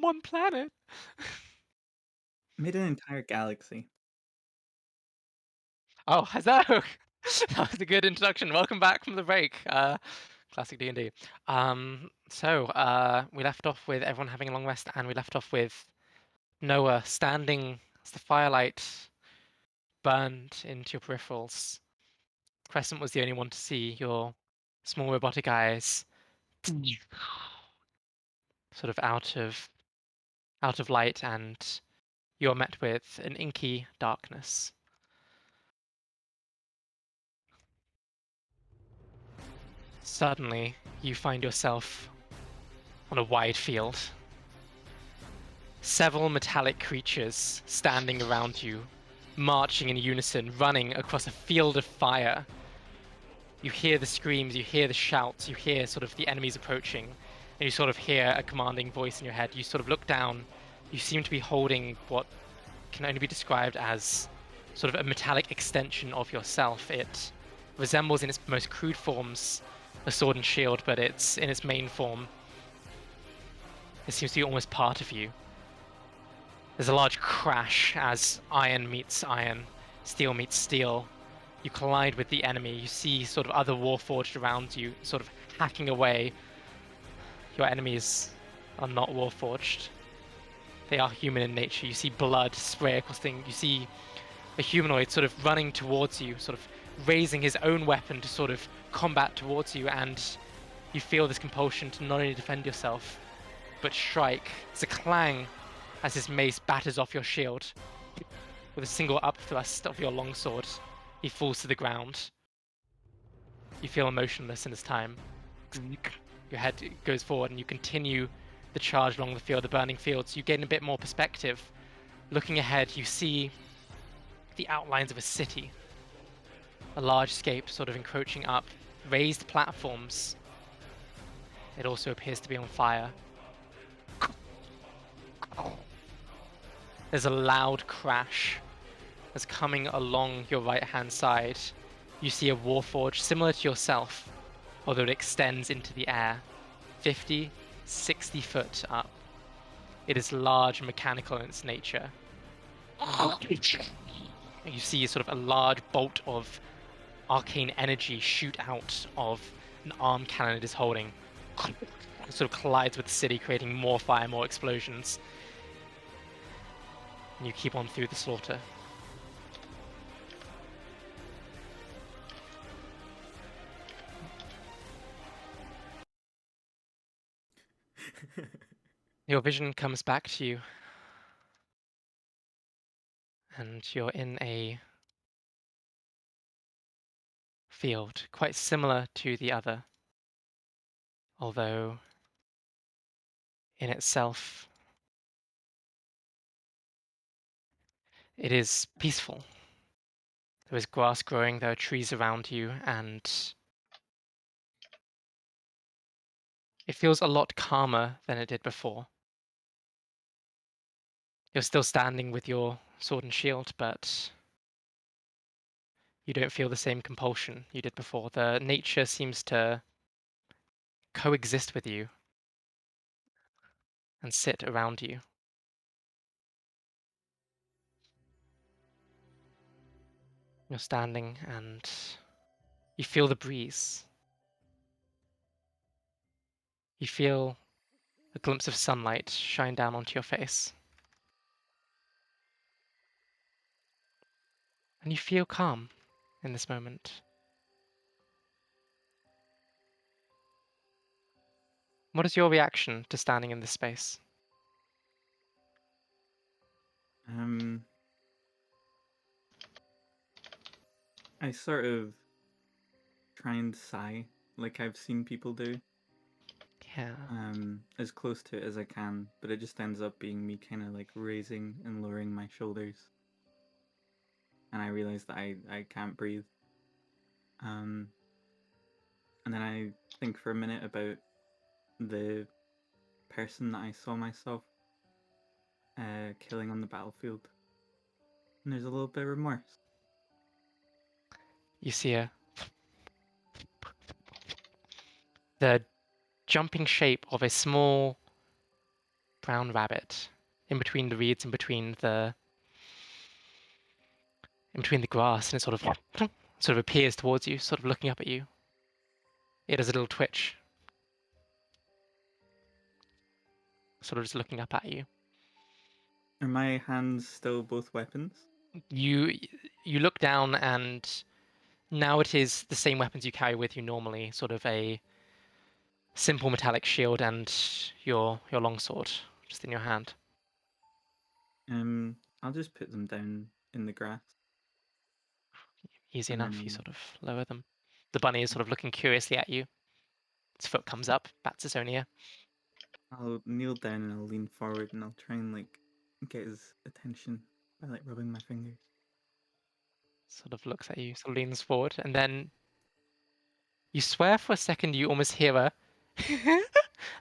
one planet. Made an entire galaxy. Oh, has that? That was a good introduction. Welcome back from the break. Classic D&D. We left off with everyone having a long rest, and we left off with Noah standing as the firelight burned into your peripherals. Crescent was the only one to see your small robotic eyes sort of out of light, and you're met with an inky darkness. Suddenly, you find yourself on a wide field. Several metallic creatures standing around you, marching in unison, running across a field of fire. You hear the screams, you hear the shouts, you hear sort of the enemies approaching, and you sort of hear a commanding voice in your head. You sort of look down, you seem to be holding what can only be described as sort of a metallic extension of yourself. It resembles in its most crude forms a sword and shield, but it's in its main form. It seems to be almost part of you. There's a large crash as iron meets iron, steel meets steel. You collide with the enemy. You see sort of other warforged around you, sort of hacking away. Your enemies are not warforged. They are human in nature. You see blood spray across things. You see a humanoid sort of running towards you, sort of raising his own weapon to sort of combat towards you, and you feel this compulsion to not only defend yourself, but strike. It's a clang as his mace batters off your shield. With a single upthrust of your longsword, he falls to the ground. You feel emotionless in this time. Your head goes forward and you continue the charge along the field, the burning fields. You gain a bit more perspective. Looking ahead, you see the outlines of a city. A large scape sort of encroaching up, raised platforms. It also appears to be on fire. There's a loud crash as coming along your right-hand side. You see a warforge similar to yourself, although it extends into the air, 50, 60 foot up. It is large and mechanical in its nature. You see sort of a large bolt of arcane energy shoot out of an arm cannon it is holding. It sort of collides with the city, creating more fire, more explosions. And you keep on through the slaughter. Your vision comes back to you, and you're in a field quite similar to the other, although in itself it is peaceful. There is grass growing, there are trees around you, and it feels a lot calmer than it did before. You're still standing with your sword and shield, but you don't feel the same compulsion you did before. The nature seems to coexist with you and sit around you. You're standing and you feel the breeze. You feel a glimpse of sunlight shine down onto your face. And you feel calm in this moment. What is your reaction to standing in this space? I sort of try and sigh like I've seen people do. Yeah. As close to it as I can, but it just ends up being me kind of like raising and lowering my shoulders. And I realize that I can't breathe. And then I think for a minute about the person that I saw myself killing on the battlefield. And there's a little bit of remorse. You see the jumping shape of a small brown rabbit in between the reeds, in between the grass, and it sort of appears towards you, sort of looking up at you. It does a little twitch, sort of just looking up at you. Are my hands still both weapons? You look down, and now it is the same weapons you carry with you normally, sort of a simple metallic shield and your longsword just in your hand. I'll just put them down in the grass. Easy And enough, you then sort of lower them. The bunny is sort of looking curiously at you. Its foot comes up, bats its own ear. I'll kneel down and I'll lean forward and I'll try and like get his attention by like rubbing my fingers. Sort of looks at you, sort of leans forward, and then you swear for a second you almost hear a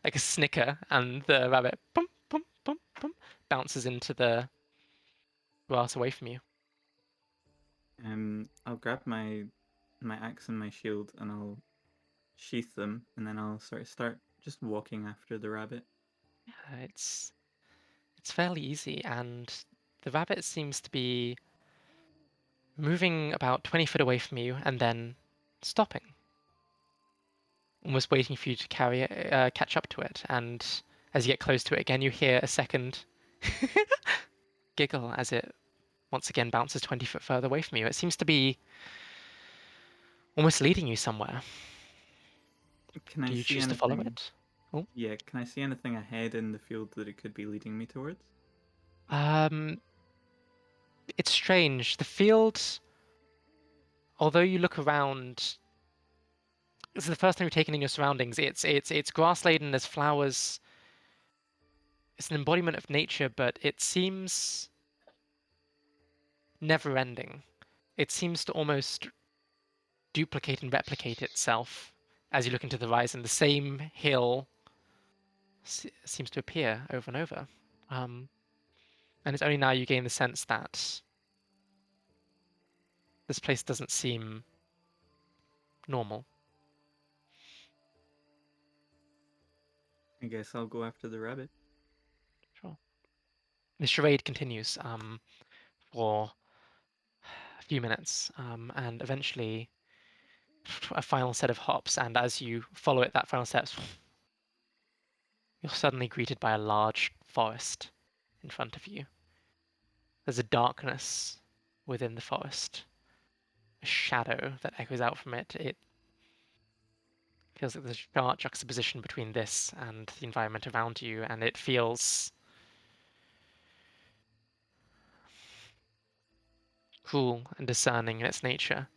like a snicker, and the rabbit bum bum bum bum bounces into the grass away from you. I'll grab my axe and my shield and I'll sheath them and then I'll sort of start just walking after the rabbit. It's fairly easy, and the rabbit seems to be moving about 20 foot away from you and then stopping, almost waiting for you to catch up to it. And as you get close to it again, you hear a second giggle as it once again bounces 20 foot further away from you. It seems to be almost leading you somewhere. Can I Do you see choose to follow anything? it? Oh. Yeah, can I see anything ahead in the field that it could be leading me towards? It's strange. The field, although you look around, this is the first time you've taken in your surroundings. It's grass laden. There's flowers. It's an embodiment of nature, but it seems never ending. It seems to almost duplicate and replicate itself as you look into the horizon. The same hill seems to appear over and over. And it's only now you gain the sense that this place doesn't seem normal. I guess I'll go after the rabbit. Sure. The charade continues for a few minutes, and eventually a final set of hops, and as you follow it, that final set, you're suddenly greeted by a large forest in front of you. There's a darkness within the forest, a shadow that echoes out from it. It feels like there's a sharp juxtaposition between this and the environment around you, and it feels cool and discerning in its nature.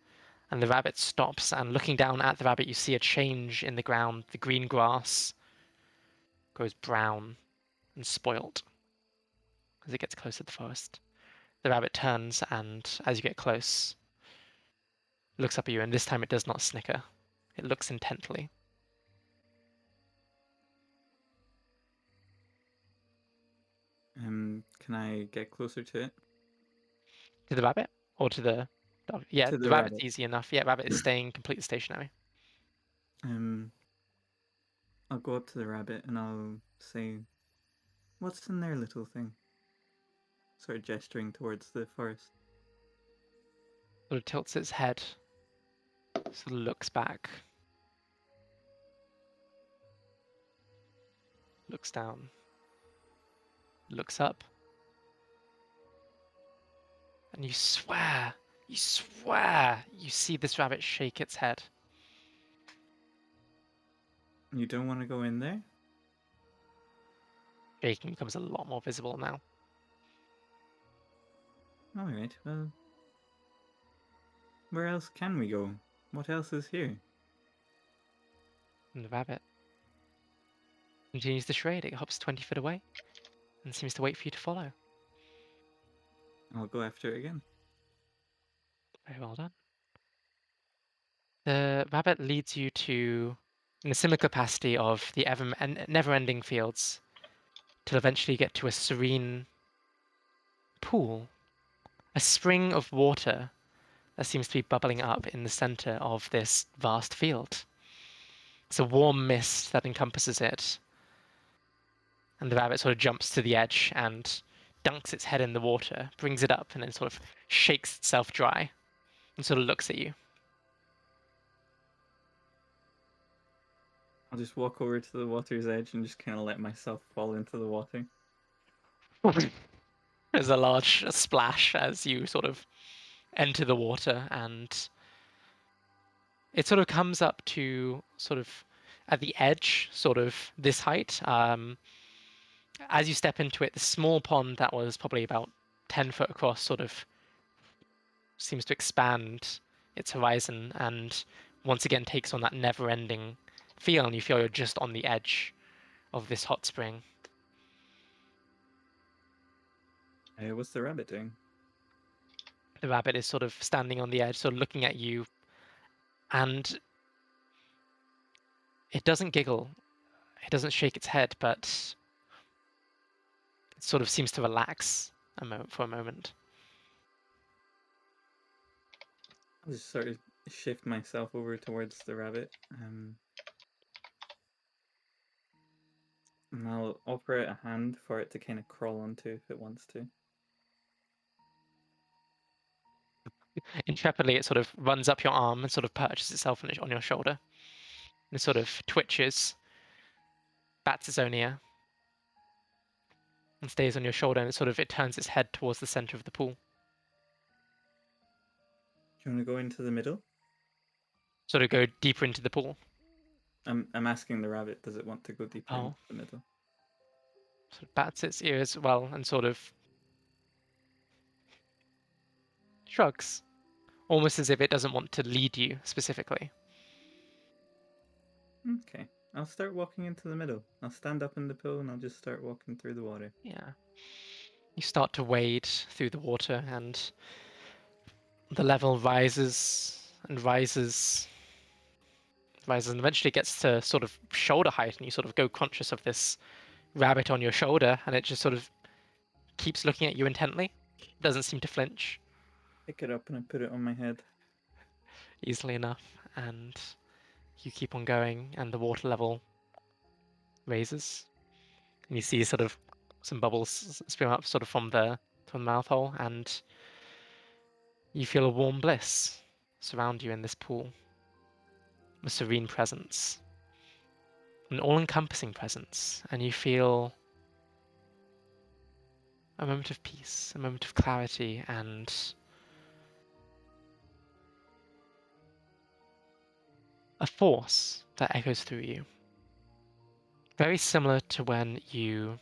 And the rabbit stops, and looking down at the rabbit, you see a change in the ground. The green grass goes brown and spoilt as it gets closer to the forest. The rabbit turns, and as you get close, looks up at you, and this time it does not snicker. It looks intently. Can I get closer to it? To the rabbit? Or to the dog? Yeah, To the the rabbit's rabbit. easy enough. Yeah, rabbit is staying completely stationary. I'll go up to the rabbit and I'll say, "What's in there, little thing?" Sort of gesturing towards the forest. Sort of tilts its head, sort of looks back, looks down, looks up, and you swear, you see this rabbit shake its head. You don't want to go in there? Shaking becomes a lot more visible now. Alright, well. Where else can we go? What else is here? And the rabbit continues the charade. It hops 20 foot away and seems to wait for you to follow. I'll go after it again. Very well done. The rabbit leads you to, in a similar capacity of the never-ending fields, till eventually you get to a serene pool, a spring of water that seems to be bubbling up in the center of this vast field. It's a warm mist that encompasses it, And the rabbit sort of jumps to the edge and dunks its head in the water, brings it up, and then sort of shakes itself dry and sort of looks at you. I'll just walk over to the water's edge and just kind of let myself fall into the water. There's a large splash as you sort of enter the water, and it sort of comes up to sort of at the edge, sort of this height. As you step into it, the small pond that was probably about 10 foot across sort of seems to expand its horizon and once again takes on that never-ending feel, and you feel you're just on the edge of this hot spring. What's the rabbit doing? The rabbit is sort of standing on the edge, sort of looking at you, and it doesn't giggle, it doesn't shake its head, but it sort of seems to relax for a moment. I'll just sort of shift myself over towards the rabbit. And I'll offer it a hand for it to kind of crawl onto if it wants to. Intrepidly, it sort of runs up your arm and sort of perches itself on your shoulder. And it sort of twitches, bats its own ear, and stays on your shoulder, and it turns its head towards the center of the pool. Do you want to go into the middle? Sort of go deeper into the pool. I'm asking the rabbit, does it want to go deeper into the middle? Sort of bats its ear as well and sort of shrugs, almost as if it doesn't want to lead you specifically. Okay, I'll start walking into the middle. I'll stand up in the pool and I'll just start walking through the water. Yeah. You start to wade through the water, and the level rises and rises, and eventually gets to sort of shoulder height, and you sort of go conscious of this rabbit on your shoulder, and it just sort of keeps looking at you intently. Doesn't seem to flinch. Pick it up and I put it on my head. Easily enough, and you keep on going, and the water level raises, and you see sort of some bubbles spring up sort of from the mouth hole, and you feel a warm bliss surround you in this pool. A serene presence, an all-encompassing presence, and you feel a moment of peace, a moment of clarity, and a force that echoes through you. Very similar to when you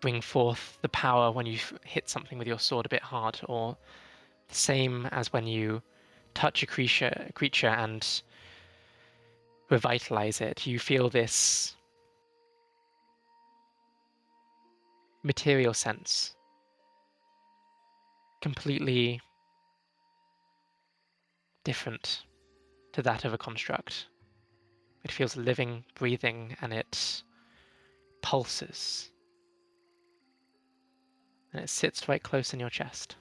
bring forth the power when you hit something with your sword a bit hard, or the same as when you touch a creature and revitalize it. You feel this material sense, completely different to that of a construct. It feels living, breathing, and it pulses. And it sits right close in your chest.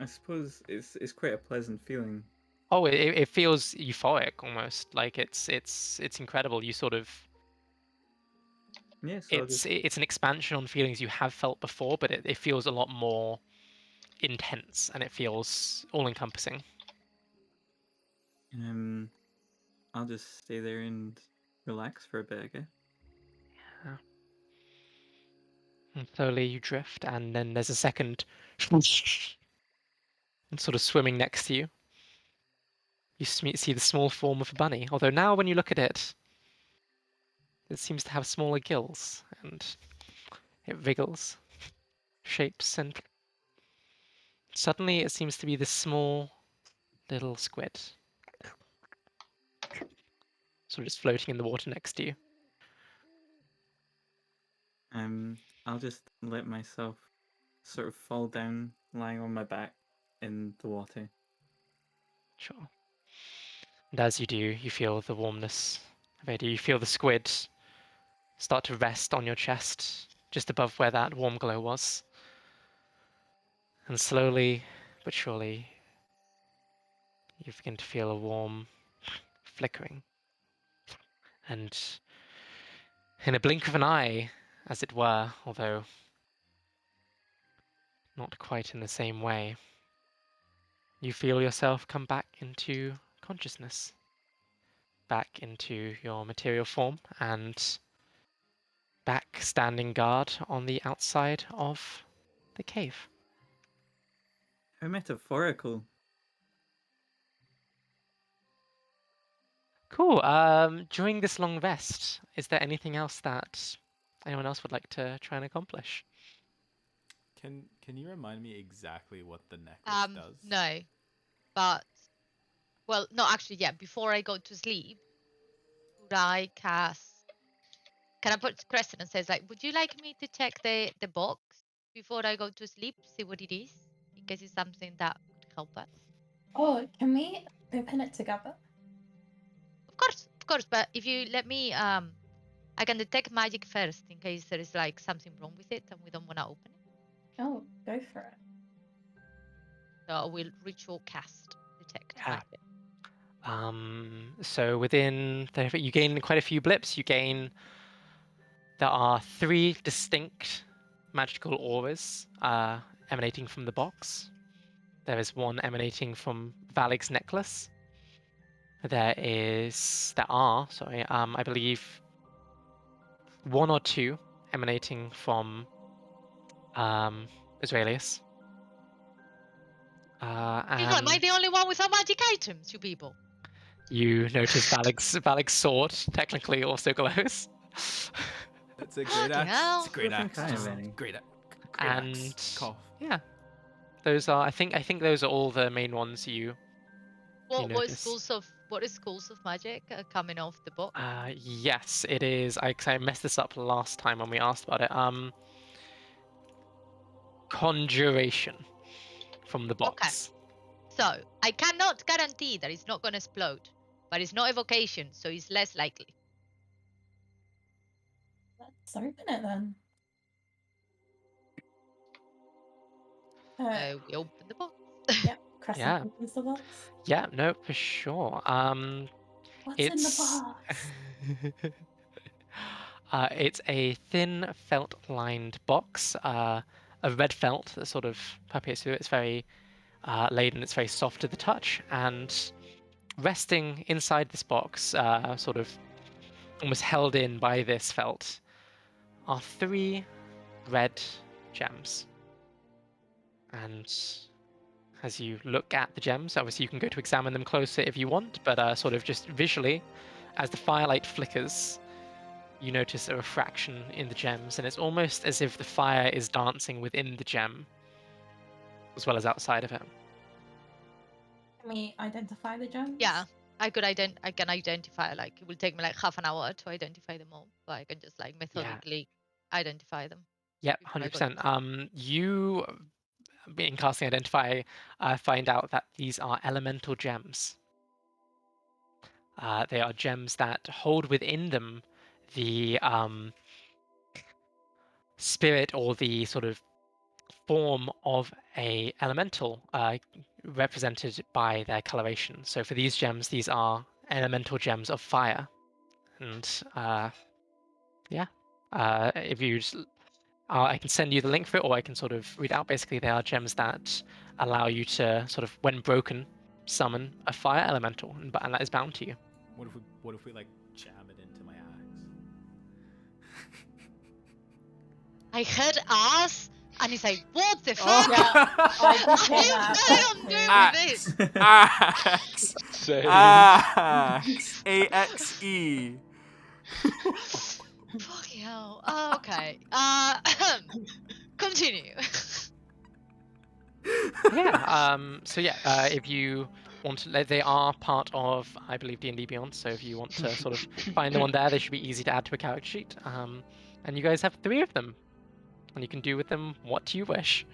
I suppose it's quite a pleasant feeling. Oh, it feels euphoric almost. Like it's incredible. You sort of Yeah, so it's an expansion on feelings you have felt before, but it feels a lot more intense, and it feels all encompassing. I'll just stay there and relax for a bit, I guess. Yeah. And slowly you drift, and then there's a second and sort of swimming next to you. You see the small form of a bunny, although now when you look at it, it seems to have smaller gills, and it wriggles, shapes, and suddenly it seems to be this small little squid, sort of just floating in the water next to you. I'll just let myself sort of fall down, lying on my back in the water. Sure. And as you do, you feel the warmness of it. You feel the squid start to rest on your chest, just above where that warm glow was. And slowly but surely, you begin to feel a warm flickering. And in a blink of an eye, as it were, although not quite in the same way, you feel yourself come back into consciousness, back into your material form, and back standing guard on the outside of the cave. How metaphorical. Cool. During this long rest, is there anything else that anyone else would like to try and accomplish? Can you remind me exactly what the necklace does? No, but well, no, actually, yeah. Before I go to sleep, would I cast? Can I put Crescent and says like, would you like me to check the box before I go to sleep, see what it is, in case it's something that could help us? Oh, can we open it together? Of course. But if you let me, I can detect magic first in case there is like something wrong with it and we don't want to open it. Oh, go for it. So I will ritual cast detect Yeah. magic. So within you gain quite a few blips. There are 3 distinct magical auras emanating from the box. There is one emanating from Valig's necklace. There are, I believe 1 or 2 emanating from Israelius. Hang on, am I the only one without magic items, you people? You notice Valig's sword technically also glows. It's a great Fucking axe. hell. It's a great Wasn't axe. kind of Just any. great axe. And Cough. yeah, those are. I think those are all the main ones you What notice. schools of magic are coming off the box? Yes, it is. 'Cause I messed this up last time when we asked about it. Conjuration from the box. So I cannot guarantee that it's not gonna explode, but it's not evocation, so it's less likely. Let's open it then. So we open the box. Yep, Crescent Yeah. opens the box. Yeah, no, for sure. What's in the It's box? it's a thin felt-lined box, a red felt that sort of permeates through it. It's very laden. It's very soft to the touch, and resting inside this box, sort of almost held in by this felt, are 3 red gems. And as you look at the gems, obviously you can go to examine them closer if you want, but sort of just visually, as the firelight flickers, you notice a refraction in the gems, and it's almost as if the fire is dancing within the gem, as well as outside of it. Can we identify the gems? Yeah, I can identify. Like it will take me like half an hour to identify them all, but I can just like methodically identify them. Yep, before I go to 100%. You, in casting Identify, find out that these are elemental gems. They are gems that hold within them the spirit or the sort of form of a elemental, represented by their coloration. So for these gems, these are elemental gems of fire. And if you just, I can send you the link for it, or I can sort of read out. Basically, they are gems that allow you to sort of, when broken, summon a fire elemental, and that is bound to you. What if we like jam it into my axe? I heard ass, and he's like, "What the fuck? Yeah, I What just are hear you that. planning on doing with this?" Axe. So Axe. AXE. Fucking hell. Okay. Continue. Yeah. If you want to, they are part of, I believe, D&D Beyond. So if you want to sort of find them on there, they should be easy to add to a character sheet. And you guys have 3 of them, and you can do with them what you wish.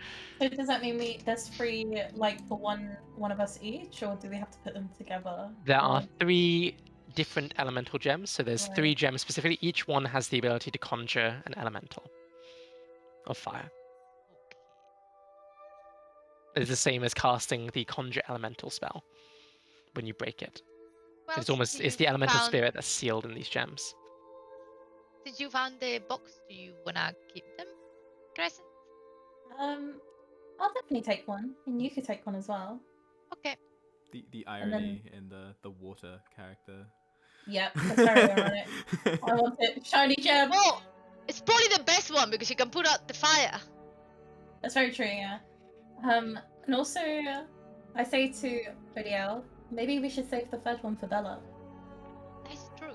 So does that mean there's 3 like for one of us each, or do we have to put them together? There are Or- 3 different elemental gems. So there's 3 Right. gems specifically. Each one has the ability to conjure an elemental of fire. It's the same as casting the conjure elemental spell when you break it. Well, It's the elemental spirit that's sealed in these gems. Since you found the box, do you wanna keep them, Crescent? I'll definitely take one, and you could take one as well. Okay. The And irony in the water character. Yep, that's very ironic. I want it. Shiny gem. Oh, it's probably the best one because you can put out the fire. That's very true, yeah. And also, I say to Odiel, maybe we should save the third one for Bella. That's true.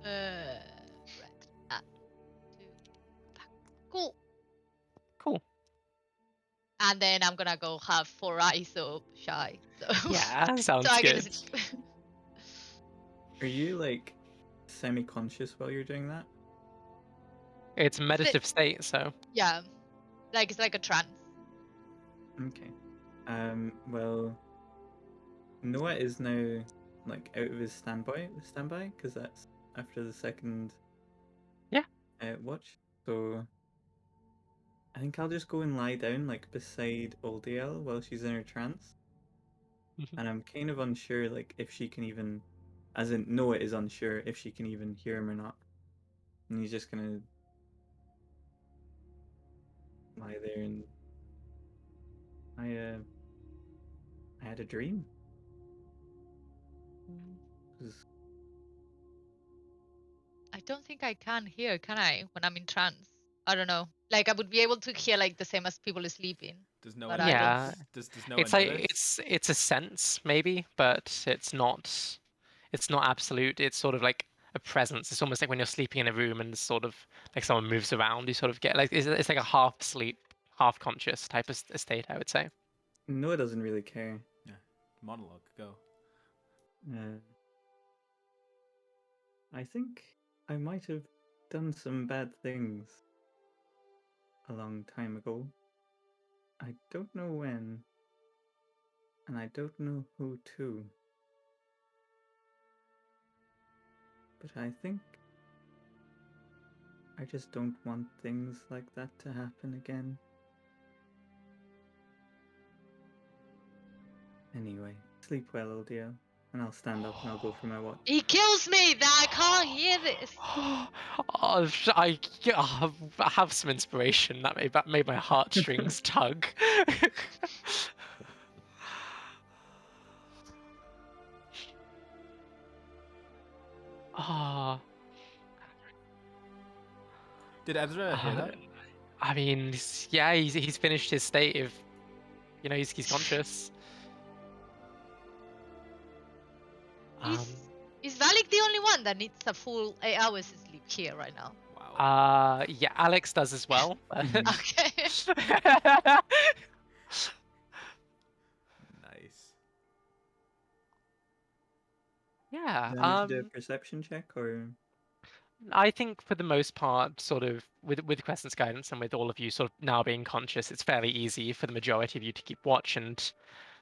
Right. Cool. Cool. And then I'm gonna go have 4 eyes of shy. So Yeah, sounds so I can good. just... Are you like semi-conscious while you're doing that? It's a meditative state, so Yeah, like it's like a trance. Okay. Well, Noah is now like out of his standby, because that's after the second. Yeah. Watch. So I think I'll just go and lie down like beside Oldiel while she's in her trance. Mhm. And I'm kind of unsure like if she can even, as in Noah is unsure if she can even hear him or not. And he's just gonna lie there and I had a dream. It was I don't think I can hear, can I, when I'm in trance? I don't know. Like I would be able to hear like the same as people sleeping. Does no But one I don't- yeah, does no one it's know like this? it's a sense maybe, but it's not absolute. It's sort of like a presence. It's almost like when you're sleeping in a room and sort of like someone moves around. You sort of get like it's like a half sleep, half conscious type of state. I would say. Noah doesn't really care. Yeah. Monologue, go. Uh, I think I might have done some bad things a long time ago. I don't know when, and I don't know who to. But I think I just don't want things like that to happen again. Anyway, sleep well, Odio, and I'll stand up and I'll go for my watch. He kills me that I can't hear this. I have some inspiration that made my heartstrings tug. Ah, Did Ezra hear that? I mean, yeah, he's finished his state of, he's conscious. Um, Is Valak the only one that needs a full 8 hours sleep here right now? Wow. yeah, Alex does as well. Okay. Nice. Yeah, Do I need to do a perception check or? I think for the most part, sort of with Crescent's guidance and with all of you sort of now being conscious, it's fairly easy for the majority of you to keep watch, and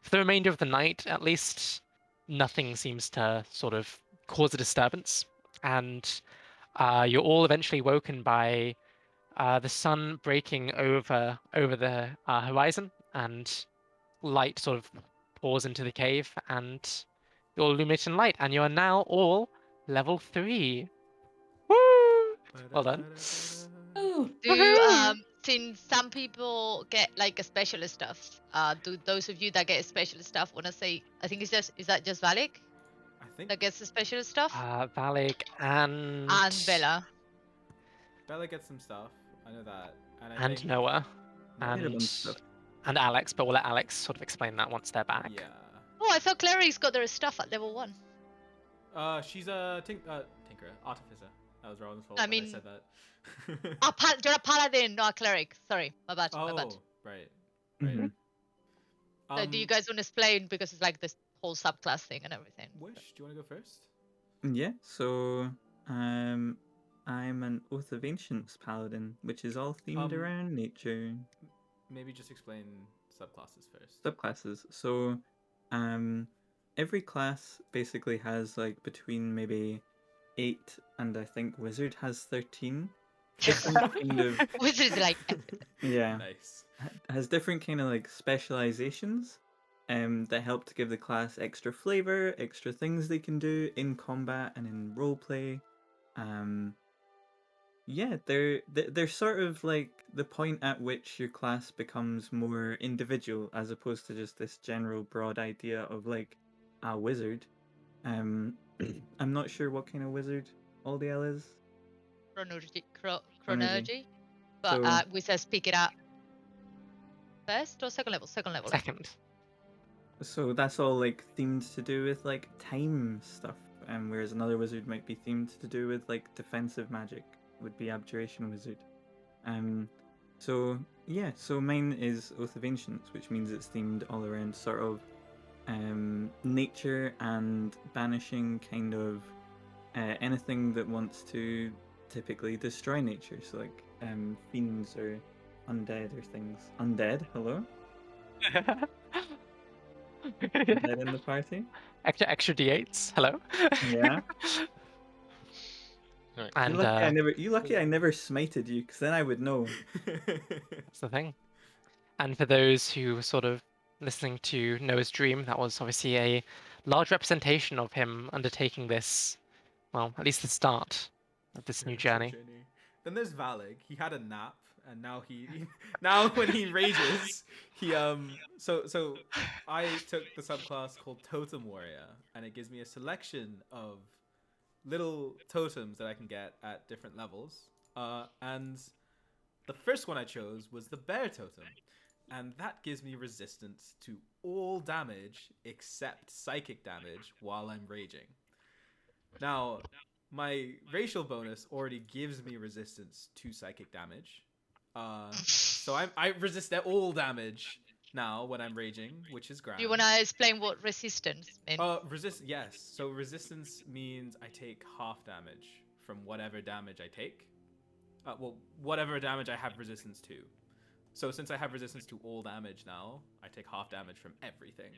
for the remainder of the night, at least, nothing seems to sort of cause a disturbance, and you're all eventually woken by the sun breaking over the horizon, and light sort of pours into the cave, and you're illuminated in light, and you are now all level 3. Woo! Well done. Ooh. Do since some people get like a special stuff, do those of you that get special stuff wanna say? I think is that just Valak I think that gets the special stuff? Valak and Bella. Bella gets some stuff. I know that. And I and think Noah I had a bunch of and stuff. Alex, but we'll let Alex sort of explain that once they're back. Yeah. Oh, I thought Clary's got their stuff at level 1. She's a tinkerer, artificer. That was Rowan's fault. I that mean- I said that. You're a paladin, not a cleric. Sorry, my bad. My bad. Oh, right. Mhm. So do you guys want to explain because it's like this whole subclass thing and everything? Wish, do you want to go first? Yeah, so I'm an Oath of Ancients paladin, which is all themed around nature. Maybe just explain subclasses first. Subclasses. So every class basically has like between maybe 8 and I think wizard has 13 different kind of Wizard is like yeah Nice. has different kind of like specializations that help to give the class extra flavor, extra things they can do in combat and in roleplay. Um, yeah, they're sort of like the point at which your class becomes more individual as opposed to just this general broad idea of like a wizard. Um, I'm not sure what kind of wizard Aldiel is. chronology, Chronology. chronology. But So wizards pick it up first or second level? Second level. Second. So that's all like themed to do with like time stuff, whereas another wizard might be themed to do with like defensive magic, would be Abjuration Wizard. Um, so yeah, so mine is Oath of Ancients, which means it's themed all around sort of nature and banishing kind of anything that wants to typically destroy nature. So like fiends or undead or things. Undead, hello? Undead in the party? extra d8s. Hello. Yeah. Right. And You lucky I never smited you, because then I would know. that's the thing. And for those who were sort of listening to Noah's dream, that was obviously a large representation of him undertaking this, well, at least the start of this new journey. Then there's Valig. He had a nap, and now now when he rages, he So I took the subclass called Totem Warrior, and it gives me a selection of little totems that I can get at different levels. And the first one I chose was the Bear Totem, and that gives me resistance to all damage except psychic damage while I'm raging. Now, my racial bonus already gives me resistance to psychic damage. So I resist all damage now when I'm raging, which is grand. Do you want to explain what resistance means? Yes. So resistance means I take half damage from whatever damage I take. Whatever damage I have resistance to. So since I have resistance to all damage now, I take half damage from everything.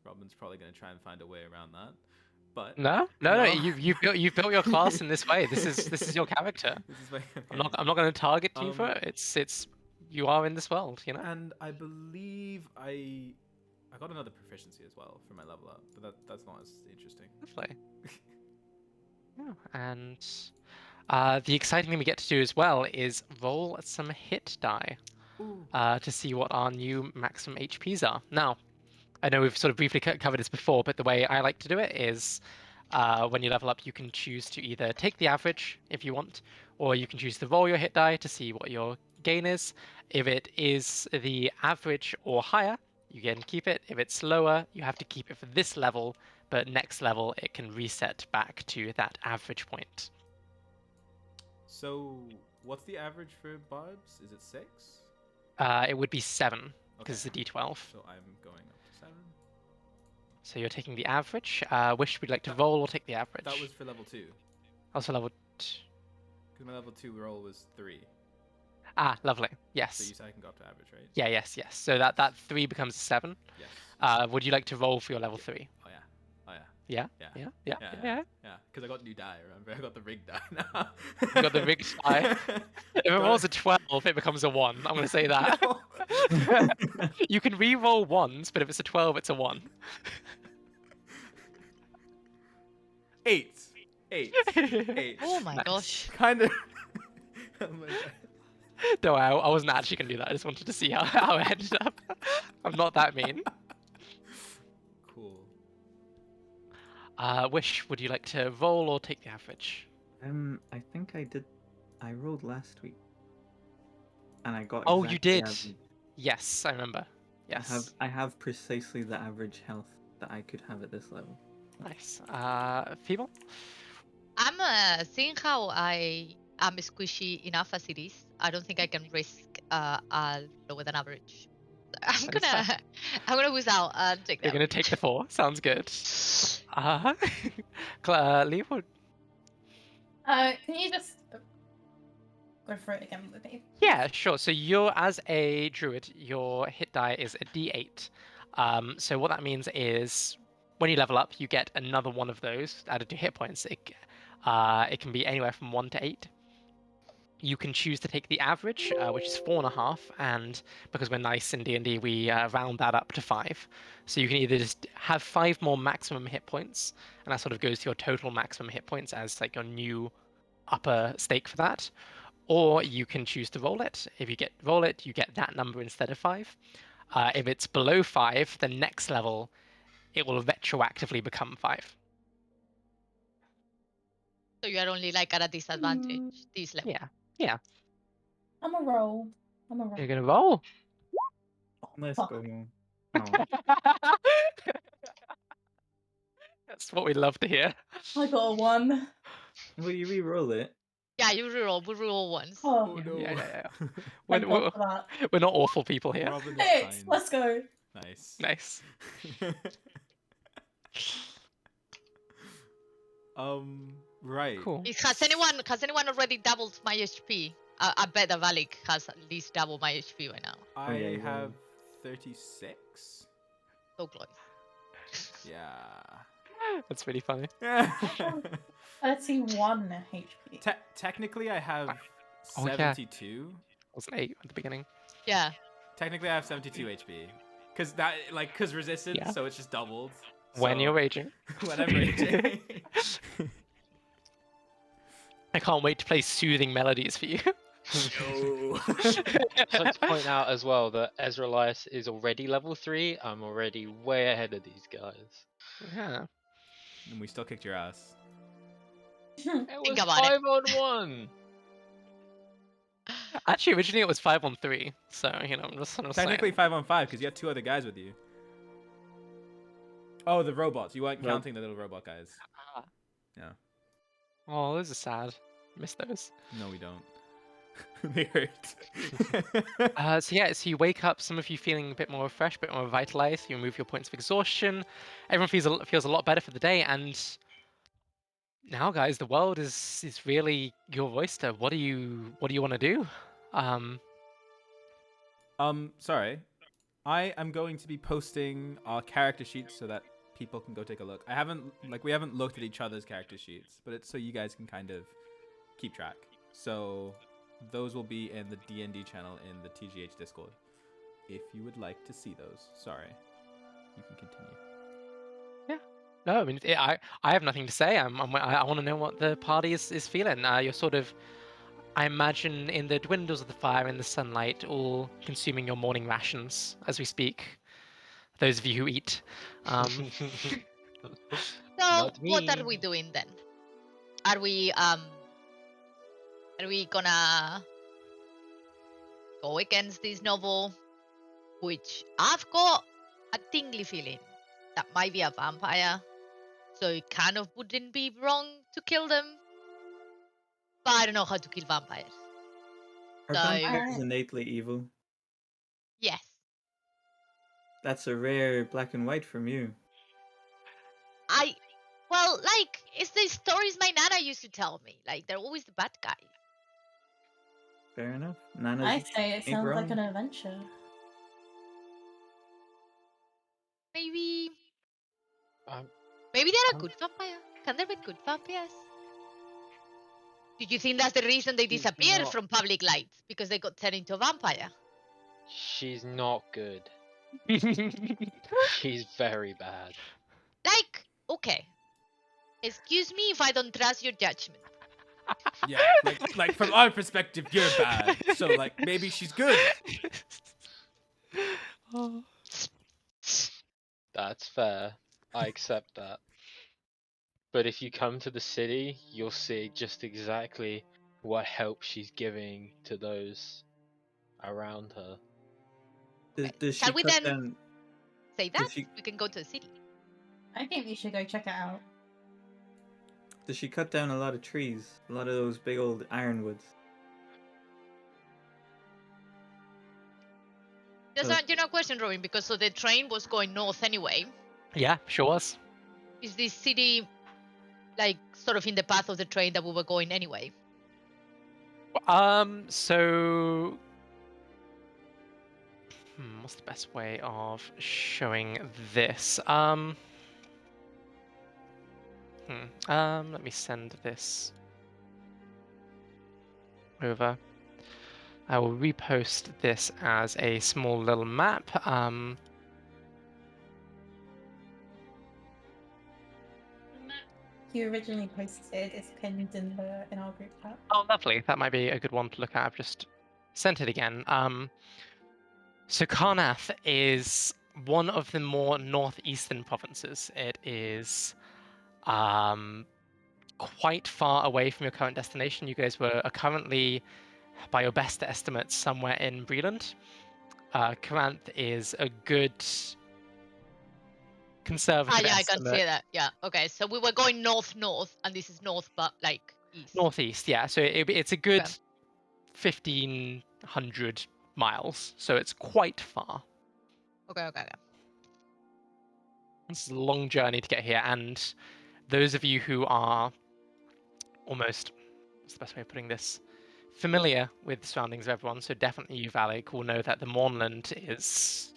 Robin's probably gonna try and find a way around that, but No. You've built your class in this way. This is your character. This is my, I'm not going to target you for Um, it. It's you are in this world, you know. And I believe I got another proficiency as well for my level up, but that's not as interesting. Lovely. Yeah, and the exciting thing we get to do as well is roll some hit die Ooh. to see what our new maximum HPs are. Now, I know we've sort of briefly covered this before, but the way I like to do it is when you level up, you can choose to either take the average if you want, or you can choose to roll your hit die to see what your gain is. If it is the average or higher, you can keep it. If it's lower, you have to keep it for this level, but next level it can reset back to that average point. So what's the average for barbs? Is it 6? It would be 7 because Okay. it's a d12. So I'm going up to 7. So you're taking the average. Wish we'd like to roll or take the average. That was for level 2. Also level. Because my level 2 roll was 3. Lovely. So Yes. you said I can go up to average, right? Yeah. Yes. So that 3 becomes a 7. Yes. Would you like to roll for your level 3? Oh yeah. Oh Yeah. yeah. Yeah. Yeah. Because I got new die. Remember, I got the rig die now. You got the rig die. If it rolls a 12, it becomes a 1. I'm going to say that. No. You can re-roll 1s, but if it's a 12, it's a 1. 8. 8. Oh my Nice. gosh. Kind of. Oh my God. No, I wasn't actually going to do that. I just wanted to see how it ended up. I'm not that mean. Cool. Wish, would you like to roll or take the average? I think I rolled last week, and I got. Oh, you exactly did. average. Yes, I remember. Yes. I have precisely the average health that I could have at this level. Nice. Feeble? I'm seeing how I am squishy enough as it is. I don't think I can risk a lower than average. I'm That is fair. gonna whiz out and take You're that. going to take the 4. Sounds good. Lee, what? Can you just go through it again with me? Yeah, sure. So you're, as a druid, your hit die is a d8. So what that means is when you level up, you get another one of those added to hit points. It can be anywhere from 1 to 8. You can choose to take the average, which is 4.5, and because we're nice in D&D, we round that up to 5. So you can either just have 5 more maximum hit points, and that sort of goes to your total maximum hit points as like your new upper stake for that, or you can choose to roll it. If you roll it, you get that number instead of 5. If it's below 5, the next level, it will retroactively become 5. So you are only like at a disadvantage this level. Yeah. I'm a roll. I'm a roll. You're gonna roll. Let's Fuck. go. Oh, That's what we love to hear. I got a 1. will you re-roll it? Yeah, you reroll. We reroll once. Oh, Oh no. Yeah. thank We're, God for that. we're not awful people here. Robin is 6. kind. Let's go. Nice. Nice. Right. Cool. Has anyone already doubled my HP? I bet that Valak has at least double my HP right now. I yeah, you have will. 36. So close. Yeah. That's really funny. 31 HP. Technically, I have Oh, yeah. 72. I was an 8 at the beginning. Yeah. Technically, I have 72 HP. Cause resistance, Yeah. so it's just doubled. When So- you're raging. when I'm raging. I can't wait to play soothing melodies for you. No. I'd like to point out as well that Ezrealius is already level 3. I'm already way ahead of these guys. Yeah. And we still kicked your ass. It Think was about it. 5 on 1. Actually, originally it was 5-on-3. So, I'm just sort of Technically saying. 5-on-5 because you had 2 other guys with you. Oh, the robots. You weren't Well- counting the little robot guys. Ah. Yeah. Oh, those are sad. Miss those. No, we don't. They hurt. So you wake up, some of you feeling a bit more refreshed, a bit more revitalized. You remove your points of exhaustion. Everyone feels a lot better for the day. And now, guys, the world is really your oyster. What do you want to do? Sorry. I am going to be posting our character sheets so that people can go take a look. We haven't looked at each other's character sheets, but it's so you guys can kind of keep track. So those will be in the D&D channel in the TGH Discord. If you would like to see those. Sorry. You can continue. No, I mean, I have nothing to say. I want to know what the party is feeling. You're sort of, I imagine, in the dwindles of the fire in the sunlight, all consuming your morning rations as we speak. Those of you who eat. So Not what are me. we doing then? Are we gonna go against this novel, which I've got a tingly feeling that might be a vampire, so it kind of wouldn't be wrong to kill them. But I don't know how to kill vampires. Are So- vampires innately evil? Yes. That's a rare black and white from you. It's the stories my nana used to tell me. Like, they're always the bad guy. Fair enough. Nana's I say it ain't sounds like wrong. an adventure. Maybe Um, they're a good vampire. Can there be good vampires? Did you think that's the reason they He's disappeared not- from public light? Because they got turned into a vampire? She's not good. She's very bad. Like, okay. Excuse me if I don't trust your judgment. Yeah, like from our perspective, you're bad. So like maybe she's good. Oh. That's fair. I accept that. But if you come to the city, you'll see just exactly what help she's giving to those around her. Does she Shall we cut then- down? Say Does that, she- we can go to the city. I think we should go check it out. Does she cut down a lot of trees? A lot of those big old ironwoods. Just Oh. a question, Robin, because so the train was going north anyway. Yeah, sure was. Is this city like sort of in the path of the train that we were going anyway? So what's the best way of showing this? Let me send this over. I will repost this as a small little map. You originally posted is pinned in our group chat. Oh, lovely. That might be a good one to look at. I've just sent it again. So Karnath is one of the more northeastern provinces. It is quite far away from your current destination. You guys are currently, by your best estimates, somewhere in Breland. Karanth is a good conservative yeah, I can see estimate. that. Yeah. Okay, so we were going north, and this is north, but like east. Northeast, yeah. So it's a good Okay. 1,500 miles. So it's quite far. Okay. This is a long journey to get here, and those of you who are almost, what's the best way of putting this, familiar with the surroundings of everyone, so definitely you, Valak, will know that the Mournland is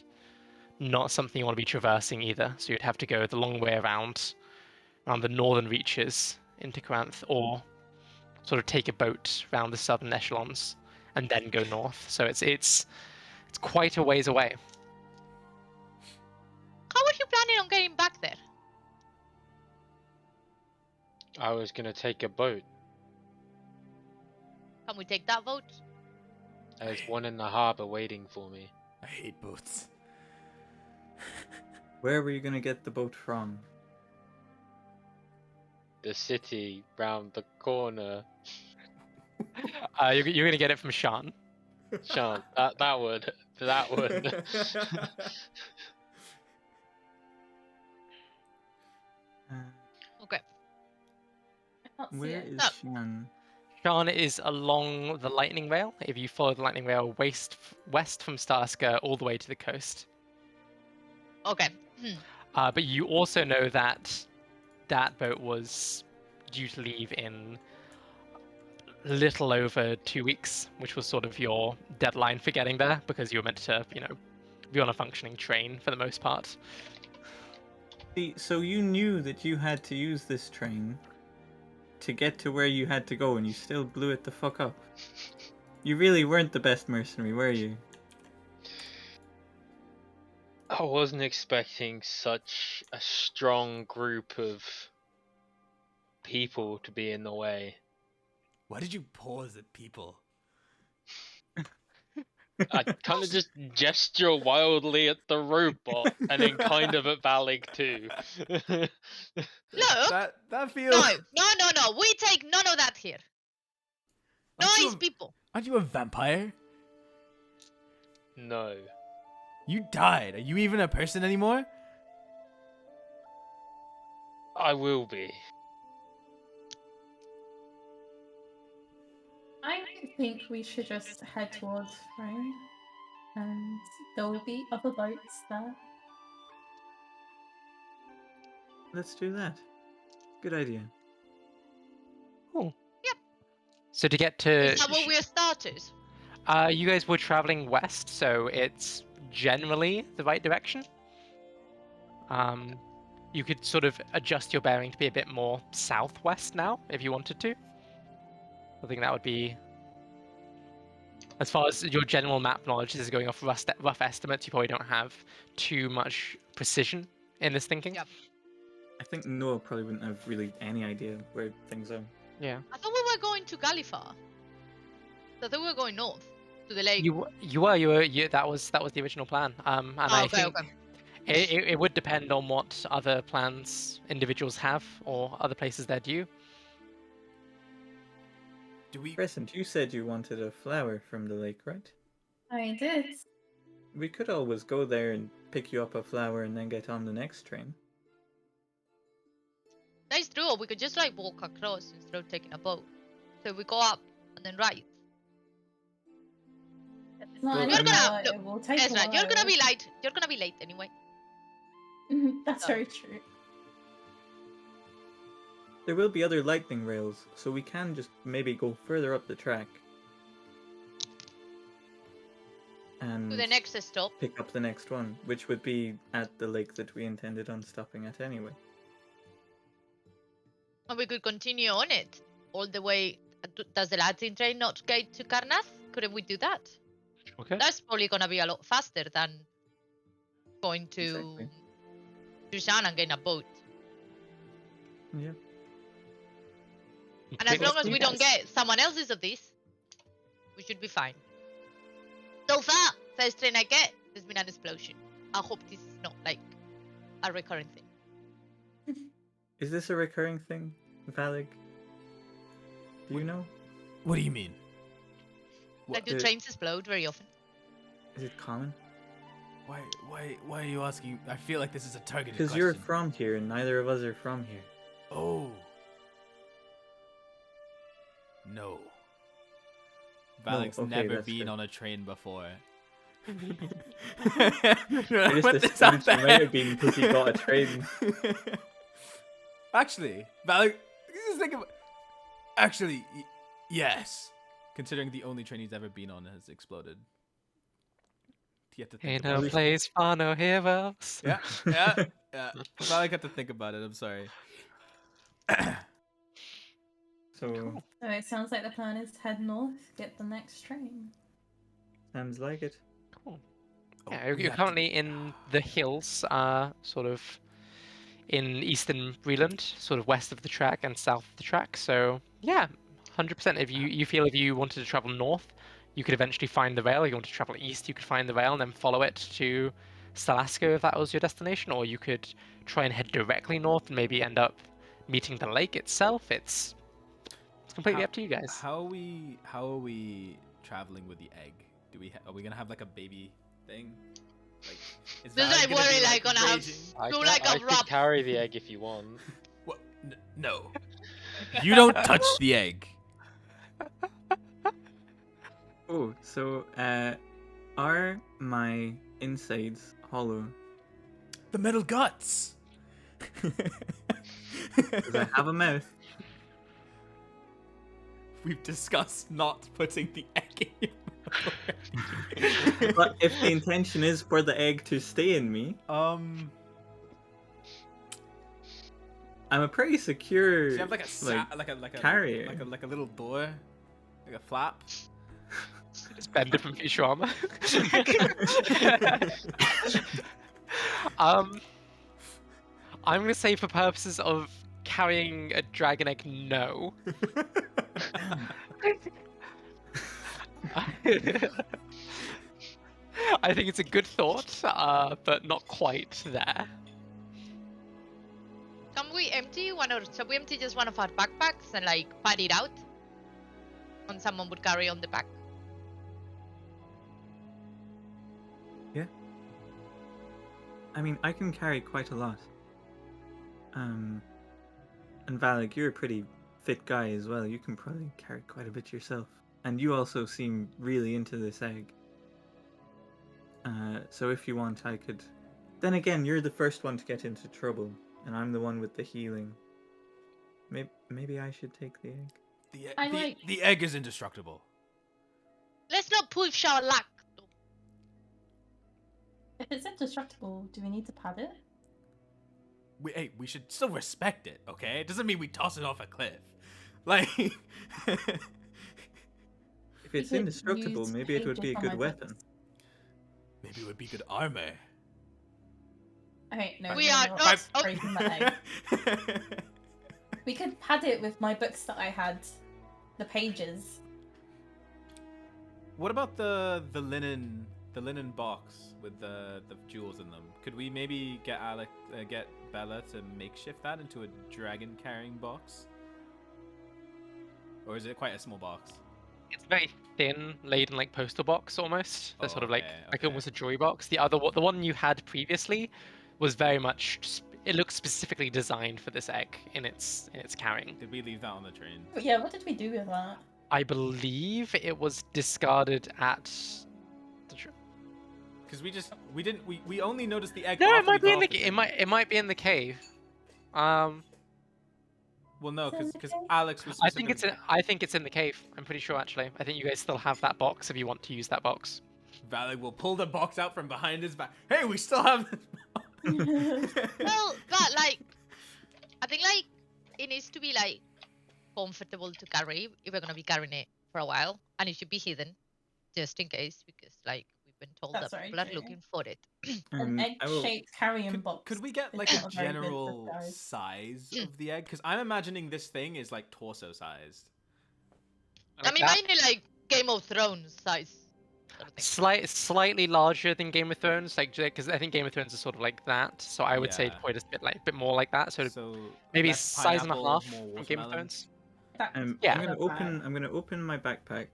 not something you want to be traversing either. So you'd have to go the long way around the northern reaches into Karanth, or sort of take a boat around the southern echelons and then go north. So it's quite a ways away. How are you planning on getting back there? I was gonna take a boat. Can we take that boat? There's one in the harbour waiting for me. I hate boats. Where were you gonna get the boat from? The city round the corner. You're gonna get it from Shan. Sean, that would. Okay. I can't see Where it. is No. Shan? Shan is along the lightning rail. If you follow the lightning rail west from Starska all the way to the coast. Okay. But you also know that that boat was due to leave in little over 2 weeks, which was sort of your deadline for getting there, because you were meant to, be on a functioning train for the most part. See, so you knew that you had to use this train to get to where you had to go, and you still blew it the fuck up. You really weren't the best mercenary, were you? I wasn't expecting such a strong group of people to be in the way. Why did you pause at people? I kind of just gesture wildly at the robot, and then kind of at Valig too. Look. That feels. No. We take none of that here. Nice people. Aren't you a vampire? No. You died. Are you even a person anymore? I will be. I think we should just head towards Rome, and there will be other boats there. Let's do that. Good idea. Cool. Yep. So to get to... Is that what we're starters? You guys were traveling west, so it's generally the right direction. You could sort of adjust your bearing to be a bit more southwest now, if you wanted to. I think that would be... As far as your general map knowledge, this is going off rough estimates. You probably don't have too much precision in this thinking. Yep. I think Noah probably wouldn't have really any idea where things are. Yeah. I thought we were going to Galifar. I thought we were going north to the lake. You were. That was the original plan. And I think it would depend on what other plans individuals have or other places they're due. Crescent, you said you wanted a flower from the lake, right? I did. We could always go there and pick you up a flower and then get on the next train. That's true. Or we could just like walk across instead of taking a boat. So we go up and then right. It's not Well, anything I more, mean- it will take Ezra, a while. you're gonna be late. You're gonna be late anyway. That's very true. There will be other lightning rails, so we can just maybe go further up the track. And To the next stop. pick up the next one, which would be at the lake that we intended on stopping at anyway. And we could continue on it all the way. Does the Latin train not go to Karnath? Couldn't we do that? Okay. That's probably gonna be a lot faster than going to Exactly. Dusan and getting a boat. Yeah. And as long as do we don't that. get someone else's of this, we should be fine. So far, first train I get, there's been an explosion. I hope this is not like a recurring thing. Is this a recurring thing, Valig? Do you know? What do you mean? Like, do the- trains explode very often? Is it common? Why are you asking? I feel like this is a targeted Because question. you're from here, and neither of us are from here. Oh. No. Valik's okay, never that's been fair. on a train before. I just Put this out assumed she might have there. been because he got a train. Actually, Valik, just think of. Actually, yes. Considering the only train he's ever been on has exploded. You have to think Ain't about no it. place for no heroes. Yeah, yeah. Valik had to think about it. I'm sorry. So, So it sounds like the plan is head north, get the next train. sounds like it. Cool. Oh, Yeah, we you're have to- currently in the hills, sort of in eastern Breland, sort of west of the track and south of the track. So yeah, 100%. If you feel if you wanted to travel north, you could eventually find the rail. If you want to travel east, you could find the rail and then follow it to Salasco if that was your destination, or you could try and head directly north and maybe end up meeting the lake itself. It's completely How- up to you guys. How are we traveling with the egg? Are we gonna have like a baby thing? Like, is Does Valik I gonna worry be, like gonna have raging? do like I a could wrap? carry the egg if you want. What? No. You don't touch the egg. Oh, so, are my insides hollow? The metal guts. Does I have a mouth? We've discussed not putting the egg in your mouth. But if the intention is for the egg to stay in me, Um, I'm a pretty secure. do you have like a like a carrier. like a little door, like a flap? It's Bender from Futurama. I'm gonna say for purposes of carrying a dragon egg, no. I think it's a good thought, but not quite there. Can we empty one, or shall we empty just one of our backpacks and like pad it out? And someone would carry on the back. I mean, I can carry quite a lot. And Valig, you're a pretty fit guy as well. You can probably carry quite a bit yourself. And you also seem really into this egg. So if you want, I could. Then again, you're the first one to get into trouble, and I'm the one with the healing. Maybe I should take the egg. The egg is indestructible. Let's not push our luck. If it's indestructible, do we need to pad it? We should still respect it, okay? It doesn't mean we toss it off a cliff. Like, If it's could indestructible, use maybe it would be a pages on good my weapon. books. maybe it would be good armor. Okay, no, We no, are no, not- that's oh. breaking the egg. We could pad it with my books that I had, the pages. What about the linen box with the jewels in them? Could we maybe get get Bella to makeshift that into a dragon carrying box? Or is it quite a small box? It's very thin, laden like postal box almost. They're sort of like Okay. almost a jewelry box. The one you had previously was very much. It looks specifically designed for this egg in its carrying. Did we leave that on the train? But yeah, what did we do with that? I believe it was discarded at. Because we only noticed the egg. No, it after we might be got in the. off the It might be in the cave. Well, no, Is it in the because cave? Alex was. I think it's in the cave. I'm pretty sure actually. I think you guys still have that box if you want to use that box. Valig will pull the box out from behind his back. Hey, we still have this box. Well, but like, I think like it needs to be like comfortable to carry if we're gonna be carrying it for a while, and it should be hidden just in case, because like we've been told That's that very people are true. looking for it. An I will. egg-shaped carrying box. Could we get is like a not very good for general guys. size of the egg? Because I'm imagining this thing is like torso sized. I mean, mainly like Game of Thrones size sort of thing. Slightly larger than Game of Thrones, like because I think Game of Thrones is sort of like that. So I would say Yeah. probably just a bit more like that. So So maybe less size and a pineapple, half more from Game of watermelon. Thrones. I'm Yeah. gonna open. I'm gonna open my backpack,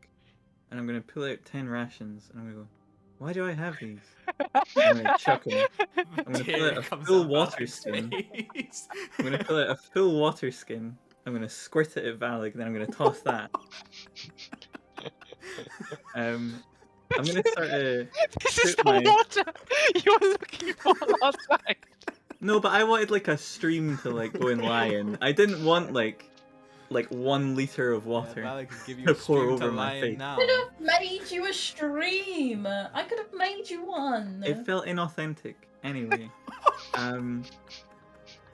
and I'm gonna pull out 10 rations, and I'm gonna go. Why do I have these? I'm gonna chuck them. I'm gonna pull Tear out a comes full out water Valak's skin. face. I'm gonna pull out a full water skin. I'm gonna squirt it at Valig, then I'm gonna toss that. I'm gonna start to This is put the my. water you were looking for last time. No, but I wanted like a stream to like go and lie in. I didn't want like 1 liter of water Valak is giving you to a pour stream to over my lie in face. now. I could have made you a stream. I could have made you one. It felt inauthentic. Anyway, I'm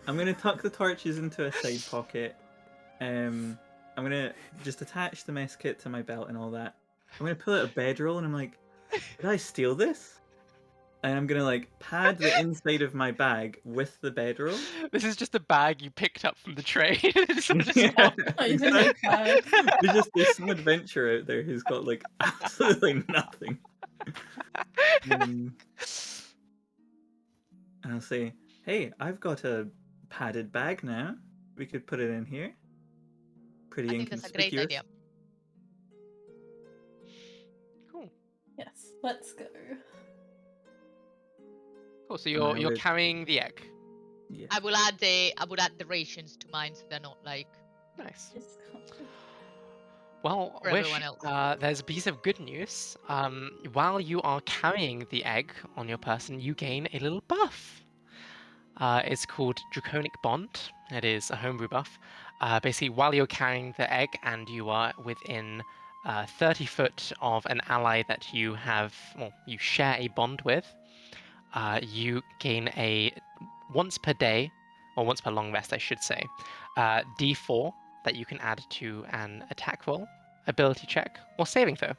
gonna tuck the torches into a side pocket. I'm gonna just attach the mess kit to my belt and all that. I'm gonna pull out a bedroll and I'm like, did I steal this? And I'm gonna like pad the inside of my bag with the bedroll. This is just a bag you picked up from the trade. It's sort of just Yeah, Oh, you didn't make bag. there's some adventurer out there who's got like absolutely nothing. And I'll say, hey, I've got a padded bag now. We could put it in here. Pretty I think that's a great inconspicuous. idea. Cool. Yes, let's go. Cool. So I you're would- carrying the egg. Yeah. I will add the rations to mine, so they're not like Nice. Just Well, For everyone else. there's a piece of good news. While you are carrying the egg on your person, you gain a little buff. It's called Draconic Bond. It is a homebrew buff. Basically, while you're carrying the egg and you are within 30 foot of an ally that you share a bond with, you gain a once per day, or once per long rest, I should say, D4 that you can add to an attack roll, ability check, or saving throw.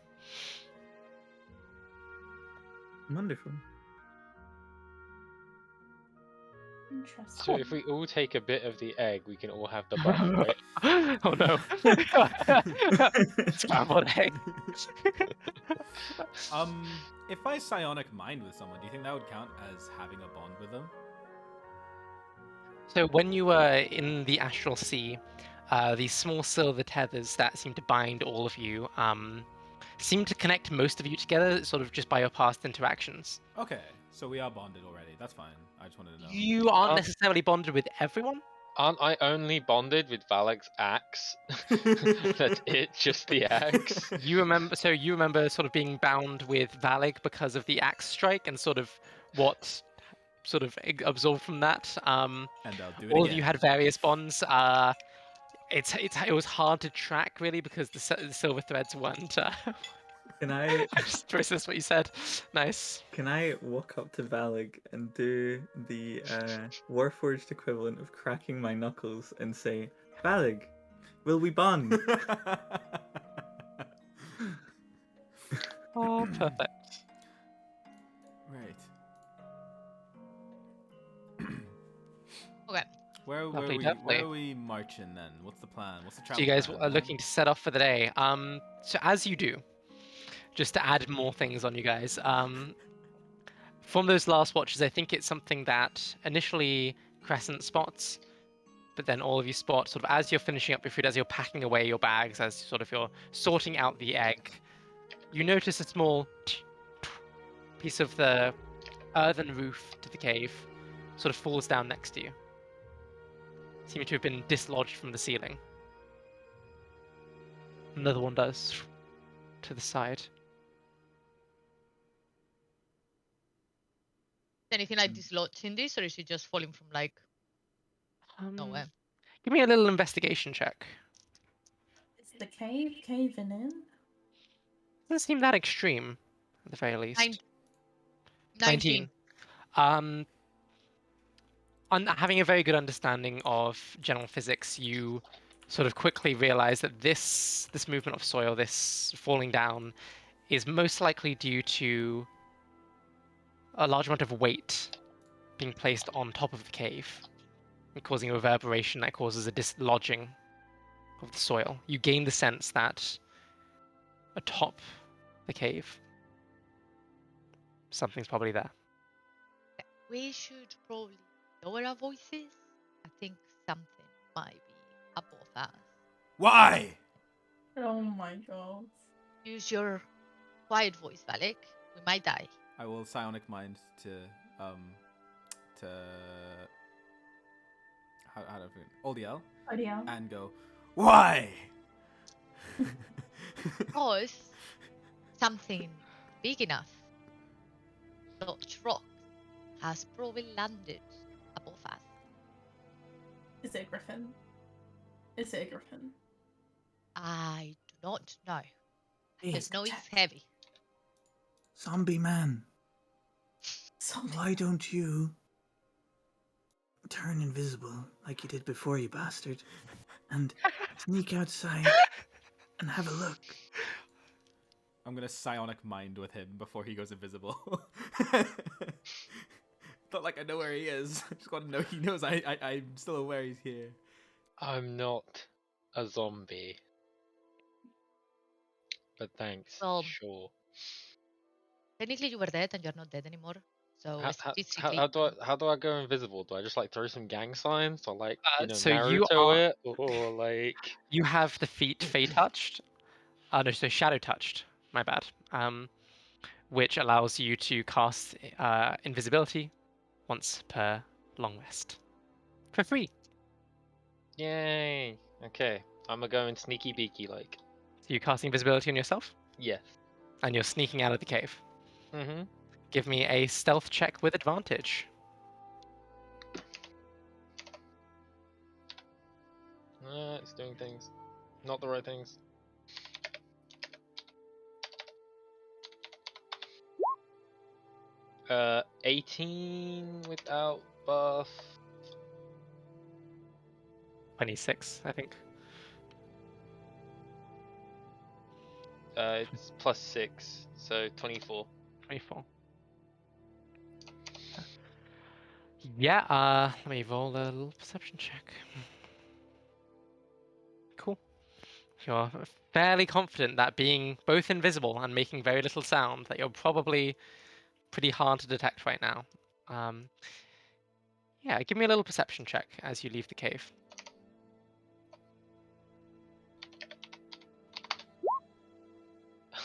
Wonderful. interesting. So if we all take a bit of the egg, we can all have the buff, right? Oh no. Scrambled egg. If I psionic mind with someone, do you think that would count as having a bond with them? So when you were in the astral sea, these small silver tethers that seem to bind all of you seem to connect most of you together, sort of just by your past interactions. Okay, so we are bonded already. That's fine. I just wanted to know. You aren't necessarily bonded with everyone. Aren't I only bonded with Valak's axe? That's it, just the axe. You remember sort of being bound with Valig because of the axe strike and sort of what sort of absorbed from that. And I'll do it All again. of you had various bonds. It was hard to track really because the silver threads weren't. Can I I just processed what you said. Nice. walk up to Valig and do the Warforged equivalent of cracking my knuckles and say, Valig, will we bond? Oh, perfect. Right. Okay. Where Lovely, where lovely. are we marching then? What's the plan? What's the So travel you guys plan? are looking to set off for the day. So as you do, just to add more things on you guys, from those last watches, I think it's something that initially Crescent spots, but then all of you spot sort of as you're finishing up your food, as you're packing away your bags, as sort of you're sorting out the egg, you notice a small piece of the earthen roof to the cave sort of falls down next to you. Seeming to have been dislodged from the ceiling. Another one does to the side. Anything like dislodged in this, or is it just falling from like nowhere? Give me a little investigation check. Is the cave caving in? Doesn't seem that extreme, at the very least. 19. Um, having a very good understanding of general physics, you sort of quickly realize that this movement of soil, this falling down, is most likely due to a large amount of weight being placed on top of the cave and causing a reverberation that causes a dislodging of the soil. You gain the sense that atop the cave, something's probably there. We should probably lower our voices. I think something might be above us. Why? Oh my god. Use your quiet voice, Valek. We might die. I will psionic mind to how do I put it? Oldiel Oh dear. and go, why? Because something big enough, large rock, has probably landed above us. Is it a griffin? Is it a griffin? I do not know. Hey, Just know it's heavy. zombie man, Something. why don't you turn invisible like you did before, you bastard, and sneak outside and have a look? I'm gonna psionic mind with him before he goes invisible. Not like I know where he is. I just want to know he knows I'm still aware he's here. I'm not a zombie. But thanks. Well, Sure. Technically, you were dead and you're not dead anymore. So statistically, How do I go invisible? Do I just like throw some gang signs or like So you Naruto are it or like you have the feat Fey touched. No, so Shadow touched. My bad. Which allows you to cast invisibility once per long rest for free. yay? Okay, I'm gonna go in sneaky beaky like. So you casting invisibility on yourself, Yes. and you're sneaking out of the cave. Mm-hmm. Give me a stealth check with advantage. It's doing things, not the right things. Uh, 18 without buff. 26, I think. It's plus 6, so 24. 24. Yeah, let me roll a little perception check. Cool. You're fairly confident that being both invisible and making very little sound, that you're probably pretty hard to detect right now. Yeah, give me a little perception check as you leave the cave.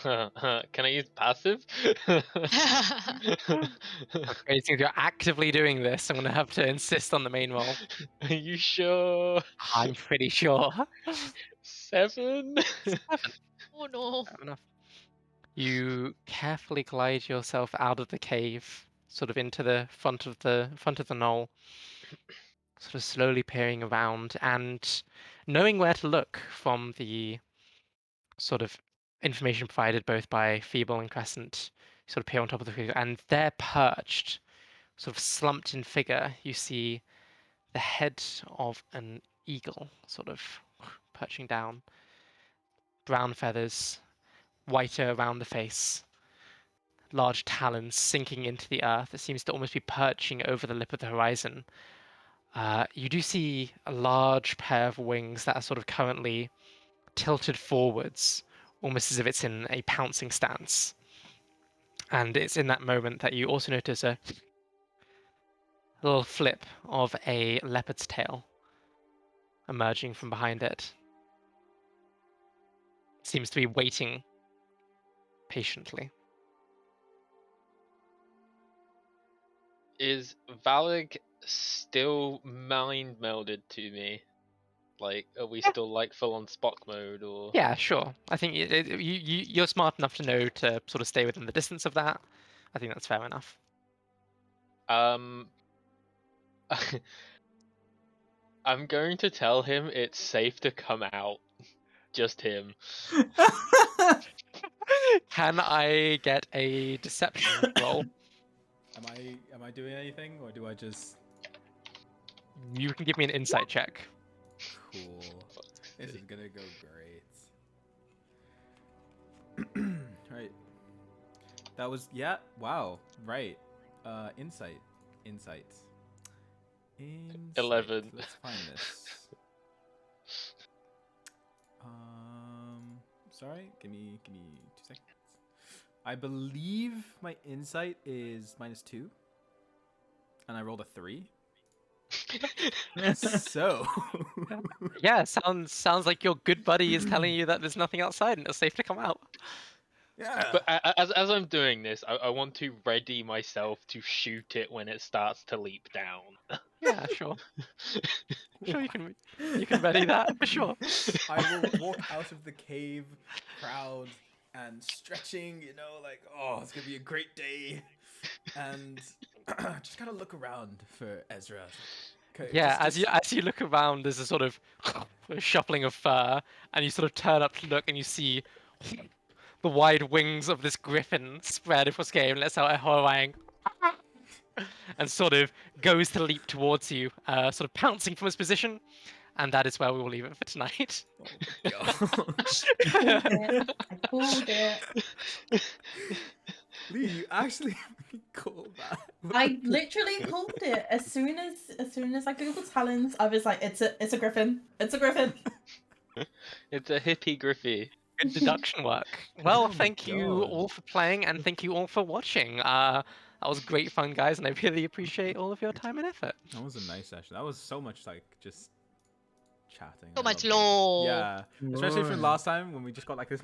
Can I use passive? Okay, since you're actively doing this, I'm gonna have to insist on the main roll. Are you sure? I'm pretty sure. 7? 7. oh no. Fair enough. You carefully glide yourself out of the cave, sort of into the front of the knoll, sort of slowly peering around and knowing where to look from the sort of information provided both by Feeble and Crescent. You sort of peer on top of the figure, and there perched, sort of slumped in figure, you see the head of an eagle, sort of perching down. Brown feathers, whiter around the face, large talons sinking into the earth. It seems to almost be perching over the lip of the horizon. You do see a large pair of wings that are sort of currently tilted forwards, almost as if it's in a pouncing stance. And it's in that moment that you also notice a little flip of a leopard's tail emerging from behind it. Seems to be waiting patiently. Is Valig still mind melded to me? Like, are we Yeah. still like full on Spock mode or? Yeah, sure. I think you're smart enough to know to sort of stay within the distance of that. I think that's fair enough. I'm going to tell him it's safe to come out. Just him. Can I get a deception roll? Am I doing anything, or do I just? You can give me an insight check. Cool. This is gonna go great. Right. That was Wow. Right. Insight. Insight. 11. Let's find this. Sorry. Give me 2 seconds. I believe my insight is -2, and I rolled a 3. So. Yeah, sounds like your good buddy is telling you that there's nothing outside and it's safe to come out. Yeah. But as I'm doing this, I want to ready myself to shoot it when it starts to leap down. Yeah, sure. Sure, you can ready that for sure. I will walk out of the cave crowd and stretching, like, oh, it's gonna be a great day, and just kind of look around for Ezra. Okay, Yeah, as you look around, there's a sort of shuffling of fur, and you sort of turn up to look, and you see the wide wings of this griffin spread across the game, lets out a horrifying and sort of goes to leap towards you, sort of pouncing from its position, and that is where we will leave it for tonight. I called it. Lee, you actually called that. I literally called it as soon as I googled talons. I was like, it's a griffin. It's a griffin. It's a hippie griffy. Good deduction work. Well, Oh my thank you God. all for playing, and thank you all for watching. That was great fun, guys, and I really appreciate all of your time and effort. That was a nice session. That was so much like just chatting. So I much loved it. lore. Yeah, especially from Lore. last time when we just got like this.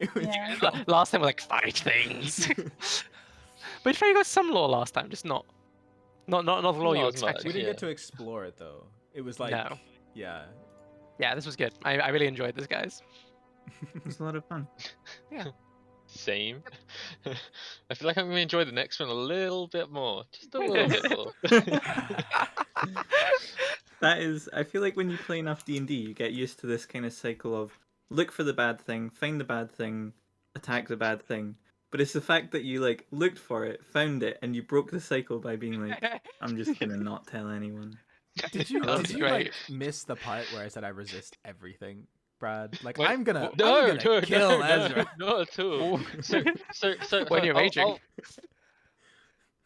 It was Yeah. Last time we like 5 things. But fair, you got some lore last time, just not the lore you Not were as much, expecting. We didn't Yeah. get to explore it though. It was like, No. yeah. Yeah, this was good. I really enjoyed this, guys. It was a lot of fun. Same. I feel like I'm gonna enjoy the next one a little bit more, just a little bit more. That is, I feel like when you play enough D&D, you get used to this kind of cycle of look for the bad thing, find the bad thing, attack the bad thing. But it's the fact that you like looked for it, found it, and you broke the cycle by being like, I'm just gonna not tell anyone. Did you That's like great. miss the part where I said I resist everything, Brad? Like Wait, I'm gonna no, kill no, Ezra. not at all. So When you're raging.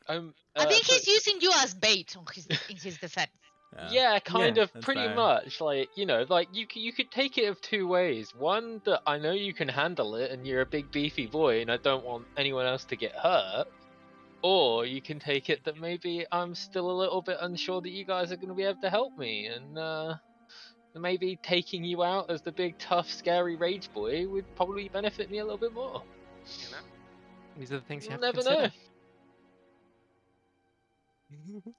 I think so- he's using you as bait in his defense. Yeah, kind Yeah, of, that's pretty fair. much. Like, like you could take it of 2 ways. One, that I know you can handle it, and you're a big beefy boy, and I don't want anyone else to get hurt. Or you can take it that maybe I'm still a little bit unsure that you guys are going to be able to help me, and maybe taking you out as the big, tough, scary rage boy would probably benefit me a little bit more. These are the things you You'll have to never know. consider.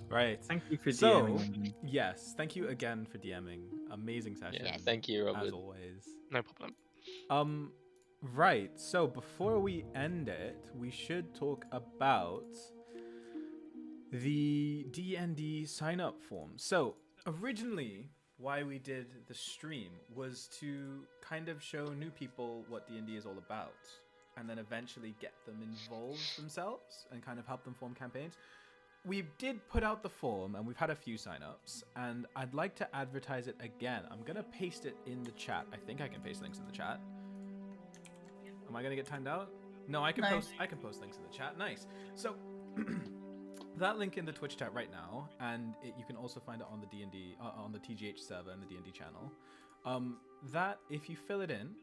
Right. Thank you for So, DMing. yes, thank you again for DMing. Amazing session. Yeah, thank you, as Robert. always. No problem. Right. So before we end it, we should talk about the D&D sign up form. So originally, why we did the stream was to kind of show new people what D&D is all about, and then eventually get them involved themselves and kind of help them form campaigns. We did put out the form, and we've had a few sign-ups, and I'd like to advertise it again. I'm gonna paste it in the chat. I think I can paste links in the chat. Am I gonna get timed out? No, I can No. post links in the chat. Nice. So that link in the Twitch chat right now, and you can also find it on the D&D on the TGH server and the D&D channel. That if you fill it in,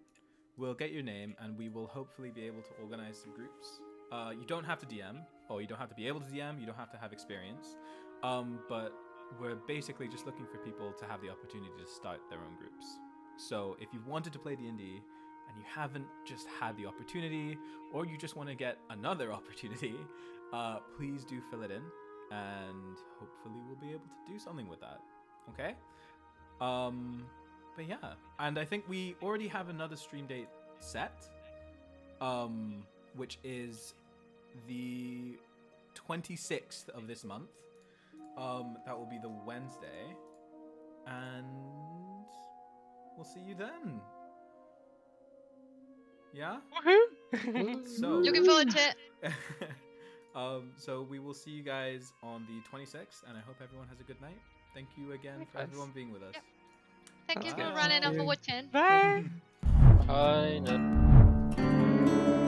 we'll get your name, and we will hopefully be able to organize some groups. You don't have to DM, or you don't have to be able to DM. You don't have to have experience. But we're basically just looking for people to have the opportunity to start their own groups. So if you wanted to play D&D and you haven't just had the opportunity, or you just want to get another opportunity, please do fill it in, and hopefully we'll be able to do something with that. Okay? But yeah, and I think we already have another stream date set, which is the 26th of this month. That will be the Wednesday, and we'll see you then. Yeah? Woohoo! So Looking forward to it. So we will see you guys on the 26th, and I hope everyone has a good night. Thank you again for Likewise. everyone being with us. Yep. Thank you Sounds for good. running and for you. watching. Bye. Bye.